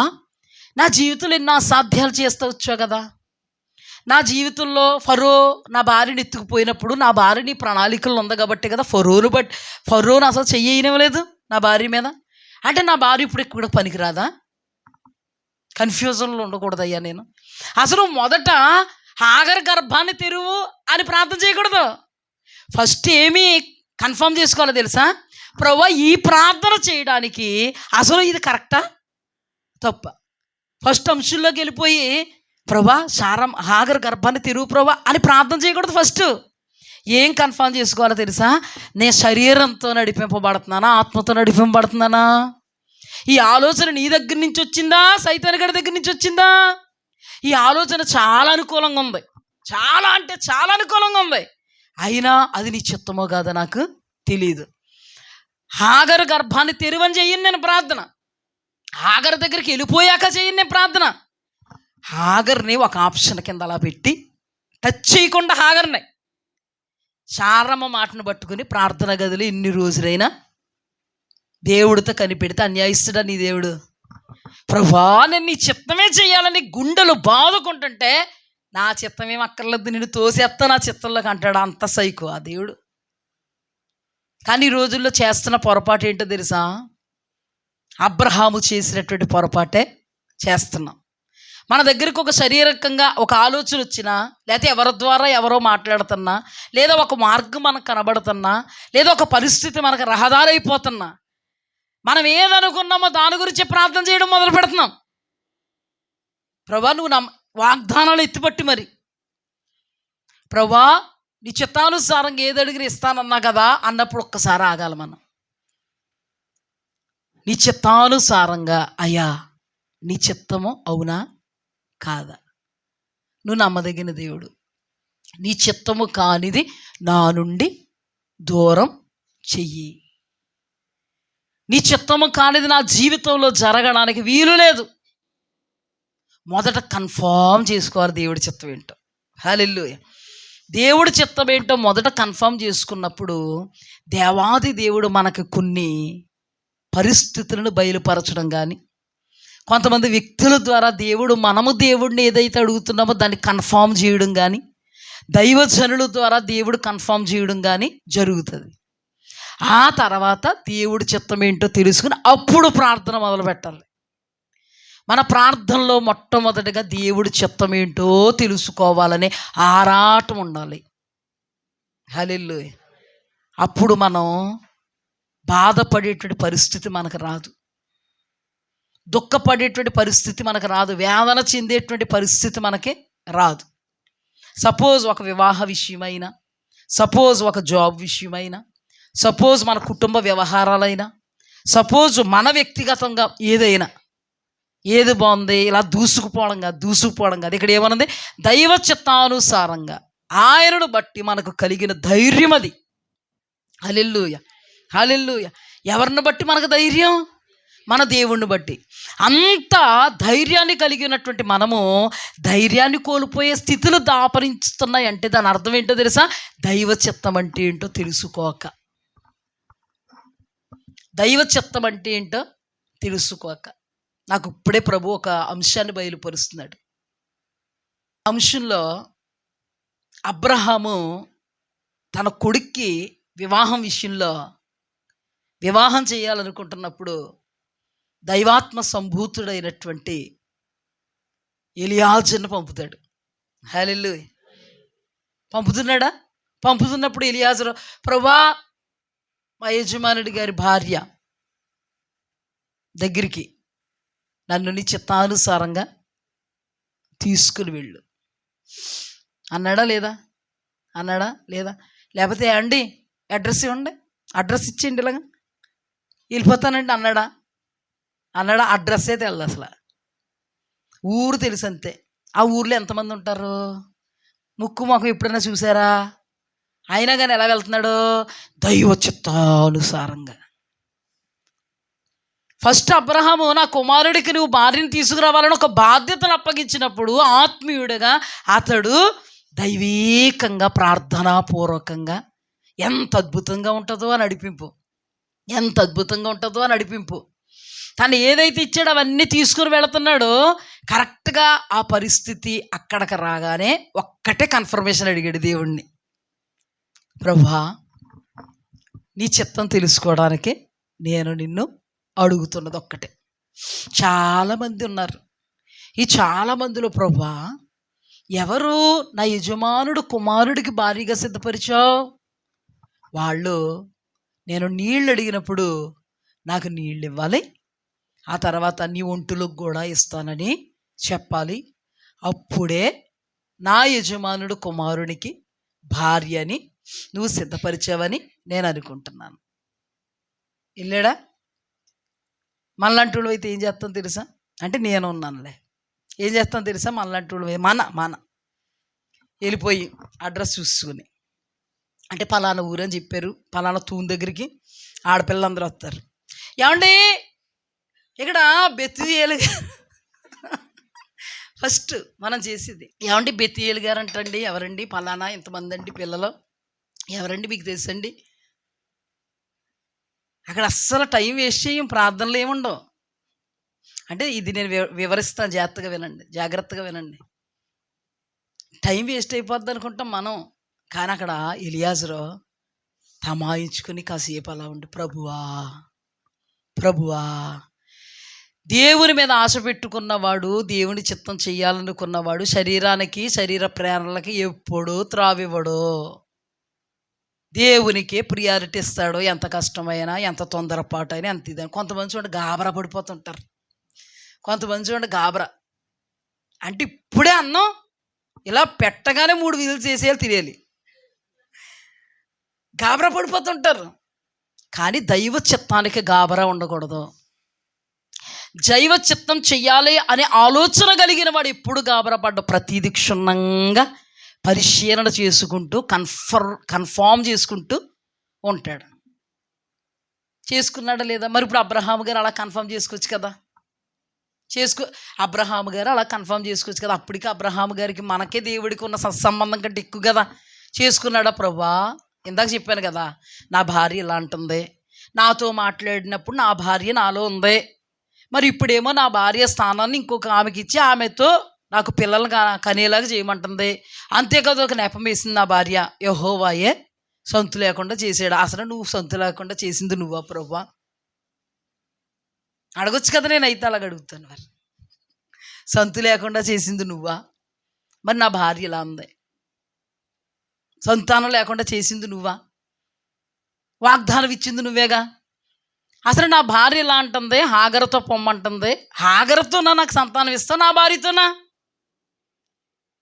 నా జీవితంలో ఎన్నో అసాధ్యాలు చేస్తూ వచ్చావు కదా. నా జీవితంలో ఫరో నా భార్యని ఎత్తుకుపోయినప్పుడు నా భార్య నీ ప్రణాళికలు ఉంది కాబట్టి కదా ఫరోను అసలు చెయ్యనివ్వలేదు నా భార్య మీద. అంటే నా భార్య ఇప్పుడు ఇక్కడ పనికిరాదా? కన్ఫ్యూజన్లో ఉండకూడదయ్యా నేను. అసలు మొదట హాగరు గర్భాన్ని తెరువు అని ప్రార్థన చేయకూడదు. ఫస్ట్ ఏమి కన్ఫర్మ్ చేసుకోవాలో తెలుసా? ప్రభువా ఈ ప్రార్థన చేయడానికి అసలు ఇది కరెక్టా తప్ప? ఫస్ట్ అంశంలోకి వెళ్ళిపోయి ప్రభువా హాగరు గర్భాన్ని తెరువు ప్రభువా అని ప్రార్థన చేయకూడదు. ఫస్ట్ ఏం కన్ఫర్మ్ చేసుకోవాలో తెలుసా? నేను శరీరంతో నడిపింపబడుతున్నానా, ఆత్మతో నడిపింపబడుతున్నానా? ఈ ఆలోచన నీ దగ్గర నుంచి వచ్చిందా, సైతాన్ గారి దగ్గర నుంచి వచ్చిందా? ఈ ఆలోచన చాలా అనుకూలంగా ఉంది, చాలా అంటే చాలా అనుకూలంగా ఉంది, అయినా అది నీ చిత్తమో కాదా నాకు తెలియదు. హాగరు గర్భాన్ని తెరువని చెయ్యను నేను ప్రార్థన, హాగరు దగ్గరికి వెళ్ళిపోయాక చెయ్యను నేను ప్రార్థన. హాగర్ని ఒక ఆప్షన్ కింద అలా పెట్టి టచ్ చేయకుండా హాగర్ని శారమ్మ మాటను పట్టుకుని ప్రార్థన గదిలో ఇన్ని రోజులైనా దేవుడితో కనిపెడితే అన్యాయిస్తుడా నీ దేవుడు? ప్రభువా నేను నీ చిత్తమే చేయాలని గుండెలు బాదుకుంటుంటే నా చిత్తమేం అక్కర్లేదు, నేను తోసేస్తా నా చిత్తంలోకి అంటాడు. అంత సైకో ఆ దేవుడు. కానీ ఈ రోజుల్లో చేస్తున్న పొరపాటు ఏంటో తెలుసా? అబ్రహాము చేసినటువంటి పొరపాటే చేస్తున్నాం. మన దగ్గరికి ఒక శారీరకంగా ఒక ఆలోచన వచ్చినా, లేకపోతే ఎవరి ద్వారా ఎవరో మాట్లాడుతున్నా, లేదా ఒక మార్గం మనకు కనబడుతున్నా, లేదా ఒక పరిస్థితి మనకు రహదారైపోతున్నా, మనం ఏదనుకున్నామో దాని గురించి ప్రార్థన చేయడం మొదలు పెడుతున్నాం. ప్రభువా నువ్వు వాగ్దానాలు ఎత్తిపట్టి మరి ప్రభువా నీ చిత్తానుసారంగా ఏది అడిగిన ఇస్తానన్నా కదా అన్నప్పుడు ఒక్కసారి ఆగాలి మనం. నీ చిత్తానుసారంగా అయ్యా నీ చిత్తము అవునా కాదా? నువ్వు నమ్మదగిన దేవుడు. నీ చిత్తము కానిది నా నుండి దూరం చెయ్యి. నీ చిత్తము కానిది నా జీవితంలో జరగడానికి వీలు లేదు. మొదట కన్ఫర్మ్ చేసుకోవాలి దేవుడి చిత్తం ఏంటో. హల్లెలూయా. దేవుడి చిత్తం ఏంటో మొదట కన్ఫర్మ్ చేసుకున్నప్పుడు దేవాది దేవుడు మనకు కొన్ని పరిస్థితులను బయలుపరచడం కానీ, కొంతమంది వ్యక్తుల ద్వారా మనము దేవుడిని ఏదైతే అడుగుతున్నామో దాన్ని కన్ఫర్మ్ చేయడం కానీ, దైవజనుల ద్వారా దేవుడు కన్ఫర్మ్ చేయడం కానీ జరుగుతుంది. ఆ తర్వాత దేవుడి చిత్తం ఏంటో తెలుసుకుని అప్పుడు ప్రార్థన మొదలు పెట్టాలి. మన ప్రార్థనలో మొట్టమొదటిగా దేవుడి చిత్తం ఏంటో తెలుసుకోవాలనే ఆరాటం ఉండాలి. హల్లెలూయా. అప్పుడు మనం బాధపడేటువంటి పరిస్థితి మనకు రాదు, దుఃఖపడేటువంటి పరిస్థితి మనకు రాదు, వేదన చెందేటువంటి పరిస్థితి మనకి రాదు. సపోజ్ ఒక వివాహ విషయమైనా, సపోజ్ ఒక జాబ్ విషయమైనా, సపోజ్ మన కుటుంబ వ్యవహారాలైనా, సపోజ్ మన వ్యక్తిగతంగా ఏదైనా, ఏది బాగుంది ఇలా దూసుకుపోవడం కాదు. ఇక్కడ ఏమన్నది? దైవ చిత్తానుసారంగా ఆయనను బట్టి మనకు కలిగిన ధైర్యం అది. హల్లెలూయా, హల్లెలూయా. ఎవరిని బట్టి మనకు ధైర్యం? మన దేవుణ్ణి బట్టి. అంత ధైర్యాన్ని కలిగినటువంటి మనము ధైర్యాన్ని కోల్పోయే స్థితులు దాపరించుతున్నాయి అంటే దాని అర్థం ఏంటో తెలుసా? దైవ చిత్తం అంటే ఏంటో తెలుసుకోక, దైవ చిత్తం అంటే ఏంటో తెలుసుకోక. నాకు ఇప్పుడే ప్రభు ఒక అంశాన్ని బయలుపరుస్తున్నాడు. అంశంలో అబ్రహాము తన కొడుక్కి వివాహం చేయాలనుకుంటున్నప్పుడు దైవాత్మ సంభూతుడైనటువంటి ఎలియాజరును పంపుతాడు. హల్లెలూయా. పంపుతున్నప్పుడు ఎలియాజరు, ప్రభువా మా యజమానుడి గారి భార్య దగ్గరికి నన్ను నీ చిత్తానుసారంగా తీసుకుని వెళ్ళు అన్నాడా లేదా? లేకపోతే అండి అడ్రస్ ఇవ్వండి, అడ్రస్ ఇచ్చేయండి, ఇలాగా వెళ్ళిపోతానండి అన్నాడా? అడ్రస్సే తెలియదు అసలు. ఊరు తెలుసు అంతే. ఆ ఊర్లో ఎంతమంది ఉంటారు? ముక్కు మొఖం ఎప్పుడైనా చూసారా? అయినా కానీ ఎలా వెళ్తున్నాడు? దైవ చిత్తానుసారంగా. ఫస్ట్ అబ్రహాము, నా కుమారుడికి నువ్వు భార్యను తీసుకురావాలని ఒక బాధ్యతను అప్పగించినప్పుడు ఆత్మీయుడిగా అతడు దైవీకంగా ప్రార్థనాపూర్వకంగా ఎంత అద్భుతంగా ఉంటుందో అని నడిపింపు. తను ఏదైతే ఇచ్చాడో అవన్నీ తీసుకుని వెళుతున్నాడో కరెక్ట్గా ఆ పరిస్థితి అక్కడికి రాగానే ఒక్కటే కన్ఫర్మేషన్ అడిగాడు దేవుణ్ణి, ప్రభువా నీ చిత్తం తెలుసుకోవడానికి నేను నిన్ను అడుగుతున్నది ఒక్కటే. చాలామంది ఉన్నారు. ఈ చాలామందిలో ప్రభువా ఎవరు నా యజమానుడు కుమారుడికి భారీగా సిద్ధపరిచావు? వాళ్ళు నేను నీళ్ళు అడిగినప్పుడు నాకు నీళ్ళు ఇవ్వాలి, ఆ తర్వాత నీ ఒంటులకు కూడా ఇస్తానని చెప్పాలి, అప్పుడే నా యజమానుడు కుమారునికి భార్యని నువ్వు సిద్ధపరిచావని నేను అనుకుంటున్నాను. వెళ్ళాడా? మనలాంటి వాళ్ళు అయితే ఏం చేస్తాం తెలుసా? అంటే నేను ఉన్నానులే, ఏం చేస్తాం తెలుసా? మనలాంటి వాళ్ళు మన వెళ్ళిపోయి అడ్రస్ చూసుకుని, అంటే పలానా ఊరు అని చెప్పారు, పలానా తూన్ దగ్గరికి ఆడపిల్లలందరూ వస్తారు. ఏమండి ఇక్కడ బెత్తియేలు ఫస్ట్ మనం చేసేది, ఏమండి బెత్తియేలు గారు అంటండి, ఎవరండి? పలానా ఇంతమంది అండి పిల్లలు, ఎవరండి మీకు తెలుసండి? అక్కడ అస్సలు టైం వేస్ట్ చేయం, ప్రార్థనలు ఏముండవు. అంటే ఇది నేను వివరిస్తాను, జాగ్రత్తగా వినండి. టైం వేస్ట్ అయిపోద్ది అనుకుంటాం మనం, కానీ అక్కడ ఎలియాజరు తమాయించుకుని కాసేపు అలా ఉండి, ప్రభువా దేవుని మీద ఆశ పెట్టుకున్నవాడు, దేవుని చిత్తం చెయ్యాలనుకున్నవాడు శరీరానికి శరీర ప్రేరణలకి ఎప్పుడూ త్రావివ్వడు. దేవునికే ప్రియారిటీ ఇస్తాడు. ఎంత కష్టమైనా, ఎంత తొందరపాటు అయినా, ఎంత ఇదని. కొంతమంది చూడండి గాబరా పడిపోతుంటారు. కొంతమంది చూడండి గాబరా అంటే ఇప్పుడే అన్నం ఇలా పెట్టగానే 3 విజిల్స్ చేసేయాలి, తినేయాలి, గాబరా పడిపోతుంటారు. కానీ దైవ చిత్తానికి గాబరా ఉండకూడదు. దైవ చిత్తం చెయ్యాలి అనే ఆలోచన కలిగిన వాడు ఎప్పుడు గాబరా పడ్డ, ప్రతిదీ క్షుణ్ణంగా పరిశీలన చేసుకుంటూ కన్ఫామ్ చేసుకుంటూ ఉంటాడు. చేసుకున్నాడా లేదా? మరి ఇప్పుడు అబ్రహాము గారు అలా కన్ఫర్మ్ చేసుకోవచ్చు కదా, అప్పటికి అబ్రహాము గారికి మనకే దేవుడికి ఉన్న సత్సంబంధం కంటే ఎక్కువ కదా. చేసుకున్నాడా? ప్రభువా ఇందాక చెప్పాను కదా, నా భార్య ఇలా అంటుంది, నాతో మాట్లాడినప్పుడు నా భార్య నాలో ఉంది, మరి ఇప్పుడేమో నా భార్య స్థానాన్ని ఇంకొక ఆమెకి ఇచ్చి ఆమెతో నాకు పిల్లలు కనేలాగా చేయమంటుంది. అంతేకాదు ఒక నెపం వేసింది నా భార్య, యెహోవాయే సొంతు లేకుండా చేసాడు. అసలు నువ్వు సొంతు లేకుండా చేసింది నువ్వా ప్రభువా? అడగొచ్చు కదా. నేనైతే అలాగ అడుగుతాను, మరి సొంతు లేకుండా చేసింది నువ్వా? మరి నా భార్య ఇలా ఉంది, సంతానం లేకుండా చేసింది నువ్వా? వాగ్దానం ఇచ్చింది నువ్వేగా. అసలు నా భార్య ఇలా అంటుంది, హాగరుతో పొమ్మంటుంది, హాగరుతోనా నాకు సంతానం ఇస్తావు, నా భార్యతోనా?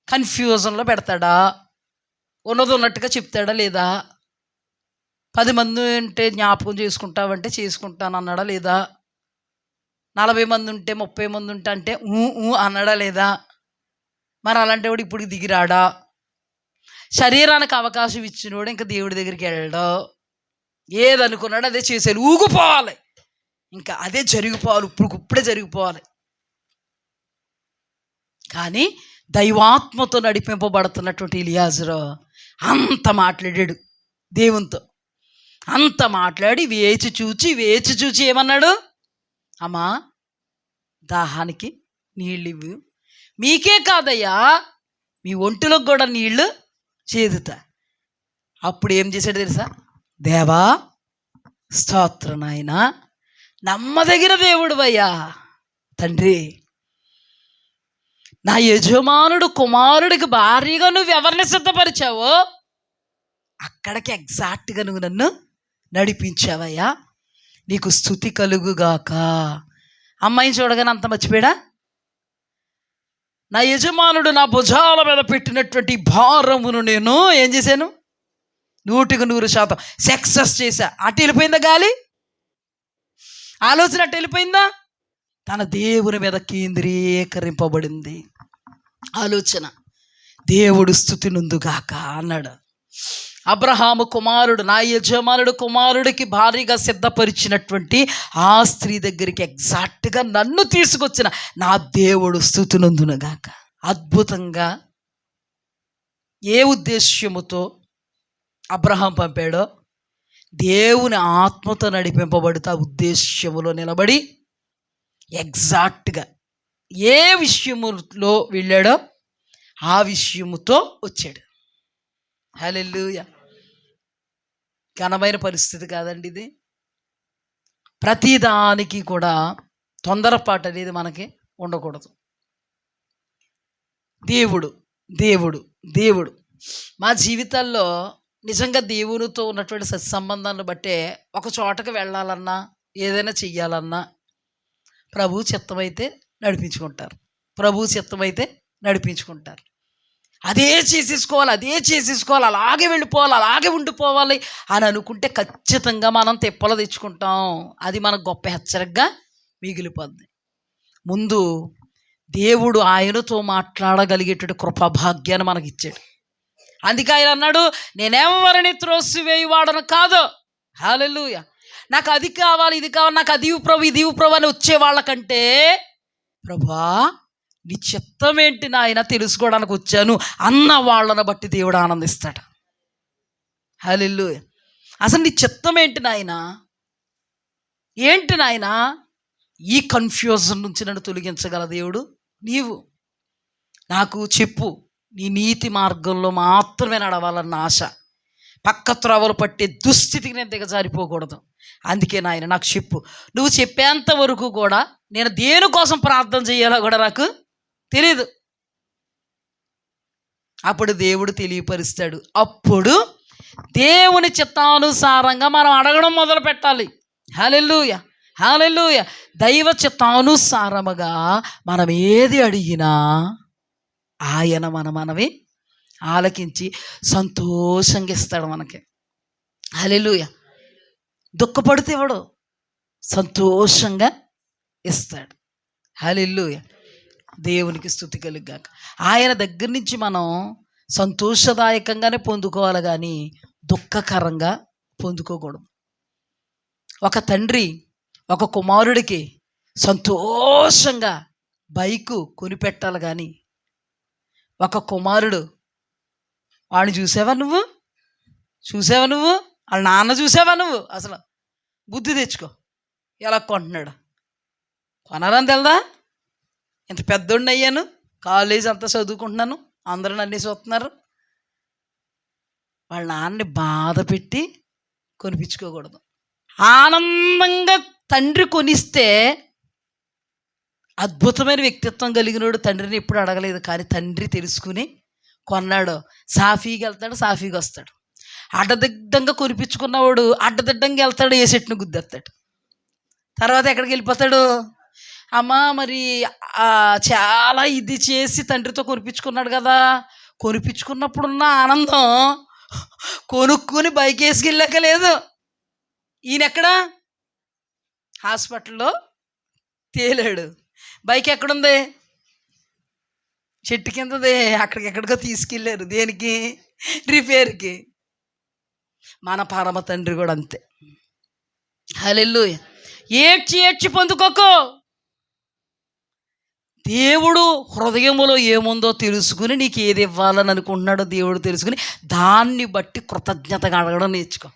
కన్ఫ్యూజన్లో పెడతాడా? ఉన్నది ఉన్నట్టుగా చెప్తాడా లేదా? 10 మంది ఉంటే జ్ఞాపకం చేసుకుంటావంటే చేసుకుంటాను అన్నాడా లేదా? 40 మంది ఉంటే 30 మంది ఉంటే అంటే అన్నాడా లేదా? మరి అలాంటివాడు ఇప్పుడు దిగిరాడా? శరీరానికి అవకాశం ఇచ్చినోడు ఇంకా దేవుడి దగ్గరికి వెళ్ళడు. ఏదనుకున్నాడు అదే చేసేయాలి, ఊగిపోవాలి, ఇంకా అదే జరిగిపోవాలి, ఇప్పుడే జరిగిపోవాలి. కానీ దైవాత్మతో నడిపింపబడుతున్నటువంటి ఎలియాజరు అంత మాట్లాడాడు దేవునితో. అంత మాట్లాడి వేచి చూచి ఏమన్నాడు? అమ్మా, దాహానికి నీళ్ళు ఇవ్వు, మీకే కాదయ్యా మీ ఒంటిలోకి కూడా నీళ్లు చేదుతా. అప్పుడు ఏం చేశాడు తెలుసా? దేవా స్తోత్రం నాయన, నమ్మదగిన దేవుడు అయ్యా తండ్రి, నా యజమానుడు కుమారుడికి భారీగా నువ్వు ఎవరిని సిద్ధపరిచావో అక్కడికి ఎగ్జాక్ట్గా నువ్వు నన్ను నడిపించావయ్యా, నీకు స్తుతి కలుగుగాక. అమ్మాయిని చూడగానే అంత మర్చిపోయాడా? నా యజమానుడు నా భుజాల మీద పెట్టినటువంటి భారమును నేను ఏం చేశాను? 100% సక్సెస్ చేశా. అటు వెళ్ళిపోయిందా గాలి? ఆలోచన అటు వెళ్ళిపోయిందా? తన దేవుని మీద కేంద్రీకరింపబడింది ఆలోచన. దేవుడు స్తుతి నుందుగాక అన్నాడు. అబ్రహాము కుమారుడు, నా యజమానుడు కుమారుడికి భారీగా సిద్ధపరిచినటువంటి ఆ స్త్రీ దగ్గరికి ఎగ్జాక్ట్గా నన్ను తీసుకొచ్చిన నా దేవుడు స్తుతి నందునుగాక. అద్భుతంగా ఏ ఉద్దేశ్యముతో అబ్రహాం పంపాడో దేవుని ఆత్మతో నడిపింపబడుతూ ఉద్దేశ్యములో నిలబడి ఎగ్జాక్ట్గా ఏ విషయములో వెళ్ళాడో ఆ విషయముతో వచ్చాడు. హల్లెలూయా. ఘనమైన పరిస్థితి కాదండి ఇది. ప్రతిదానికి కూడా తొందరపాటు అనేది మనకి ఉండకూడదు. దేవుడు దేవుడు దేవుడు మా జీవితాల్లో నిజంగా దేవునితో ఉన్నటువంటి సత్సంబంధాన్ని బట్టే ఒక చోటకు వెళ్ళాలన్నా ఏదైనా చెయ్యాలన్నా ప్రభు చిత్తమైతే నడిపించుకుంటారు, ప్రభు చిత్తమైతే నడిపించుకుంటారు. అదే చేసేసుకోవాలి, అలాగే వెళ్ళిపోవాలి, అలాగే ఉండిపోవాలి అని అనుకుంటే ఖచ్చితంగా మనం తిప్పలు తెచ్చుకుంటాం. అది మనకు గొప్ప హెచ్చరికగా మిగిలిపోద్ది. ముందు దేవుడు ఆయనతో మాట్లాడగలిగేటువంటి కృపాభాగ్యాన్ని మనకి ఇచ్చాడు. అందుకే ఆయన అన్నాడు, నేనెవరిని త్రోసివేయువాడను కాదు. హల్లెలూయా. నాకు అది కావాలి, ఇది కావాలి, నాకు అది ప్రభు, ఇది ప్రభు అని వచ్చే వాళ్ళకంటే ప్రభువా నీ చిత్తం ఏంటి నాయన తెలుసుకోవడానికి వచ్చాను అన్న వాళ్ళను బట్టి దేవుడు ఆనందిస్తాడు. హల్లెలూయా. అసలు నీ చిత్తం ఏంటి నాయన, ఏంటి నాయన, ఈ కన్ఫ్యూజన్ నుంచి నన్ను తొలగించగల దేవుడు నీవు. నాకు చెప్పు, నీ నీతి మార్గంలో మాత్రమే నడవాలన్న ఆశ, పక్క త్రోవలు పట్టే దుస్థితికి నేను దిగజారిపోకూడదు. అందుకే నాయన నాకు చెప్పు, నువ్వు చెప్పేంత వరకు కూడా నేను దేనికోసం ప్రార్థన చేయాలో కూడా నాకు తెలీదు. అప్పుడు దేవుడు తెలియపరుస్తాడు. అప్పుడు దేవుని చిత్తానుసారంగా మనం అడగడం మొదలు పెట్టాలి. హల్లెలూయా, హల్లెలూయా. దైవ చిత్తానుసారముగా మనం ఏది అడిగినా ఆయన మనవి ఆలకించి సంతోషంగా ఇస్తాడు మనకి. హల్లెలూయా. దుఃఖపడితే ఇవ్వడు, సంతోషంగా ఇస్తాడు. హల్లెలూయా. దేవునికి స్తుతి కలుగుగాక. ఆయన దగ్గర నుంచి మనం సంతోషదాయకంగానే పొందుకోవాలి కానీ దుఃఖకరంగా పొందుకోకూడదు. ఒక తండ్రి ఒక కుమారుడికి సంతోషంగా బైకు కొనిపెట్టాలి కానీ ఒక కుమారుడు వాడిని చూసావా నువ్వు వాళ్ళ నాన్న చూసావా నువ్వు, అసలు బుద్ధి తెచ్చుకో, ఎలా కొంటున్నాడు, కొనాలని తెలదా? ఇంత పెద్దోడిని అయ్యాను, కాలేజ్ అంతా చదువుకుంటున్నాను, అందరూ నన్ను చూస్తున్నారు. వాళ్ళ నాన్నని బాధ పెట్టి కొనిపించుకోకూడదు. ఆనందంగా తండ్రి కొనిస్తే, అద్భుతమైన వ్యక్తిత్వం కలిగినోడు తండ్రిని ఎప్పుడు అడగలేదు కానీ తండ్రి తెలుసుకుని కొన్నాడు. సాఫీగా వెళ్తాడు, సాఫీగా వస్తాడు. అడ్డదిడ్డంగా కొనిపించుకున్నవాడు అడ్డదిడ్డంగా వెళ్తాడు, ఏ చెట్టును గుద్దేస్తాడు. తర్వాత ఎక్కడికి వెళ్ళిపోతాడు? అమ్మ మరి చాలా ఇది చేసి తండ్రితో కొనిపించుకున్నాడు కదా, కొనిపించుకున్నప్పుడున్న ఆనందం కొనుక్కొని బైక్ వేసుకెళ్ళాక లేదు. ఈయన ఎక్కడ? హాస్పిటల్లో తేలాడు. బైక్ ఎక్కడుంది? చెట్టు కిందది. అక్కడికెక్కడికో తీసుకెళ్ళారు. దేనికి? రిపేర్కి. మన పరమ తండ్రి కూడా అంతే. హల్లెలూయా. ఏడ్చి ఏడ్చి పొందుకోకు. దేవుడు హృదయములో ఏముందో తెలుసుకుని నీకు ఏది ఇవ్వాలని అనుకుంటున్నాడో దేవుడు తెలుసుకుని దాన్ని బట్టి కృతజ్ఞతగా అడగడం నేర్చుకో.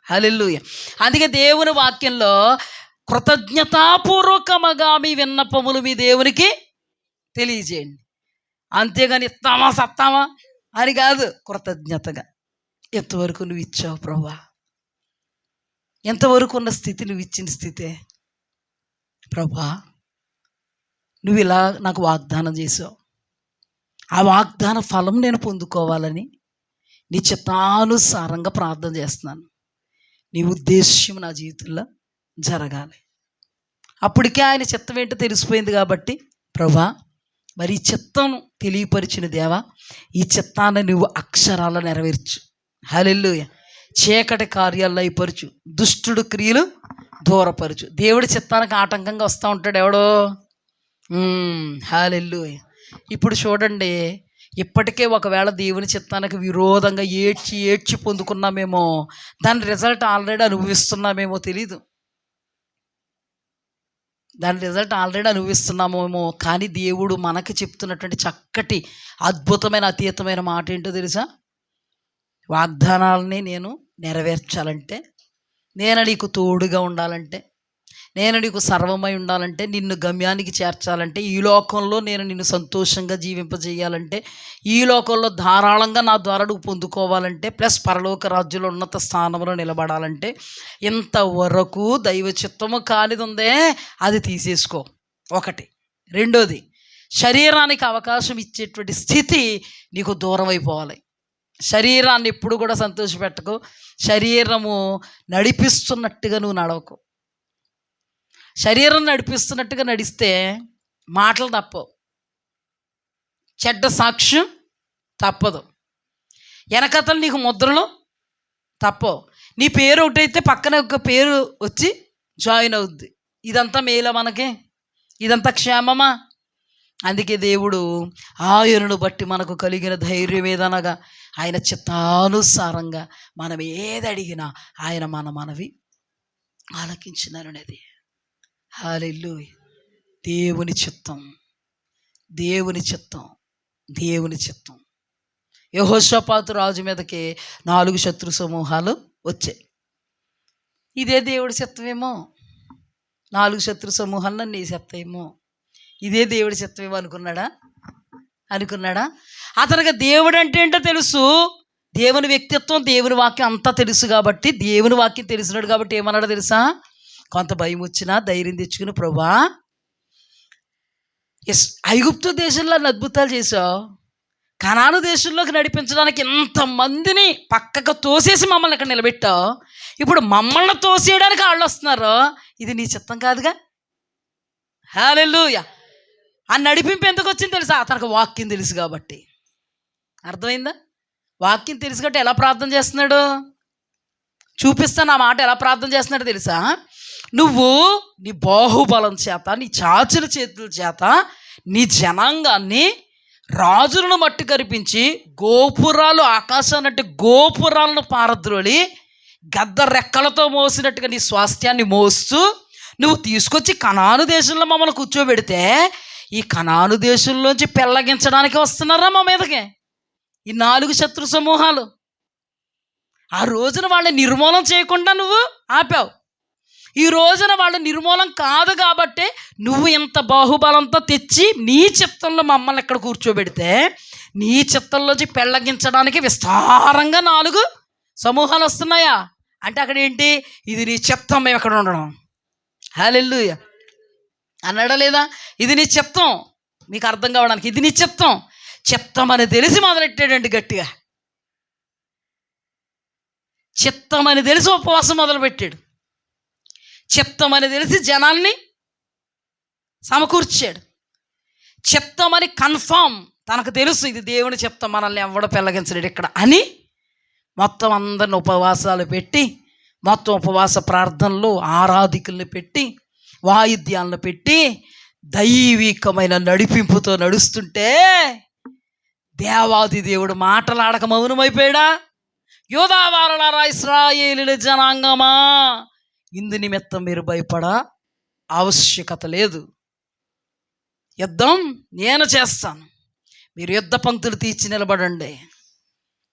హల్లెలూయా. అందుకే దేవుని వాక్యంలో కృతజ్ఞతాపూర్వకముగా మీ విన్నపములు మీ దేవునికి తెలియజేయండి. అంతేగాని ఇస్తామా సత్తామా అని కాదు, కృతజ్ఞతగా. ఎంతవరకు నువ్వు ఇచ్చావు ప్రభువా? ఎంతవరకు ఉన్న స్థితి నువ్వు ఇచ్చిన స్థితే. ప్రభువా, నువ్వు ఇలా నాకు వాగ్దానం చేసావు, ఆ వాగ్దాన ఫలం నేను పొందుకోవాలని నీ చిత్తానుసారంగా ప్రార్థన చేస్తున్నాను. నీ ఉద్దేశ్యం నా జీవితంలో జరగాలి. అప్పటికే ఆయన చిత్తం ఏంటో తెలిసిపోయింది కాబట్టి, ప్రభువా మరి ఈ చిత్తం తెలియపరిచిన దేవా, ఈ చిత్తాన్ని నువ్వు అక్షరాల నెరవేర్చు. హల్లెలూయా. చీకటి కార్యాలు అయిపరచు, దుష్టుడు క్రియలు దూరపరచు. దేవుడి చిత్తానికి ఆటంకంగా వస్తూ ఉంటాడు ఎవడో. హల్లెలూయా. ఇప్పుడు చూడండి, ఇప్పటికే ఒకవేళ దేవుని చిత్తానికి విరోధంగా ఏడ్చి ఏడ్చి పొందుకున్నామేమో, దాని రిజల్ట్ ఆల్రెడీ అనుభవిస్తున్నామేమో తెలీదు. దాని రిజల్ట్ ఆల్రెడీ అనుభవిస్తున్నామేమో. కానీ దేవుడు మనకి చెప్తున్నటువంటి చక్కటి అద్భుతమైన అతీతమైన మాట ఏంటో తెలుసా? వాగ్దానాలని నేను నెరవేర్చాలంటే, నేను నీకు తోడుగా ఉండాలంటే, నేను నీకు సర్వమై ఉండాలంటే, నిన్ను గమ్యానికి చేర్చాలంటే, ఈ లోకంలో నేను నిన్ను సంతోషంగా జీవింపజేయాలంటే, ఈ లోకంలో ధారాళంగా నా ద్వారా నువ్వు పొందుకోవాలంటే, ప్లస్ పరలోక రాజ్యంలో ఉన్నత స్థానంలో నిలబడాలంటే, ఇంతవరకు దైవ చిత్తము కానిది ఉందే అది తీసేసుకో. ఒకటి. రెండోది, శరీరానికి అవకాశం ఇచ్చేటువంటి స్థితి నీకు దూరం అయిపోవాలి. శరీరాన్ని ఎప్పుడు కూడా సంతోషపెట్టకు. శరీరము నడిపిస్తున్నట్టుగా నువ్వు నడవకు. శరీరం నడిపిస్తున్నట్టుగా నడిస్తే మాటలు తప్పవు, చెడ్డ సాక్ష్యం తప్పదు, వెనకతలు నీకు ముద్రలు తప్పవు. నీ పేరు ఒకటైతే పక్కన ఒక పేరు వచ్చి జాయిన్ అవుద్ది. ఇదంతా మేలా మనకి? ఇదంతా క్షేమమా? అందుకే దేవుడు ఆయనను బట్టి మనకు కలిగిన ధైర్యం ఏదనగా, ఆయన చిత్తానుసారంగా మనం ఏది అడిగినా ఆయన మనవి ఆలకించినది. హల్లెలూయా. దేవుని చిత్తం, దేవుని చిత్తం, దేవుని చిత్తం. యెహోషాపాతు రాజు మీదకి 4 శత్రు సమూహాలు వచ్చాయి. ఇదే దేవుడి చిత్తమేమో, 4 శత్రు సమూహాలను నీ చిత్తమేమో, ఇదే దేవుడి చిత్తమేమో అనుకున్నాడా? అతనికి దేవుడు అంటే ఏంటో తెలుసు, దేవుని వ్యక్తిత్వం, దేవుని వాక్యం అంతా తెలుసు కాబట్టి, దేవుని వాక్యం తెలిసినాడు కాబట్టి ఏమన్నాడో తెలుసా? కొంత భయం వచ్చినా ధైర్యం తెచ్చుకుని, ప్రభువా ఐగుప్తు దేశంలో అద్భుతాలు చేసావు, కనాను దేశంలోకి నడిపించడానికి ఎంతమందిని పక్కకు తోసేసి మమ్మల్ని ఇక్కడ నిలబెట్టావు, ఇప్పుడు మమ్మల్ని తోసేయడానికి వాళ్ళు వస్తున్నారు, ఇది నీ చిత్తం కాదుగా. హల్లెలూయా. ఆ నడిపింపు ఎందుకు వచ్చింది తెలుసా? అతనికి వాక్యం తెలుసు కాబట్టి. అర్థమైందా? వాక్యం తెలుసు కాబట్టి ఎలా ప్రార్థన చేస్తున్నాడు చూపిస్తాను. ఆ మాట ఎలా ప్రార్థన చేస్తున్నాడు తెలుసా? నువ్వు నీ బాహుబలం చేత, నీ చాచుల చేతుల చేత నీ జనాంగాన్ని, రాజులను మట్టి కరిపించి, గోపురాలు ఆకాశానంటే గోపురాలను పారద్రోలి, గద్ద రెక్కలతో మోసినట్టుగా నీ స్వాస్థ్యాన్ని మోస్తూ నువ్వు తీసుకొచ్చి కనాను దేశంలో మమ్మల్ని కూర్చోబెడితే, ఈ కనాను దేశంలోంచి పెళ్ళగించడానికి వస్తున్నారా మా మీదకి ఈ 4 శత్రు సమూహాలు. ఆ రోజున వాళ్ళని నిర్మూలన చేయకుండా నువ్వు ఆపావు. ఈ రోజున వాళ్ళు నిర్మూలం కాదు కాబట్టి నువ్వు ఇంత బాహుబలంతో తెచ్చి నీ చిత్తంలో మమ్మల్ని ఎక్కడ కూర్చోబెడితే, నీ చిత్తంలోంచి పెళ్ళగించడానికి విస్తారంగా 4 సమూహాలు వస్తున్నాయా అంటే అక్కడ ఏంటి? ఇది నీ చిత్తం, మేము ఎక్కడ ఉండడం. హల్లెలూయా అన్నాడా లేదా? ఇది నీ చిత్తం. మీకు అర్థం కావడానికి ఇది నీ చిత్తం. చిత్తం అని తెలిసి మొదలెట్టాడండి గట్టిగా. చిత్తం అని తెలిసి ఉపవాసం మొదలుపెట్టాడు. చిత్తం అని తెలిసి జనాల్ని సమకూర్చాడు. చిత్తం అని కన్ఫామ్ తనకు తెలుసు, ఇది దేవుని చిత్తం, మనల్ని ఎవడ పెళ్ళగించలేడు ఇక్కడ అని మొత్తం అందరిని ఉపవాసాలు పెట్టి మొత్తం ఉపవాస ప్రార్థనలు, ఆరాధికుల్ని పెట్టి, వాయిద్యాలను పెట్టి, దైవికమైన నడిపింపుతో నడుస్తుంటే దేవాది దేవుడు మాటలాడక మౌనమైపోయాడా? యోధావారలారా ఇశ్రాయేలీయుల జనాంగమా, ఇందు నిమిత్తం మీరు భయపడా ఆవశ్యకత లేదు. యుద్ధం నేను చేస్తాను, మీరు యుద్ధ పంక్తులు తీర్చి నిలబడండి.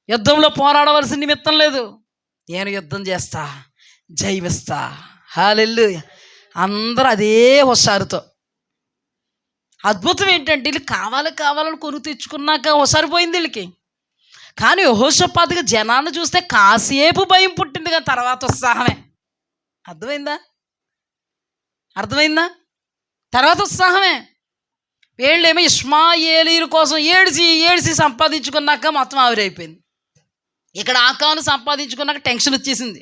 యుద్ధంలో పోరాడవలసిన నిమిత్తం లేదు, నేను యుద్ధం చేస్తా, జయమిస్తా. హల్లెలూయా. అందరూ అదే హుషారుతో. అద్భుతం ఏంటంటే వీళ్ళు కావాలని కొనుక్కు తెచ్చుకున్నాక హుషారిపోయింది వీళ్ళకి. కానీ యెహోషాపాతుకి జనాన్ని చూస్తే కాసేపు భయం పుట్టింది, కానీ తర్వాత ఉత్సాహమే. అర్థమైందా? తర్వాత ఉత్సాహమే. వీళ్ళేమో ఇష్మాయేలీయుల కోసం ఏడిసి సంపాదించుకున్నాక మొత్తం ఆవిరైపోయింది. ఇక్కడ ఆకాను సంపాదించుకున్నాక టెన్షన్ వచ్చేసింది.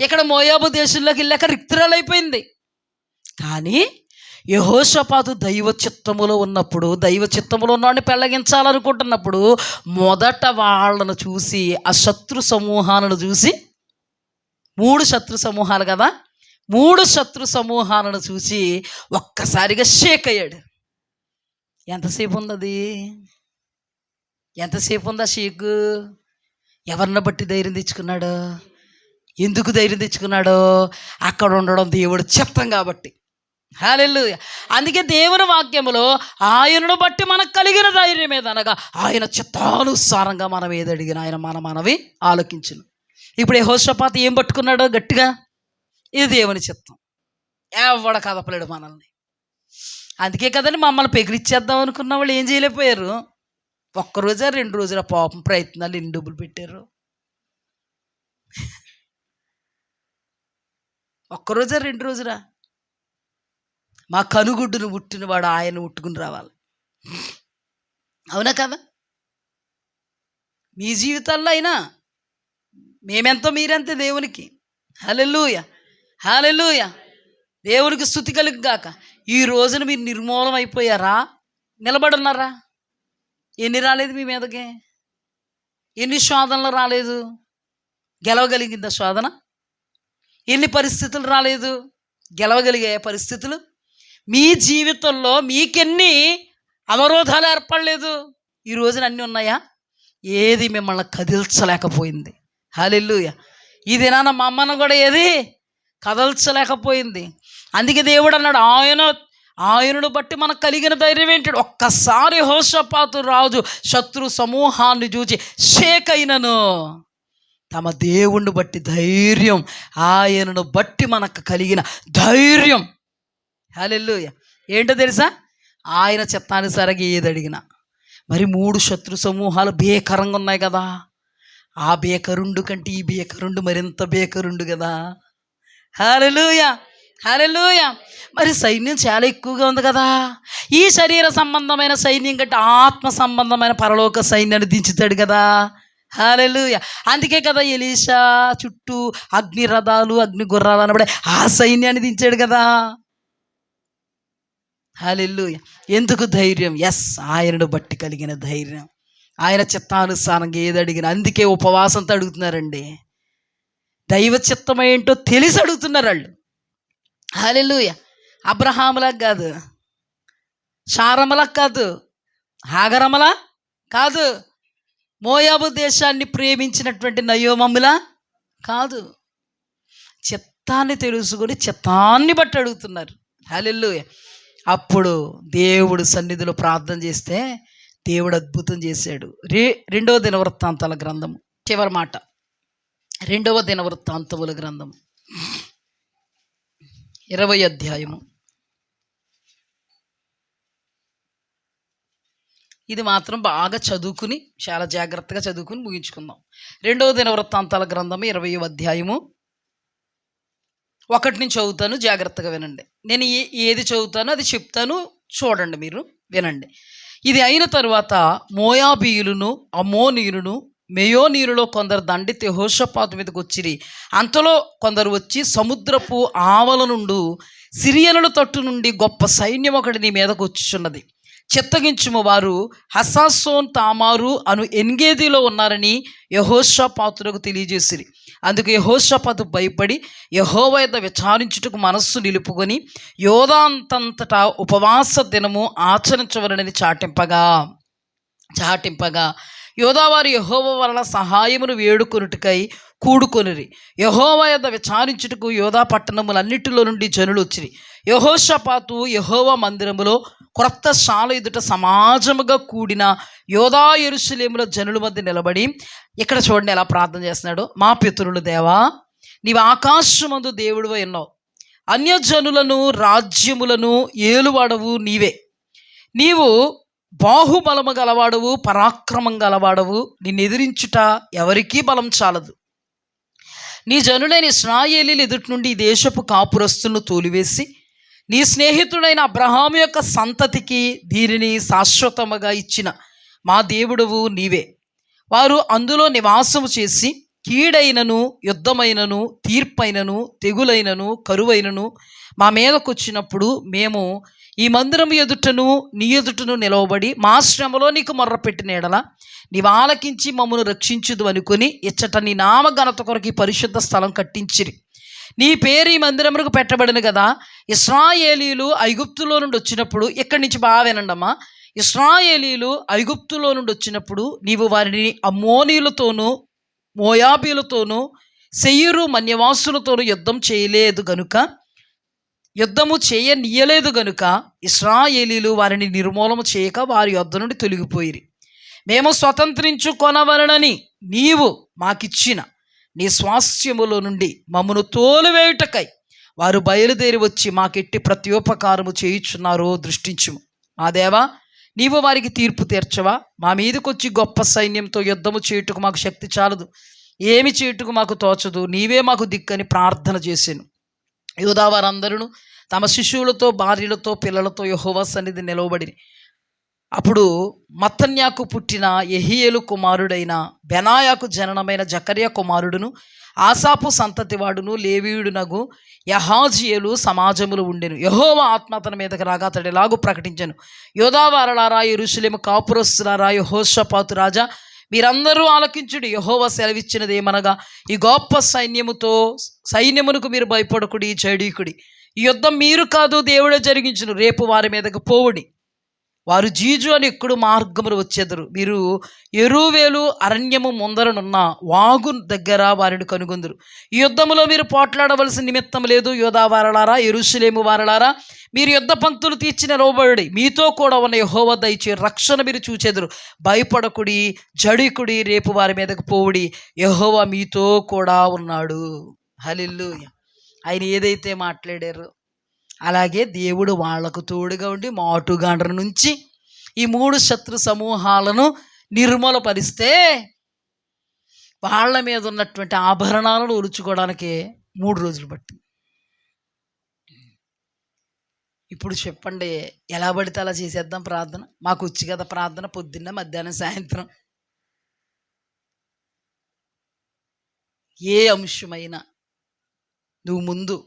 ఇక్కడ మోయాబు దేశంలోకి వెళ్ళాక రిక్తురాలు అయిపోయింది. కానీ యెహోషాపాతు దైవ చిత్తములో ఉన్నప్పుడు, దైవ చిత్తములో ఉన్నవాడిని పెళ్ళగించాలనుకుంటున్నప్పుడు మొదట వాళ్ళను చూసి, ఆ శత్రు సమూహాలను చూసి, 3 శత్రు సమూహాలు కదా, 3 శత్రు సమూహాలను చూసి ఒక్కసారిగా షేక్ అయ్యాడు. ఎంతసేపు ఉందా షేక్? ఎవరిని బట్టి ధైర్యం తెచ్చుకున్నాడు? ఎందుకు ధైర్యం తెచ్చుకున్నాడో? అక్కడ ఉండడం దేవుడు చిత్తం కాబట్టి. హల్లెలూయా. అందుకే దేవుని వాక్యములో ఆయనను బట్టి మనకు కలిగిన ధైర్యం ఏదనగా ఆయన చిత్తానుసారంగా మనం ఏది అడిగిన ఆయన మనవి ఆలోకించును. ఇప్పుడు యెహోషాపాతు ఏం పట్టుకున్నాడో గట్టిగా, ఇది దేవుని చిత్తం, ఎవడ కదపలేడు మనల్ని. అందుకే కదండి మమ్మల్ని పెగిరిచ్చేద్దాం అనుకున్న వాళ్ళు ఏం చేయలేకపోయారు. 1 రోజా 2 రోజుల పాపం ప్రయత్నాలు ఎన్ని డబ్బులు పెట్టారు. 1 రోజా 2 రోజులా? మా కనుగుడ్డును ముట్టిన వాడు ఆయన ముట్టుకుని రావాలి. అవునా కదా? మీ జీవితాల్లో అయినా మేమెంతో మీరెంతే దేవునికి. హల్లెలూయా, హల్లెలూయా. దేవునికి స్తుతి కలుగు గాక. ఈ రోజున మీరు నిర్మూలం అయిపోయారా? నిలబడున్నారా? ఎన్ని రాలేదు మీ మీదకి? ఎన్ని శోధనలు రాలేదు? గెలవగలిగిందా శోధన? ఎన్ని పరిస్థితులు రాలేదు? గెలవగలిగాయా పరిస్థితులు? మీ జీవితంలో మీకెన్ని అవరోధాలు ఏర్పడలేదు? ఈ రోజున అన్నీ ఉన్నాయా? ఏది మిమ్మల్ని కదిల్చలేకపోయింది. హల్లెలూయా. ఈ దినాన మా అమ్మను కూడా ఏది కదల్చలేకపోయింది. అందుకే దేవుడు అన్నాడు, ఆయనను బట్టి మనకు కలిగిన ధైర్యం ఏంటాడు? ఒక్కసారి యెహోషాపాతు రాజు శత్రు సమూహాన్ని చూచి షేక్ అయినను, తమ దేవుణ్ణి బట్టి ధైర్యం, ఆయనను బట్టి మనకు కలిగిన ధైర్యం. హల్లెలూయా. ఏంటో తెలుసా? ఆయన చిత్తానుసారంగా ఏది అడిగినా. మరి 3 శత్రు సమూహాలు భీకరంగా ఉన్నాయి కదా, ఆ భీకరుండు కంటే ఈ భీకరుండు మరింత భీకరుండు కదా. హల్లెలూయా, హల్లెలూయా. మరి సైన్యం చాలా ఎక్కువగా ఉంది కదా. ఈ శరీర సంబంధమైన సైన్యం కంటే ఆత్మ సంబంధమైన పరలోక సైన్యాన్ని దించుతాడు కదా. హల్లెలూయా. అందుకే కదా ఎలీషా చుట్టూ అగ్ని రథాలు, అగ్ని గుర్రాలు అన్నప్పుడే ఆ సైన్యాన్ని దించాడు కదా. హల్లెలూయా. ఎందుకు ధైర్యం? ఆయనను బట్టి కలిగిన ధైర్యం, ఆయన చిత్తానుసారంగా ఏది అడిగిన. అందుకే ఉపవాసంతో అడుగుతున్నారండి. దైవ చిత్తం ఏంటో తెలిసి అడుగుతున్నారు వాళ్ళు. హల్లెలూయా. అబ్రహాములా కాదు, శారమలా కాదు, హాగరమలా కాదు, మోయాబు దేశాన్ని ప్రేమించినటువంటి నయోమములా కాదు. చిత్తాన్ని తెలుసుకొని చిత్తాన్ని బట్టి అడుగుతున్నారు. హల్లెలూయా. అప్పుడు దేవుడు సన్నిధిలో ప్రార్థన చేస్తే దేవుడు అద్భుతం చేశాడు. 2వ దినవృత్తాంతాల గ్రంథం చివరి మాట, 2వ దినవృత్తాంతముల గ్రంథం 20వ అధ్యాయము. ఇది మాత్రం బాగా చదువుకుని, చాలా జాగ్రత్తగా చదువుకుని ముగించుకుందాం. 2వ దినవృత్తాంతాల గ్రంథము 20వ అధ్యాయము 1 నుంచి చదువుతాను, జాగ్రత్తగా వినండి. నేను ఏది చదువుతానో అది చెప్తాను, చూడండి, మీరు వినండి. ఇది అయిన తరువాత మోయాబీయులను, అమ్మోనీయులను, మెయోనీయులలో కొందరు దండెత్తి యెహోషాపాతు మీదకి వచ్చిరి. అంతలో కొందరు వచ్చి, సముద్రపు ఆవల నుండి సిరియనుల తట్టు నుండి గొప్ప సైన్యం ఒకటి నీ మీదకు వచ్చుచున్నది, చిత్తగించుము, వారు హసాసోన్ తామారు అను ఎన్గేదిలో ఉన్నారని యెహోషాపాతులకు తెలియజేసిరి. అందుకు యెహోషాపాతు భయపడి యెహోవా యొద్ద విచారించుటకు మనస్సు నిలుపుకొని యోధా అంతటా ఉపవాస దినము ఆచరించవలనని చాటింపగా యోధావారు యెహోవా వలన సహాయమును వేడుకొనుటకై కూడుకొనిరి. యెహోవా యొద్ద విచారించుటకు యోధా పట్టణములన్నిటిలో నుండి జనులు వచ్చిరి. యెహోషాపాతు యెహోవా మందిరములో క్రొత్త శాల ఎదుట సమాజముగా కూడిన యోధా యెరూషలేముల జనుల మధ్య నిలబడి, ఇక్కడ చూడండి ఎలా ప్రార్థన చేస్తున్నాడు. మా పితరుల దేవా, నీవు ఆకాశమందు దేవుడివై ఉన్నావు, అన్యజనులను రాజ్యములను ఏలువాడవు నీవే. నీవు బాహుబలము గలవాడవు, పరాక్రమం గలవాడవు. నిన్ను ఎదిరించుట ఎవరికీ బలం చాలదు. నీ జనులైన ఇశ్రాయేలీయుల ఎదుటి నుండి ఈ దేశపు కాపురస్తులను తోలివేసి నీ స్నేహితుడైన అబ్రహాము యొక్క సంతతికి దీనిని శాశ్వతముగా ఇచ్చిన మా దేవుడవు నీవే. వారు అందులో నివాసము చేసి కీడైనను యుద్ధమైనను తీర్పైనను తెగులైనను కరువైనను మా మీదకు వచ్చినప్పుడు మేము ఈ మందిరము ఎదుటను నీ ఎదుటను నిలవబడి మా శ్రమలో నీకు మొర్రపెట్టిన ఎడల నీవు ఆలకించి మమ్మను రక్షించుదు అనుకుని ఇచ్చట నీ నామ ఘనత కొరకు ఈ పరిశుద్ధ స్థలం కట్టించిరి. నీ పేరు ఈ మందిరమునకు పెట్టబడిన కదా. ఇశ్రాయేలీయులు ఐగుప్తులో నుండి వచ్చినప్పుడు, ఇక్కడి నుంచి బాగా వినండమ్మా, ఇశ్రాయేలీయులు ఐగుప్తులో నుండి వచ్చినప్పుడు నీవు వారిని అమ్మోనీయులతోనూ మోయాబీలతోనూ సెయిరు మన్యవాసులతోనూ యుద్ధము చేయనీయలేదు గనుక ఇశ్రాయేలీయులు వారిని నిర్మూలము చేయక వారి యొద్ద నుండి తొలగిపోయిరి. మేము స్వతంత్రించుకొనవలనని నీవు మాకిచ్చిన నీ స్వాస్థ్యములో నుండి మమ్మను తోలివేయుటకై వారు బయలుదేరి వచ్చి మాకెట్టి ప్రత్యోపకారము చేయుచున్నారో దృష్టించుము. మా దేవా, నీవు వారికి తీర్పు తీర్చవా? మా మీదకొచ్చి గొప్ప సైన్యంతో యుద్ధము చేయుటకు మాకు శక్తి చాలదు, ఏమి చేయుటకు మాకు తోచదు, నీవే మాకు దిక్కని ప్రార్థన చేశాను. యూదా వారందరూ తమ శిశువులతో భార్యలతో పిల్లలతో యెహోవా సన్నిధి నిలవబడి, అప్పుడు మత్తన్యాకు పుట్టిన యెహీయేలు కుమారుడైన బెనాయాకు జననమైన జకర్యా కుమారుడును ఆసాపు సంతతి వాడును లేవీయుడునగు యహాజియేలు సమాజములు ఉండెను. యెహోవా ఆత్మ అతని మీదకి రాగా అతడు ఎలాగూ ప్రకటించెను. యోధా వారలారా, యెరూషలేము కాపురస్తులారా, యెహోషాపాతు రాజా, మీరందరూ ఆలకించుడి. యెహోవా సెలవిచ్చినది ఏమనగా, ఈ గొప్ప సైన్యమునకు మీరు భయపడకుడి, జడీకుడి. ఈ యుద్ధం మీరు కాదు, దేవుడే జరిగించును. రేపు వారి మీదకు పోవుడి. వారు జీజు అని ఎక్కుడు మార్గములు వచ్చేదరు. మీరు ఎరువేలు అరణ్యము ముందరనున్న వాగు దగ్గర వారిని కనుగొందురు. ఈ యుద్ధములో మీరు పోట్లాడవలసిన నిమిత్తం లేదు. యోధా వారలారా, యెరూషలేము వారలారా, మీరు యుద్ధ పంక్తులు తీర్చిన నిలవబడి మీతో కూడా ఉన్న యెహోవా దయచే రక్షణ మీరు చూచెదరు. భయపడకుడి, జడికుడి, రేపు వారి మీదకు పోవుడి, యెహోవా మీతో కూడా ఉన్నాడు. హల్లెలూయా. ఆయన ఏదైతే మాట్లాడారో అలాగే దేవుడు వాళ్లకు తోడుగా ఉండి మాటుగాండ్ర నుంచి ఈ 3 శత్రు సమూహాలను నిర్మూలపరిస్తే వాళ్ళ మీద ఉన్నటువంటి ఆభరణాలను ఒలుచుకోవడానికి 3 రోజులు పట్టింది. ఇప్పుడు చెప్పండి, ఎలా పడితే అలా చేసేద్దాం ప్రార్థన? మాకు వచ్చి కదా ప్రార్థన, పొద్దున్న మధ్యాహ్నం సాయంత్రం. ఏ అంశమైనా నువ్వు ముందు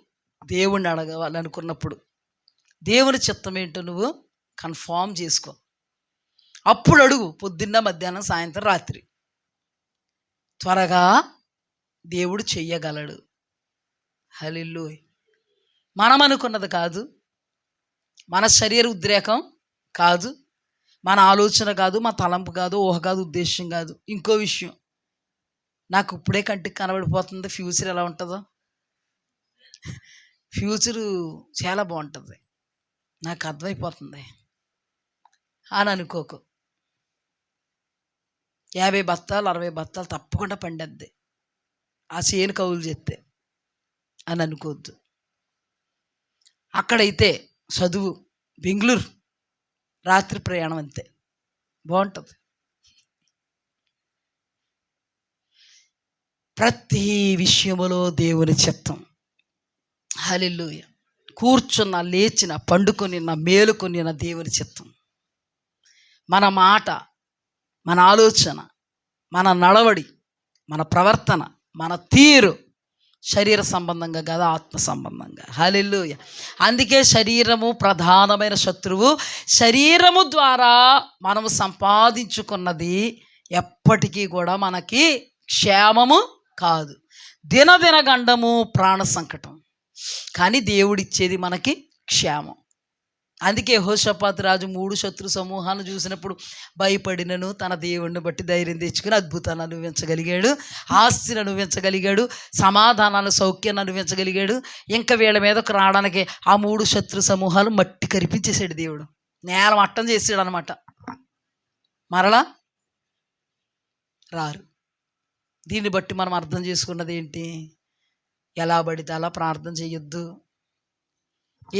దేవుణ్ణి అడగవాలనుకున్నప్పుడు దేవుని చిత్తం ఏంటో నువ్వు కన్ఫామ్ చేసుకో. అప్పుడు అడుగు, పొద్దున్న మధ్యాహ్నం సాయంత్రం రాత్రి. త్వరగా దేవుడు చెయ్యగలడు. హల్లెలూయా. మనం అనుకున్నది కాదు, మన శరీర ఉద్రేకం కాదు, మన ఆలోచన కాదు, మన తలంపు కాదు, ఊహ కాదు, ఉద్దేశం కాదు. ఇంకో విషయం, నాకు ఇప్పుడే కంటికి కనబడిపోతుంది ఫ్యూచర్ ఎలా ఉంటుందో. ఫ్యూచరు చాలా బాగుంటుంది, నాకు అర్థమైపోతుంది అని అనుకోకు. 50 బత్తాలు 60 బత్తాలు తప్పకుండా పండద్ది ఆ చేను కౌలు చేస్తే అని అనుకోవద్దు. అక్కడైతే చదువు, బెంగళూరు రాత్రి ప్రయాణం, అంతే బాగుంటుంది. ప్రతి విషయములో దేవుని చిత్తం. హల్లెలూయా. కూర్చున్న, లేచిన, పండుకొని, మేలుకొని దేవుని చిత్తం. మన మాట, మన ఆలోచన, మన నడవడి, మన ప్రవర్తన, మన తీరు శరీర సంబంధంగా కాదు, ఆత్మ సంబంధంగా. హల్లెలూయా. అందుకే శరీరము ప్రధానమైన శత్రువు. శరీరము ద్వారా మనము సంపాదించుకున్నది ఎప్పటికీ కూడా మనకి క్షేమము కాదు. దినదిన గండము, ప్రాణ సంకటం. కానీ దేవుడిచ్చేది మనకి క్షేమం. అందుకే యెహోషాపాతు రాజు 3 శత్రు సమూహాలను చూసినప్పుడు భయపడినను తన దేవుడిని బట్టి ధైర్యం తెచ్చుకుని అద్భుతాన్ని అనుభవించగలిగాడు, ఆస్తిని అనుభవించగలిగాడు, సమాధానాలు, సౌఖ్యాన్ని అనుభవించగలిగాడు. ఇంకా వీళ్ళ మీదకు రావడానికి ఆ 3 శత్రు సమూహాలు మట్టి కరిపించేసాడు దేవుడు, నేల మట్టం చేసాడు అనమాట. మరలా రారు. దీన్ని బట్టి మనం అర్థం చేసుకున్నది ఏంటి? ఎలా పడితే అలా ప్రార్థన చేయొద్దు,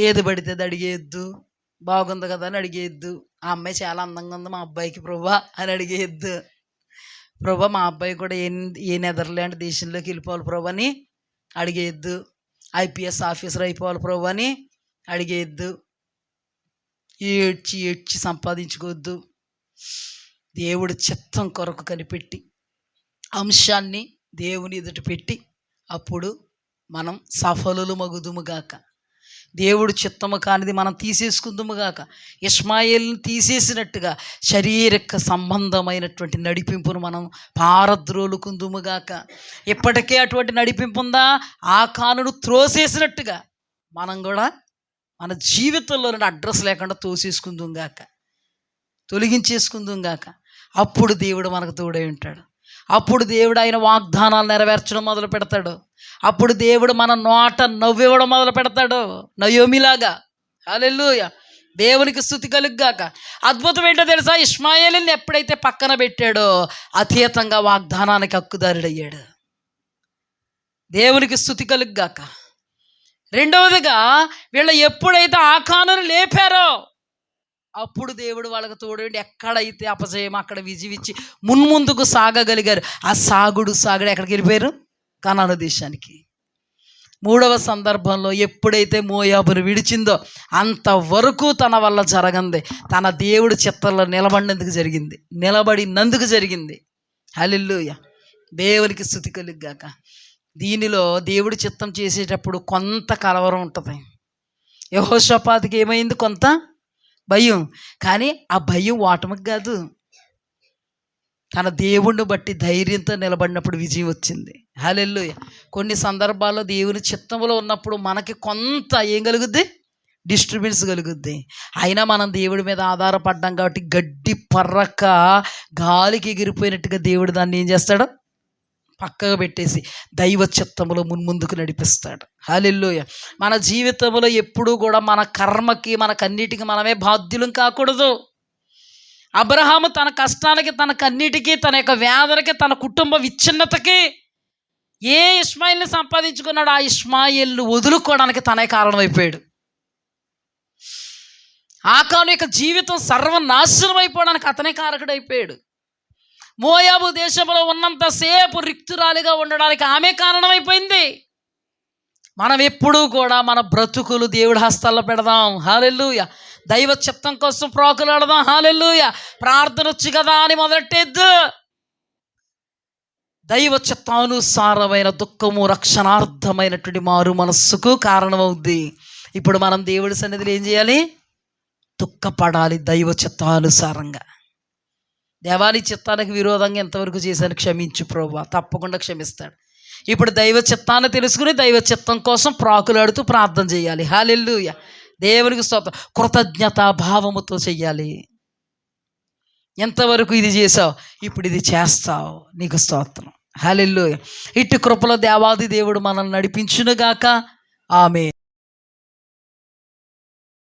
ఏది పడితే అది అడిగేయద్దు, బాగుంది కదా అని అడిగేయద్దు. ఆ అమ్మాయి చాలా అందంగా ఉంది మా అబ్బాయికి ప్రభువా అని అడిగేయద్దు. ప్రభా మా అబ్బాయి కూడా ఏ నెదర్లాండ్ దేశంలోకి వెళ్ళిపోవాలి ప్రభు అని అడిగేయద్దు. ఐపీఎస్ ఆఫీసర్ అయిపోవాలి ప్రభు అని అడిగేయద్దు. ఏడ్చి సంపాదించుకోవద్దు. దేవుడి చిత్తం కొరకు కనిపెట్టి అంశాన్ని దేవుని ఎదుట పెట్టి అప్పుడు మనం సఫలులు మగుదుముగాక. దేవుడు చిత్తము కానిది మనం తీసేసుకుందుముగాక. ఇష్మాయేలుని తీసేసినట్టుగా శారీరక సంబంధమైనటువంటి నడిపింపును మనం పారద్రోలుకుందుముగాక. ఇప్పటికే అటువంటి నడిపింపు ఉందా? ఆకానును త్రోసేసినట్టుగా మనం కూడా మన జీవితంలో అడ్రస్ లేకుండా తోసేసుకుందుగాక, తొలగించేసుకుందుగాక. అప్పుడు దేవుడు మనకు తోడై ఉంటాడు. అప్పుడు దేవుడు ఆయన వాగ్దానాలు నెరవేర్చడం మొదలు పెడతాడు. అప్పుడు దేవుడు మన నోట నవ్వివ్వడం మొదలు పెడతాడు, నయోమిలాగా. హల్లెలూయా. దేవునికి స్తుతి కలుగుగాక. అద్భుతం ఏంటో తెలుసా? ఇష్మాయేలుని ఎప్పుడైతే పక్కన పెట్టాడో అతీతంగా వాగ్దానానికి హక్కుదారుడయ్యాడు. దేవునికి స్తుతి కలుగుగాక. రెండవదిగా వీళ్ళు ఎప్పుడైతే ఆకానును లేపారో అప్పుడు దేవుడు వాళ్ళకు తోడు. ఎక్కడైతే అపజయం అక్కడ విజయమిచ్చి మున్ముందుకు సాగగలిగారు. ఆ సాగుడు ఎక్కడికి వెళ్ళిపోయారు? కనాను దేశానికి. మూడవ సందర్భంలో ఎప్పుడైతే మోయాబును విడిచిందో అంతవరకు తన వల్ల జరగంది తన దేవుడి చిత్తంలో నిలబడినందుకు జరిగింది. హల్లెలూయా. దేవునికి స్తుతి కలుగుగాక. దీనిలో దేవుడి చిత్తం చేసేటప్పుడు కొంత కలవరం ఉంటుంది. యెహోషాపాతుకి ఏమైంది? కొంత భయం. కానీ ఆ భయం ఓటమికి కాదు, తన దేవుణ్ణి బట్టి ధైర్యంతో నిలబడినప్పుడు విజయం వచ్చింది. హల్లెలూయా. కొన్ని సందర్భాల్లో దేవుని చిత్తంలో ఉన్నప్పుడు మనకి కొంత ఏం కలుగుద్ది? డిస్టర్బెన్స్ కలుగుద్ది. అయినా మనం దేవుడి మీద ఆధారపడ్డాం కాబట్టి గడ్డి పర్రక గాలికి ఎగిరిపోయినట్టుగా దేవుడు దాన్ని ఏం చేస్తాడు? పక్కగా పెట్టేసి దైవ చిత్తములో మున్ముందుకు నడిపిస్తాడు. హల్లెలూయా. మన జీవితంలో ఎప్పుడూ కూడా మన కర్మకి మనకన్నిటికీ మనమే బాధ్యులం కాకూడదు. అబ్రహాము తన కష్టానికి, తన కన్నిటికీ, తన యొక్క వేదనకి, తన కుటుంబ విచ్ఛిన్నతకి ఏ ఇష్మాయిల్ని సంపాదించుకున్నాడు? ఆ ఇష్మాయిల్ని వదులుకోవడానికి తనే కారణమైపోయాడు. ఆకాను యొక్క జీవితం సర్వనాశనం అయిపోవడానికి అతనే కారకుడైపోయాడు. మోయాబు దేశంలో ఉన్నంతసేపు రిక్తురాలిగా ఉండడానికి ఆమె కారణమైపోయింది. మనం ఎప్పుడూ కూడా మన బ్రతుకులు దేవుడి హస్తాల్లో పెడదాం. హల్లెలూయా. దైవ చిత్తం కోసం ప్రాకులాడదాం. హల్లెలూయా. ప్రార్థన వచ్చు కదా అని మొదలెట్టేద్దు. దైవ చిత్తానుసారమైన దుఃఖము రక్షణార్థమైనటువంటి మారు మనస్సుకు కారణమవుద్ది. ఇప్పుడు మనం దేవుడి సన్నిధిలో ఏం చేయాలి? దుఃఖపడాలి దైవ చిత్తానుసారంగా. దేవాని చిత్తానికి విరోధంగా ఎంతవరకు చేశాను? క్షమించు ప్రభువా. తప్పకుండా క్షమిస్తాడు. ఇప్పుడు దైవ చిత్తాన్ని తెలుసుకుని దైవ చిత్తం కోసం ప్రాకులాడుతూ ప్రార్థన చేయాలి. హల్లెలూయా. దేవునికి స్తోత్రం. కృతజ్ఞతా భావముతో చెయ్యాలి. ఎంతవరకు ఇది చేసావు, ఇప్పుడు ఇది చేస్తావు, నీకు స్తోత్రం. హల్లెలూయా. ఇట్టి కృపలో దేవాది దేవుడు మనల్ని నడిపించునుగాక. ఆమేన్.